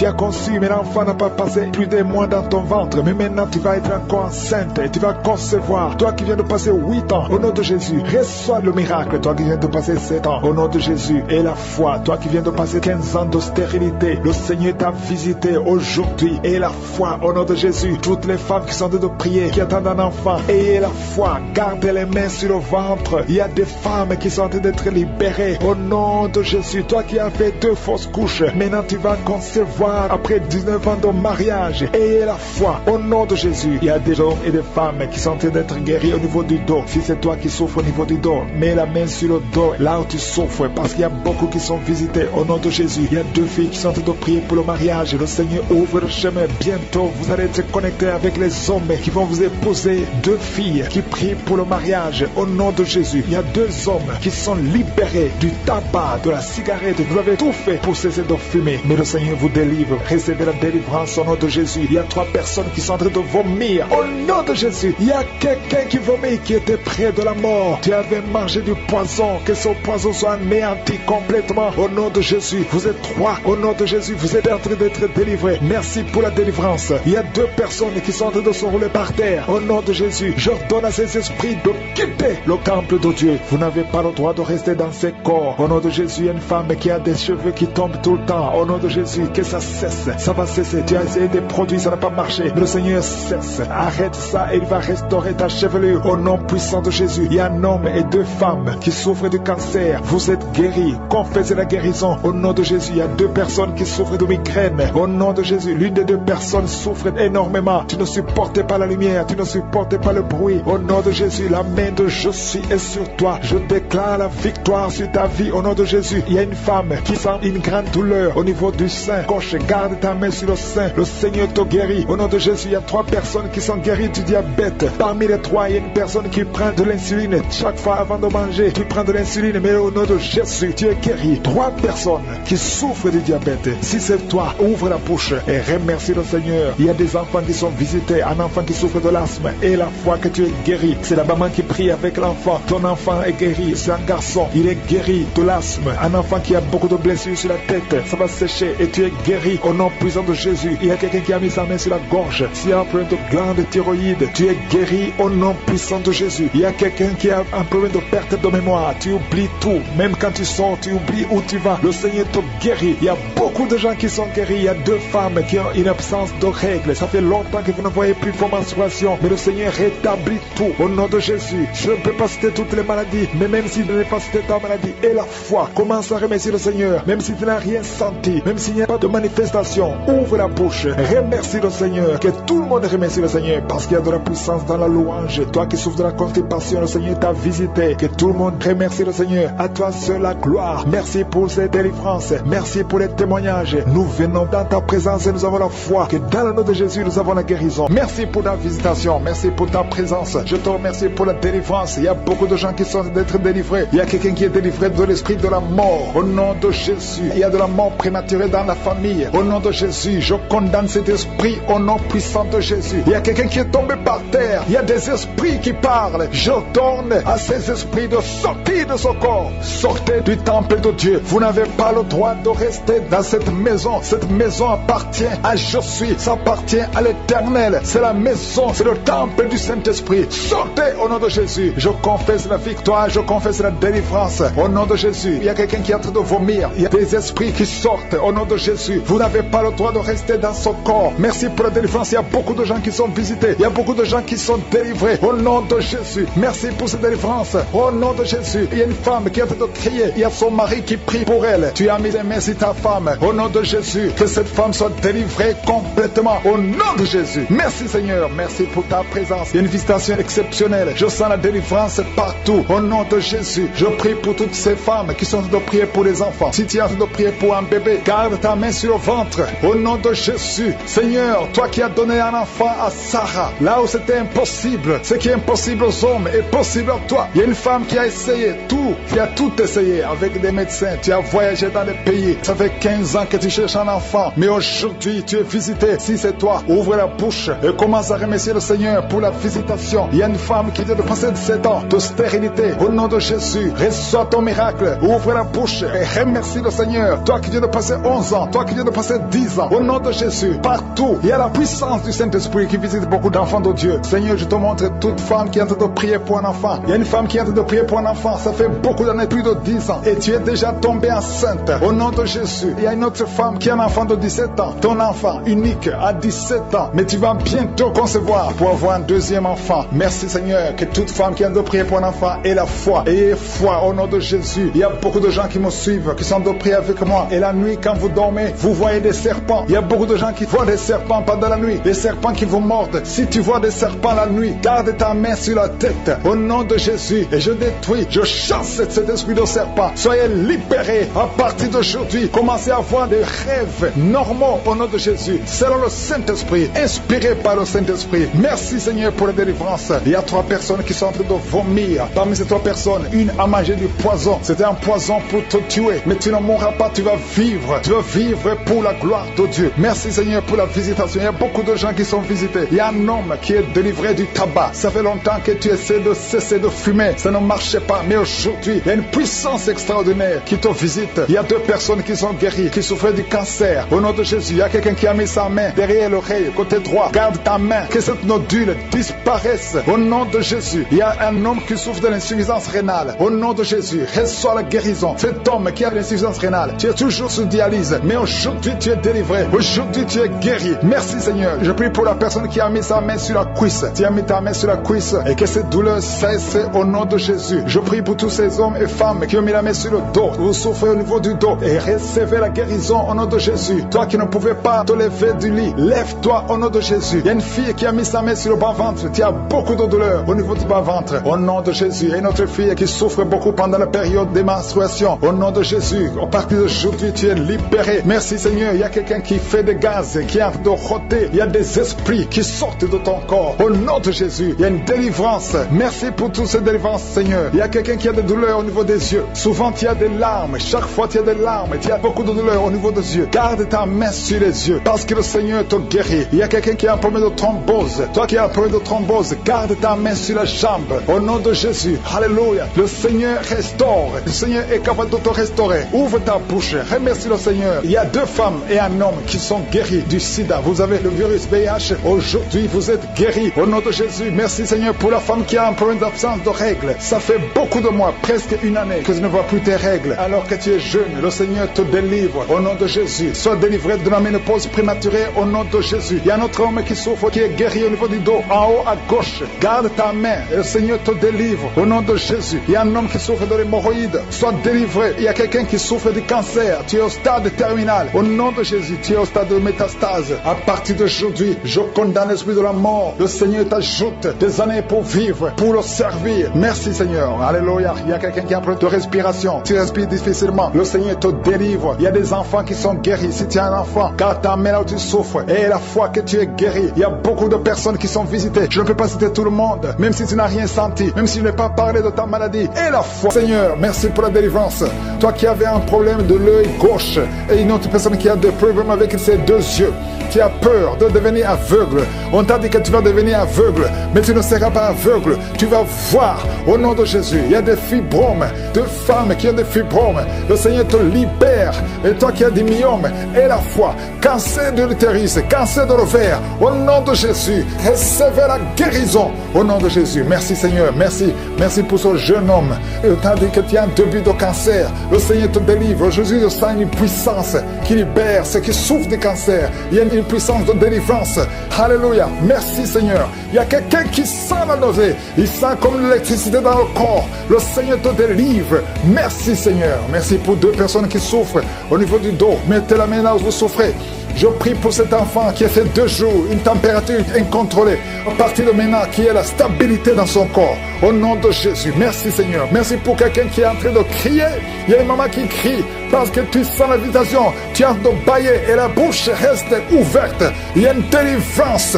mais l'enfant n'a pas passé plus de mois dans ton ventre. Mais maintenant tu vas être encore enceinte et tu vas concevoir. Toi qui viens de passer 8 ans, au nom de Jésus, reçois le miracle. Toi qui viens de passer 7 ans, au nom de Jésus, et la foi. Toi qui viens de passer 15 ans de stérilité, le Seigneur t'a visité aujourd'hui. Et la foi, au nom de Jésus. Toutes les femmes qui sont en train de prier, qui attendent un enfant, ayez la foi. Gardez les mains sur le ventre. Il y a des femmes qui sont en train d'être libérées. Au nom de Jésus, toi qui as fait 2 fausses couches, maintenant tu vas concevoir après 19 ans de mariage. Ayez la foi. Au nom de Jésus, il y a des hommes et des femmes qui sont en train d'être guéris au niveau du dos. Si c'est toi qui souffres au niveau du dos, mets la main sur le dos, là où tu souffres, parce qu'il y a beaucoup qui sont visités. Au nom de Jésus, il y a 2 filles qui sont en train de prier pour le mariage. Le Seigneur ouvre le chemin. Bientôt, vous allez être connectés avec les hommes qui vont vous épouser. 2 filles qui prient pour le mariage. Au nom de Jésus, il y a 2 hommes qui sont libérés du tabac, de la cigarette. Vous avez tout fait pour cesser de fumer, mais le Seigneur vous délivre. Recevez la délivrance au nom de Jésus. Il y a 3 personnes qui sont en train de vomir. Au nom de Jésus, il y a quelqu'un qui vomit, qui était près de la mort. Tu avais mangé du poison. Que ce poison soit anéanti complètement. Au nom de Jésus, vous êtes 3. Au nom de Jésus, vous êtes en train d'être délivrés. Merci pour la délivrance. Il y a 2 personnes qui sont en train de se rouler par terre. Au nom de Jésus, j'ordonne à ces esprits de quitter le temple de Dieu. Vous n'avez pas le droit de rester dans ces corps. Au nom de Jésus, il y a une femme qui a des cheveux qui tombent tout le temps. Au nom de Jésus, que ça cesse. Ça va cesser. Tu as essayé des produits, ça n'a pas marché. Le Seigneur cesse. Arrête ça et il va restaurer ta chevelure. Au nom puissant de Jésus, il y a un homme et 2 femmes qui souffrent du cancer. Vous êtes guéris. Confessez la guérison. Au nom de Jésus, il y a 2 personnes qui souffrent de migraine. Au nom de Jésus, l'une des 2 personnes souffre énormément. Tu ne supportes pas la lumière. Tu ne supportes pas le bruit. Au nom de Jésus, la main de je suis est sur toi. Je déclare la victoire sur ta vie. Au nom de Jésus, il y a une femme qui sent une grande douleur au niveau du sein gauche. Garde ta main sur le sein. Le Seigneur te guérit. Au nom de Jésus, il y a 3 personnes qui sont guéries du diabète. Parmi les 3, il y a une personne qui prend de l'insuline. Chaque fois avant de manger, tu prends de l'insuline. Mais au nom de Jésus, tu es guéri. 3 personnes qui souffrent du diabète. Si c'est toi, ouvre la bouche et remercie le Seigneur. Il y a des enfants qui sont visités. Un enfant qui souffre de l'asthme. Et la foi que tu es guéri. C'est la maman qui prie avec l'enfant. Ton enfant est guéri. C'est un garçon. Il est guéri de l'asthme. Un enfant qui a beaucoup de blessures sur la tête. Ça va sécher et tu es guéri au nom puissant de Jésus. Il y a quelqu'un qui a mis sa main sur la gorge. S'il y a un problème de glande thyroïde, tu es guéri au nom puissant de Jésus. Il y a quelqu'un qui a un problème de perte de mémoire. Tu oublies tout. Même quand tu sors, tu oublies où tu vas. Le Seigneur te guérit. Il y a beaucoup de gens qui sont guéris. Il y a 2 femmes qui ont une absence de règles. Ça fait longtemps que vous ne voyez plus vos menstruations. Mais le Seigneur rétablit tout au nom de Jésus. Je ne peux pas citer toutes les maladies, mais même si je n'ai pas cité ta maladie et la foi, commence à remercier le Seigneur. Même si tu n'as rien senti, même s'il n'y a pas de manifestation, ouvre la bouche, remercie le Seigneur. Que tout le monde remercie le Seigneur parce qu'il y a de la puissance dans la louange. Toi qui souffres de la constipation, le Seigneur t'a visité. Que tout le monde remercie le Seigneur. À toi seul la gloire. Merci pour ces délivrances. Merci pour les témoignages. Nous venons dans ta présence et nous avons la foi que dans le nom de Jésus nous avons la guérison. Merci pour ta visitation. Merci pour ta présence. Je te remercie pour la délivrance. Il y a beaucoup de gens qui sont d'être délivrés. Il y a quelqu'un qui est délivré de l'esprit de la mort. Au nom de Jésus. Il y a de la mort prématurée dans la famille. Au nom de Jésus, je condamne cet esprit au nom puissant de Jésus. Il y a quelqu'un qui est tombé par terre. Il y a des esprits qui parlent. Je donne à ces esprits de sortir de ce corps. Sortez du temple de Dieu. Vous n'avez pas le droit de rester dans cette maison. Cette maison appartient à Je suis. Ça appartient à l'Éternel. C'est la maison, c'est le temple du Saint-Esprit. Sortez au nom de Jésus. Je confesse la victoire, je confesse la délivrance au nom de Jésus. Il y a quelqu'un qui est en train de vomir. Il y a des esprits qui sortent au nom de Jésus. Vous n'avez pas le droit de rester dans ce corps. Merci pour la délivrance. Il y a beaucoup de gens qui sont visités. Il y a beaucoup de gens qui sont délivrés au nom de Jésus. Merci pour cette délivrance au nom de Jésus. Il y a une femme qui est en train de crier. Il y a son mari qui prie pour elle. Tu as mis les mains sur ta femme au nom de Jésus. Que cette femme soit délivrée complètement au nom de Jésus. Merci Seigneur. Merci pour ta présence. Il y a une visitation exceptionnelle. Je sens la délivrance partout au nom de Jésus. Je prie pour toutes ces femmes qui sont en train de prier pour les enfants. Si tu es en train de prier pour un bébé, garde ta main sur le ventre au nom de Jésus. Seigneur, toi qui as donné un enfant à Sarah, là où c'était impossible, ce qui est impossible aux hommes est possible à toi. Il y a une femme qui a essayé tout, qui a tout essayé avec des médecins. Tu as voyagé dans les pays. Ça fait 15 ans que tu cherches un enfant, mais aujourd'hui tu es visité. Si c'est toi, ouvre la bouche et commence à remercier le Seigneur pour la visitation. Il y a une femme qui vient de passer 17 ans de stérilité. Au nom de Jésus, reçois ton miracle. Ouvre la bouche et remercie le Seigneur. Toi qui viens de passer 11 ans, toi qui viens de passer 10 ans. Au nom de Jésus, partout, il y a la puissance du Saint-Esprit qui visite beaucoup d'enfants de Dieu. Seigneur, je te montre toute femme qui est en train de prier pour un enfant. Il y a une femme qui est en train de prier pour un enfant. Ça fait beaucoup d'années, plus de 10 ans. Et tu es déjà tombée enceinte. Au nom de Jésus, il y a une autre femme qui a un enfant de 17 ans. Ton enfant unique à 17 ans. Mais tu vas bientôt concevoir pour avoir un deuxième enfant. Merci Seigneur, que toute femme qui a de prier pour un enfant ait la foi. Ayez foi au nom de Jésus. Il y a beaucoup de gens qui me suivent, qui sont de prier avec moi. Et la nuit, quand vous dormez, vous voyez des serpents. Il y a beaucoup de gens qui voient des serpents pendant la nuit. Des serpents qui vous mordent. Si tu vois des serpents la nuit, garde ta main sur la tête. Au nom de Jésus. Et je détruis, je chasse cet esprit de serpent. Soyez libérés à partir d'aujourd'hui. Commencez à avoir des rêves normaux au nom de Jésus. Selon le Saint-Esprit, inspiré par le Saint-Esprit. Merci Seigneur pour la délivrance. Il y a 3 personnes qui sont en train de vomir. Parmi ces 3 personnes, une a mangé du poison. C'était un poison pour te tuer. Mais tu ne mourras pas, tu vas vivre. Tu vas vivre pour la gloire de Dieu. Merci Seigneur pour la visitation. Il y a beaucoup de gens qui sont visités. Il y a un homme qui est délivré du tabac. Ça fait longtemps que tu essaies de cesser de fumer. Ça ne marchait pas. Mais aujourd'hui, il y a une puissance extraordinaire qui te visite. Il y a 2 personnes qui sont guéries, qui souffraient du cancer. Au nom de Jésus, il y a quelqu'un qui a mis sa main derrière l'oreille, côté droit. Garde ta main, que cette nodule disparaisse. Au nom de Jésus, il y a un homme qui souffre de l'insuffisance rénale. Au nom de Jésus, reçois la guérison. Cet homme qui a l'insuffisance rénale, tu es toujours sous dialyse, mais aujourd'hui tu es délivré. Aujourd'hui tu es guéri. Merci Seigneur. Je prie pour la personne qui a mis sa main sur la cuisse. Tu as mis ta main sur la cuisse et que cette douleur cesse au nom de Jésus. Je prie pour tous ces hommes et femmes qui ont mis la main sur le dos. Vous souffrez au niveau du dos et recevez la guérison au nom de Jésus. Toi qui ne pouvais pas te lever du lit, lève-toi au nom de Jésus. Il y a une fille qui a mis sa main sur le bas-ventre. Tu as beaucoup de douleur au niveau du bas-ventre. Au nom de Jésus. Et une autre fille qui souffre beaucoup pendant la période des menstruations. Au nom de Jésus. À partir d'aujourd'hui, tu es libéré. Merci Seigneur. Il y a quelqu'un qui fait des gaz, qui a de roter. Il y a des esprits qui sortent de ton corps. Au nom de Jésus. Il y a une délivrance. Merci pour toutes ces délivrances, Seigneur. Il y a quelqu'un qui a des douleurs au niveau des yeux. Souvent, tu as des larmes. Chaque fois, tu as des larmes. Tu as beaucoup de douleurs au niveau des yeux. Garde ta main sur les yeux. Parce que le Seigneur te guérit. Il y a quelqu'un qui a un problème de thrombose. Toi qui as un problème de thrombose, garde ta main sur la jambe. Au nom de Jésus. Alléluia. Le Seigneur restaure. Le Seigneur est capable de te restaurer. Ouvre ta bouche. Remercie le Seigneur. Il y a 2 femmes et un un homme qui sont guéris du sida. Vous avez le virus VIH. Aujourd'hui, vous êtes guéris. Au nom de Jésus, merci Seigneur pour la femme qui a un problème d'absence de règles. Ça fait beaucoup de mois, presque une année, que tu ne vois plus tes règles. Alors que tu es jeune, le Seigneur te délivre. Au nom de Jésus, sois délivré de la ménopause prématurée. Au nom de Jésus, il y a un autre homme qui souffre, qui est guéri au niveau du dos, en haut à gauche. Garde ta main et le Seigneur te délivre. Au nom de Jésus, il y a un homme qui souffre de l'hémorroïde. Sois délivré. Il y a quelqu'un qui souffre de cancer. Tu es au stade terminal. Au nom de Jésus, tu es au stade de métastase. À partir d'aujourd'hui, je condamne l'esprit de la mort. Le Seigneur t'ajoute des années pour vivre, pour le servir. Merci Seigneur. Alléluia. Il y a quelqu'un qui a un problème de respiration. Tu respires difficilement. Le Seigneur te délivre. Il y a des enfants qui sont guéris. Si tu es un enfant, garde ta main là où tu souffres. Et la foi que tu es guéri. Il y a beaucoup de personnes qui sont visitées. Je ne peux pas citer tout le monde, même si tu n'as rien senti, même si je n'ai pas parlé de ta maladie. Et la foi. Seigneur, merci pour la délivrance. Toi qui avais un problème de l'œil gauche et une autre personne qui a des problèmes avec ses deux yeux. Tu as peur de devenir aveugle. On t'a dit que tu vas devenir aveugle, mais tu ne seras pas aveugle. Tu vas voir au nom de Jésus. Il y a des fibromes, de femmes qui ont des fibromes. Le Seigneur te libère. Et toi qui as des myomes, et la foi, cancer de l'utérus, cancer de l'ovaire, au nom de Jésus, recevez la guérison au nom de Jésus. Merci Seigneur, merci. Merci pour ce jeune homme. On t'a dit que tu as un début de cancer. Le Seigneur te délivre. Jésus te sent une puissance qui libère ceux qui souffrent de cancer. Il y a une puissance de délivrance. Alléluia. Merci Seigneur. Il y a quelqu'un qui sent la nausée. Il sent comme l'électricité dans le corps. Le Seigneur te délivre. Merci Seigneur. Merci pour deux personnes qui souffrent au niveau du dos. Mettez la main là où vous souffrez. Je prie pour cet enfant qui a fait 2 jours, une température incontrôlée. À partir de maintenant, qui ait la stabilité dans son corps. Au nom de Jésus. Merci Seigneur. Merci pour quelqu'un qui est en train de crier. Il y a une maman qui crie parce que tu sens l'invitation. Tu es en train de bailler et la bouche reste ouverte. Il y a une délivrance.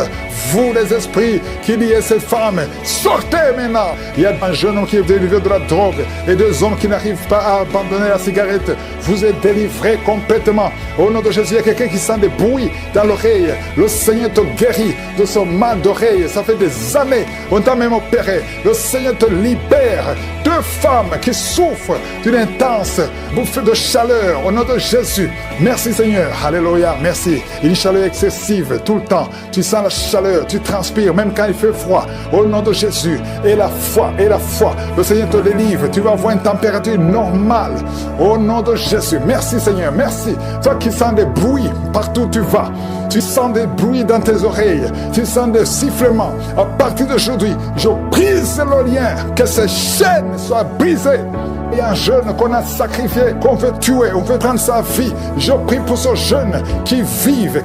Vous les esprits qui liez cette femme, sortez maintenant. Il y a un jeune homme qui est délivré de la drogue et 2 hommes qui n'arrivent pas à abandonner la cigarette. Vous êtes délivrés complètement. Au nom de Jésus, il y a quelqu'un qui sent des bruits dans l'oreille. Le Seigneur te guérit de ce mal d'oreille. Ça fait des années. On t'a même opéré. Le Seigneur te libère. 2 femmes qui souffrent d'une intense bouffée de chaleur. Au nom de Jésus. Merci Seigneur. Alléluia. Merci. Une chaleur excessive tout le temps. Tu sens la chaleur. Tu transpires même quand il fait froid. Au nom de Jésus. Et la foi. Et la foi. Le Seigneur te délivre. Tu vas avoir une température normale. Au nom de Jésus. Merci Seigneur. Merci. Toi qui sens des bruits partout où tu vas. Tu sens des bruits dans tes oreilles. Tu sens des sifflements. À partir d'aujourd'hui, je brise le lien. Que ces chaînes soient brisées. Il y a un jeune qu'on a sacrifié, qu'on veut tuer, on veut prendre sa vie. Je prie pour ce jeune qu'il vive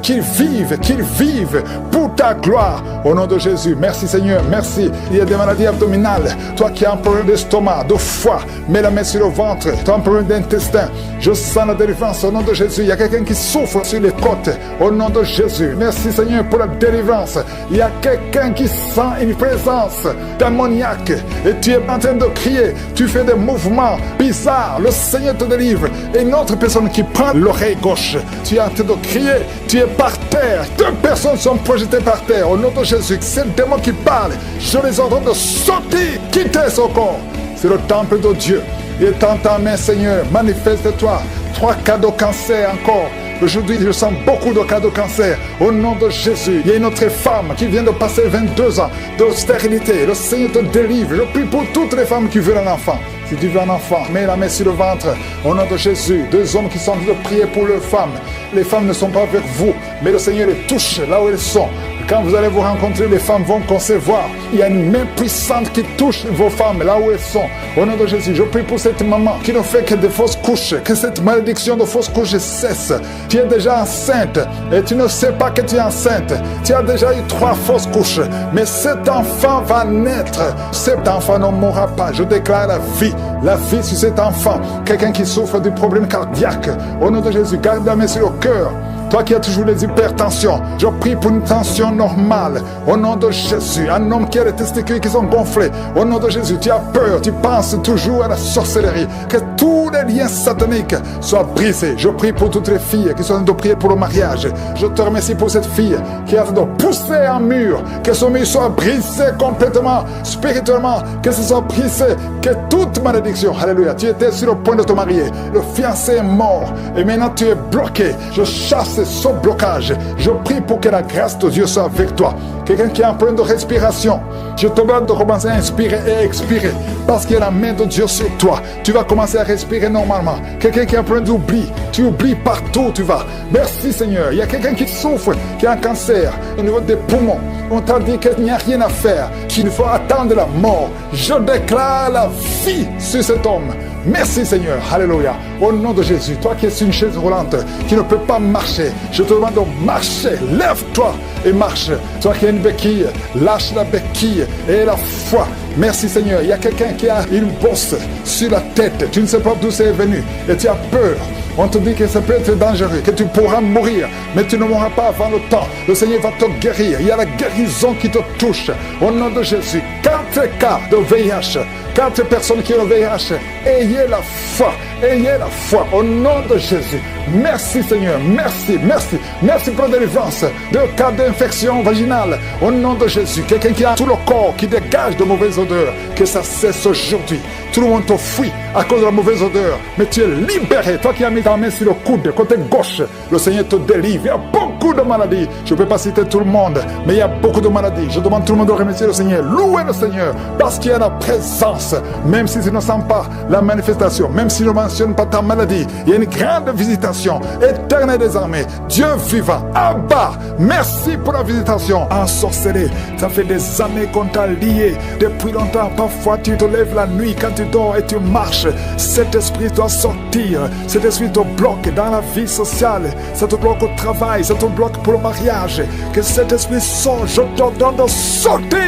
pour ta gloire. Au nom de Jésus, merci Seigneur, merci. Il y a des maladies abdominales. Toi qui as un problème d'estomac, de foie, mets la main sur le ventre. Tu as un problème d'intestin. Je sens la délivrance au nom de Jésus. Il y a quelqu'un qui souffre sur les côtes. Au nom de Jésus, merci Seigneur pour la délivrance. Il y a quelqu'un qui sent une présence démoniaque. Et tu es en train de crier. Tu fais des mouvements bizarre, le Seigneur te délivre. Et une autre personne qui prend l'oreille gauche, tu es en train de crier, tu es par terre. 2 personnes sont projetées par terre. Au nom de Jésus, c'est le démon qui parle. Je les ordonne de sortir, quitter son corps. C'est le temple de Dieu. Et tends ta main, Seigneur, manifeste-toi. 3 cas de cancer encore. Aujourd'hui, je sens beaucoup de cas de cancer. Au nom de Jésus, il y a une autre femme qui vient de passer 22 ans de stérilité. Le Seigneur te délivre. Je prie pour toutes les femmes qui veulent un enfant. Si tu veux un enfant, mets la main sur le ventre. Au nom de Jésus, 2 hommes qui sont en train de prier pour leurs femmes. Les femmes ne sont pas avec vous, mais le Seigneur les touche là où elles sont. Quand vous allez vous rencontrer, les femmes vont concevoir. Il y a une main puissante qui touche vos femmes là où elles sont. Au nom de Jésus, je prie pour cette maman qui ne fait que de fausses couches. Que cette malédiction de fausses couches cesse. Tu es déjà enceinte et tu ne sais pas que tu es enceinte. Tu as déjà eu 3 fausses couches. Mais cet enfant va naître. Cet enfant ne mourra pas. Je déclare la vie. La vie sur cet enfant. Quelqu'un qui souffre de problèmes cardiaques. Au nom de Jésus, garde la main sur le cœur. Toi qui as toujours les hypertensions, je prie pour une tension normale. Au nom de Jésus, un homme qui a les testicules qui sont gonflés. Au nom de Jésus, tu as peur, tu penses toujours à la sorcellerie. Que tous les liens sataniques soient brisés. Je prie pour toutes les filles qui sont en train de prier pour le mariage. Je te remercie pour cette fille qui est en train de pousser un mur. Que ce mur soit brisé complètement, spirituellement. Que ce soit brisé, que toute malédiction. Alléluia, tu étais sur le point de te marier. Le fiancé est mort et maintenant tu es bloqué. Je chasse casser ce blocage. Je prie pour que la grâce de Dieu soit avec toi. Quelqu'un qui a un problème de respiration, je te demande de commencer à inspirer et expirer parce qu'il y a la main de Dieu sur toi. Tu vas commencer à respirer normalement. Quelqu'un qui a un problème d'oubli, tu oublies partout où tu vas. Merci Seigneur. Il y a quelqu'un qui souffre, qui a un cancer au niveau des poumons. On t'a dit qu'il n'y a rien à faire, qu'il faut attendre la mort. Je déclare la vie sur cet homme. Merci Seigneur, alléluia. Au nom de Jésus, toi qui es sur une chaise roulante, qui ne peut pas marcher, je te demande de marcher. Lève-toi et marche. Toi qui as une béquille, lâche la béquille et la foi. Merci Seigneur. Il y a quelqu'un qui a une bosse sur la tête. Tu ne sais pas d'où c'est venu et tu as peur. On te dit que ça peut être dangereux, que tu pourras mourir, mais tu ne mourras pas avant le temps. Le Seigneur va te guérir. Il y a la guérison qui te touche. Au nom de Jésus, 4 cas de VIH, 4 personnes qui ont le VIH, ayez la foi. Ayez la foi au nom de Jésus. Merci Seigneur, merci, merci. Merci pour la délivrance de cas d'infection vaginale. Au nom de Jésus, quelqu'un qui a tout le corps qui dégage de mauvaises odeurs, que ça cesse aujourd'hui. Tout le monde te fuit à cause de la mauvaise odeur, mais tu es libéré. Toi qui as mis ta main sur le coude, côté gauche, le Seigneur te délivre. Il y a beaucoup de maladies. Je ne peux pas citer tout le monde, mais il y a beaucoup de maladies. Je demande tout le monde de remercier le Seigneur. Louez le Seigneur, parce qu'il y a la présence. Même si tu ne sens pas la manifestation, même si tu ne mentionnes pas ta maladie, il y a une grande visitation éternelle des armées. Dieu vivant, Abba, merci pour la visitation. Ensorcelé, ça fait des années qu'on t'a lié. Depuis longtemps, parfois tu te lèves la nuit quand tu dors et tu marches. Cet esprit doit sortir. Cet esprit te bloque dans la vie sociale. Ça te bloque au travail, ça te bloque pour le mariage. Que cet esprit sorte, je t'ordonne de sortir.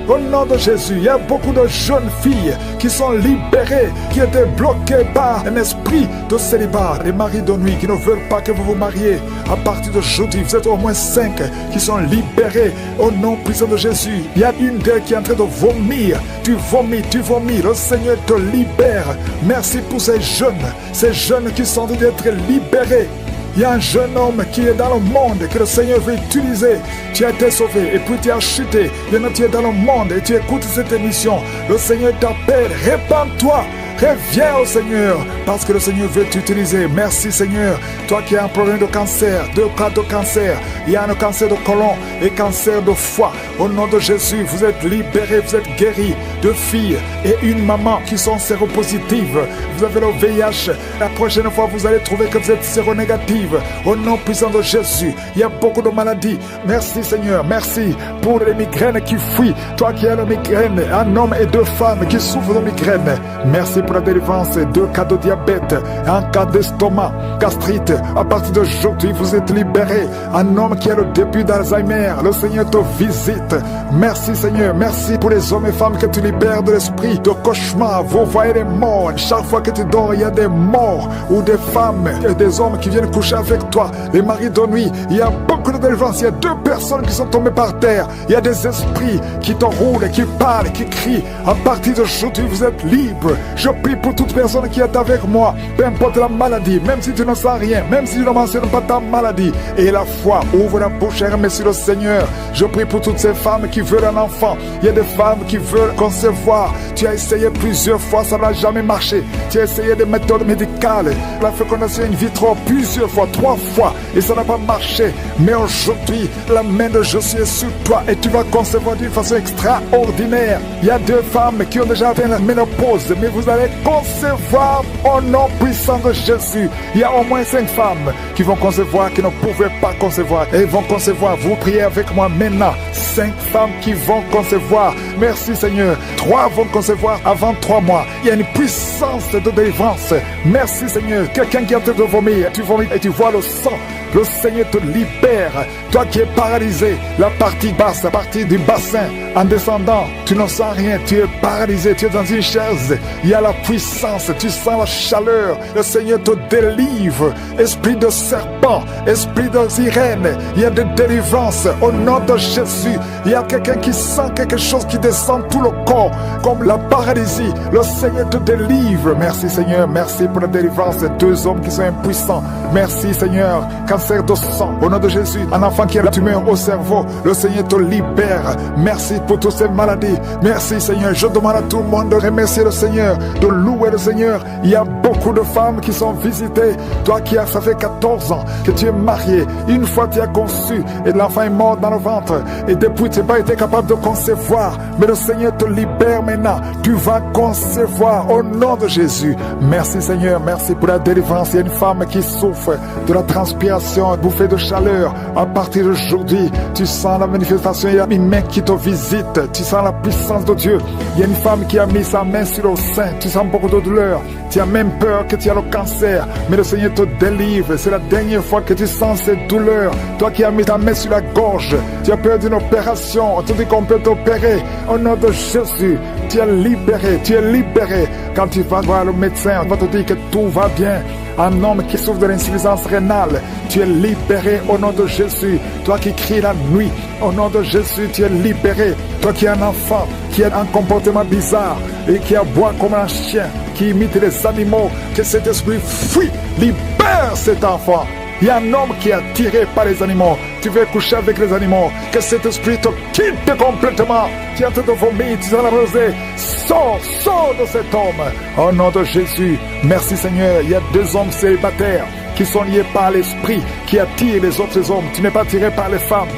Au nom de Jésus, il y a beaucoup de jeunes filles qui sont libérées, qui étaient bloquées par un esprit de célibat. Les maris de nuit qui ne veulent pas que vous vous mariez. À partir d'aujourd'hui, vous êtes au moins 5 qui sont libérés au nom puissant de Jésus. Il y a une d'elles qui est en train de vomir. Tu vomis. Le Seigneur te libère. Merci pour ces jeunes qui sont en train d'être libérés. Il y a un jeune homme qui est dans le monde que le Seigneur veut utiliser. Tu as été sauvé et puis tu as chuté. Maintenant tu es dans le monde et tu écoutes cette émission. Le Seigneur t'appelle, répands-toi. Reviens au Seigneur parce que le Seigneur veut t'utiliser. Merci Seigneur. Toi qui as un problème de cancer, 2 cas de cancer. Il y a un cancer de côlon et cancer de foie. Au nom de Jésus, vous êtes libérés, vous êtes guéris. 2 filles et une maman qui sont séropositives. Vous avez le VIH. La prochaine fois, vous allez trouver que vous êtes séronégative. Au nom puissant de Jésus, il y a beaucoup de maladies. Merci Seigneur. Merci pour les migraines qui fuient. Toi qui as la migraine, un homme et 2 femmes qui souffrent de migraine. Merci pour la délivrance, 2 cas de diabète, 1 cas d'estomac, gastrite. À partir d'aujourd'hui, vous êtes libérés. Un homme qui a le début d'Alzheimer, le Seigneur te visite. Merci Seigneur, merci pour les hommes et femmes que tu libères de l'esprit de cauchemar. Vous voyez les morts. Chaque fois que tu dors, il y a des morts ou des femmes et des hommes qui viennent coucher avec toi. Les maris de nuit, il y a beaucoup de délivrance. Il y a 2 personnes qui sont tombées par terre. Il y a des esprits qui t'enroulent, qui parlent, qui crient. À partir d'aujourd'hui, vous êtes libres. Je prie pour toute personne qui est avec moi, peu importe la maladie, même si tu ne sens rien, même si tu ne mentionnes pas ta maladie. Et la foi, ouvre la bouche et remercie le Seigneur. Je prie pour toutes ces femmes qui veulent un enfant. Il y a des femmes qui veulent concevoir. Tu as essayé plusieurs fois, ça n'a jamais marché. Tu as essayé des méthodes médicales, la fécondation in vitro plusieurs fois, 3 fois, et ça n'a pas marché. Mais aujourd'hui, la main de Jésus est sur toi et tu vas concevoir d'une façon extraordinaire. Il y a 2 femmes qui ont déjà atteint la ménopause, mais vous allez concevoir au nom puissant de Jésus. Il y a au moins 5 femmes qui vont concevoir, qui ne pouvaient pas concevoir. Et vont concevoir. Vous priez avec moi maintenant. 5 femmes qui vont concevoir. Merci Seigneur. 3 vont concevoir avant 3 mois. Il y a une puissance de délivrance. Merci Seigneur. Quelqu'un qui est en train de vomir. Tu vomis et tu vois le sang. Le Seigneur te libère. Toi qui es paralysé, la partie basse, la partie du bassin, en descendant, tu ne sens rien, tu es paralysé, tu es dans une chaise. Il y a la puissance, tu sens la chaleur. Le Seigneur te délivre. Esprit de serpent, esprit de sirène, il y a de délivrance au nom de Jésus. Il y a quelqu'un qui sent quelque chose qui descend tout le corps, comme la paralysie. Le Seigneur te délivre. Merci Seigneur, merci pour la délivrance. 2 hommes qui sont impuissants. Merci Seigneur. Cancer de sang, au nom de Jésus. Un enfant qui a la tumeur au cerveau, le Seigneur te libère. Merci pour toutes ces maladies. Merci Seigneur. Je demande à tout le monde de remercier le Seigneur. de louer le Seigneur. Il y a beaucoup de femmes qui sont visitées. Toi qui as, ça fait 14 ans que tu es marié. Une fois tu as conçu et l'enfant est mort dans le ventre. Et depuis tu n'as pas été capable de concevoir. Mais le Seigneur te libère maintenant. Tu vas concevoir au nom de Jésus. Merci Seigneur, merci pour la délivrance. Il y a une femme qui souffre de la transpiration, bouffée de chaleur. À partir d'aujourd'hui, tu sens la manifestation. Il y a une main qui te visite. Tu sens la puissance de Dieu. Il y a une femme qui a mis sa main sur le sein. Tu sens beaucoup de douleur. Tu as même peur que tu as le cancer. Mais le Seigneur te délivre. C'est la dernière fois que tu sens cette douleur. Toi qui as mis ta main sur la gorge. Tu as peur d'une opération. On te dit qu'on peut t'opérer. Au nom de Jésus, tu es libéré. Tu es libéré. Quand tu vas voir le médecin, on va te dire que tout va bien. Un homme qui souffre de l'insuffisance rénale, tu es libéré au nom de Jésus. Toi qui cries la nuit, au nom de Jésus, tu es libéré. Toi qui es un enfant, qui a un comportement bizarre et qui aboie comme un chien, qui imite les animaux, que cet esprit fuit, libère cet enfant. Il y a un homme qui est attiré par les animaux. Tu veux coucher avec les animaux. Que cet esprit te quitte complètement. Tu es en train de vomir, tu es la rosée. Sors de cet homme. Au nom de Jésus. Merci Seigneur. Il y a 2 hommes célibataires qui sont liés par l'esprit, qui attirent les autres hommes. Tu n'es pas attiré par les femmes,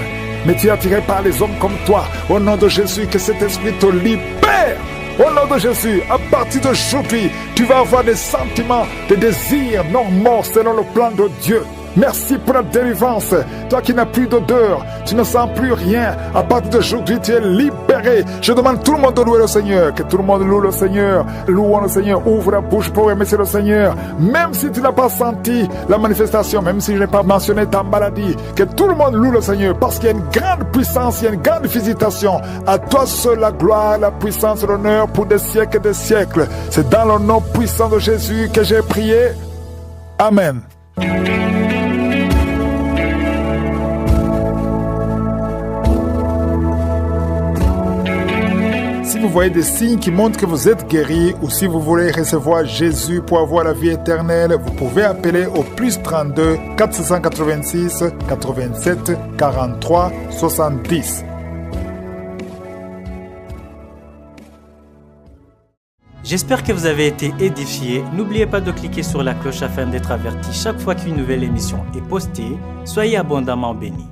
mais tu es attiré par les hommes comme toi. Au nom de Jésus, que cet esprit te libère. Au nom de Jésus, à partir d'aujourd'hui, tu vas avoir des sentiments, des désirs normaux selon le plan de Dieu. Merci pour la délivrance. Toi qui n'as plus d'odeur, tu ne sens plus rien. À partir d'aujourd'hui, tu es libéré. Je demande tout le monde de louer le Seigneur. Que tout le monde loue le Seigneur. Louons le Seigneur. Ouvre la bouche pour remercier le Seigneur. Même si tu n'as pas senti la manifestation, même si je n'ai pas mentionné ta maladie, que tout le monde loue le Seigneur. Parce qu'il y a une grande puissance, il y a une grande visitation. À toi seul la gloire, la puissance, l'honneur pour des siècles et des siècles. C'est dans le nom puissant de Jésus que j'ai prié. Amen. Si vous voyez des signes qui montrent que vous êtes guéri ou si vous voulez recevoir Jésus pour avoir la vie éternelle, vous pouvez appeler au +32 486 87 43 70. J'espère que vous avez été édifiés. N'oubliez pas de cliquer sur la cloche afin d'être averti chaque fois qu'une nouvelle émission est postée. Soyez abondamment bénis.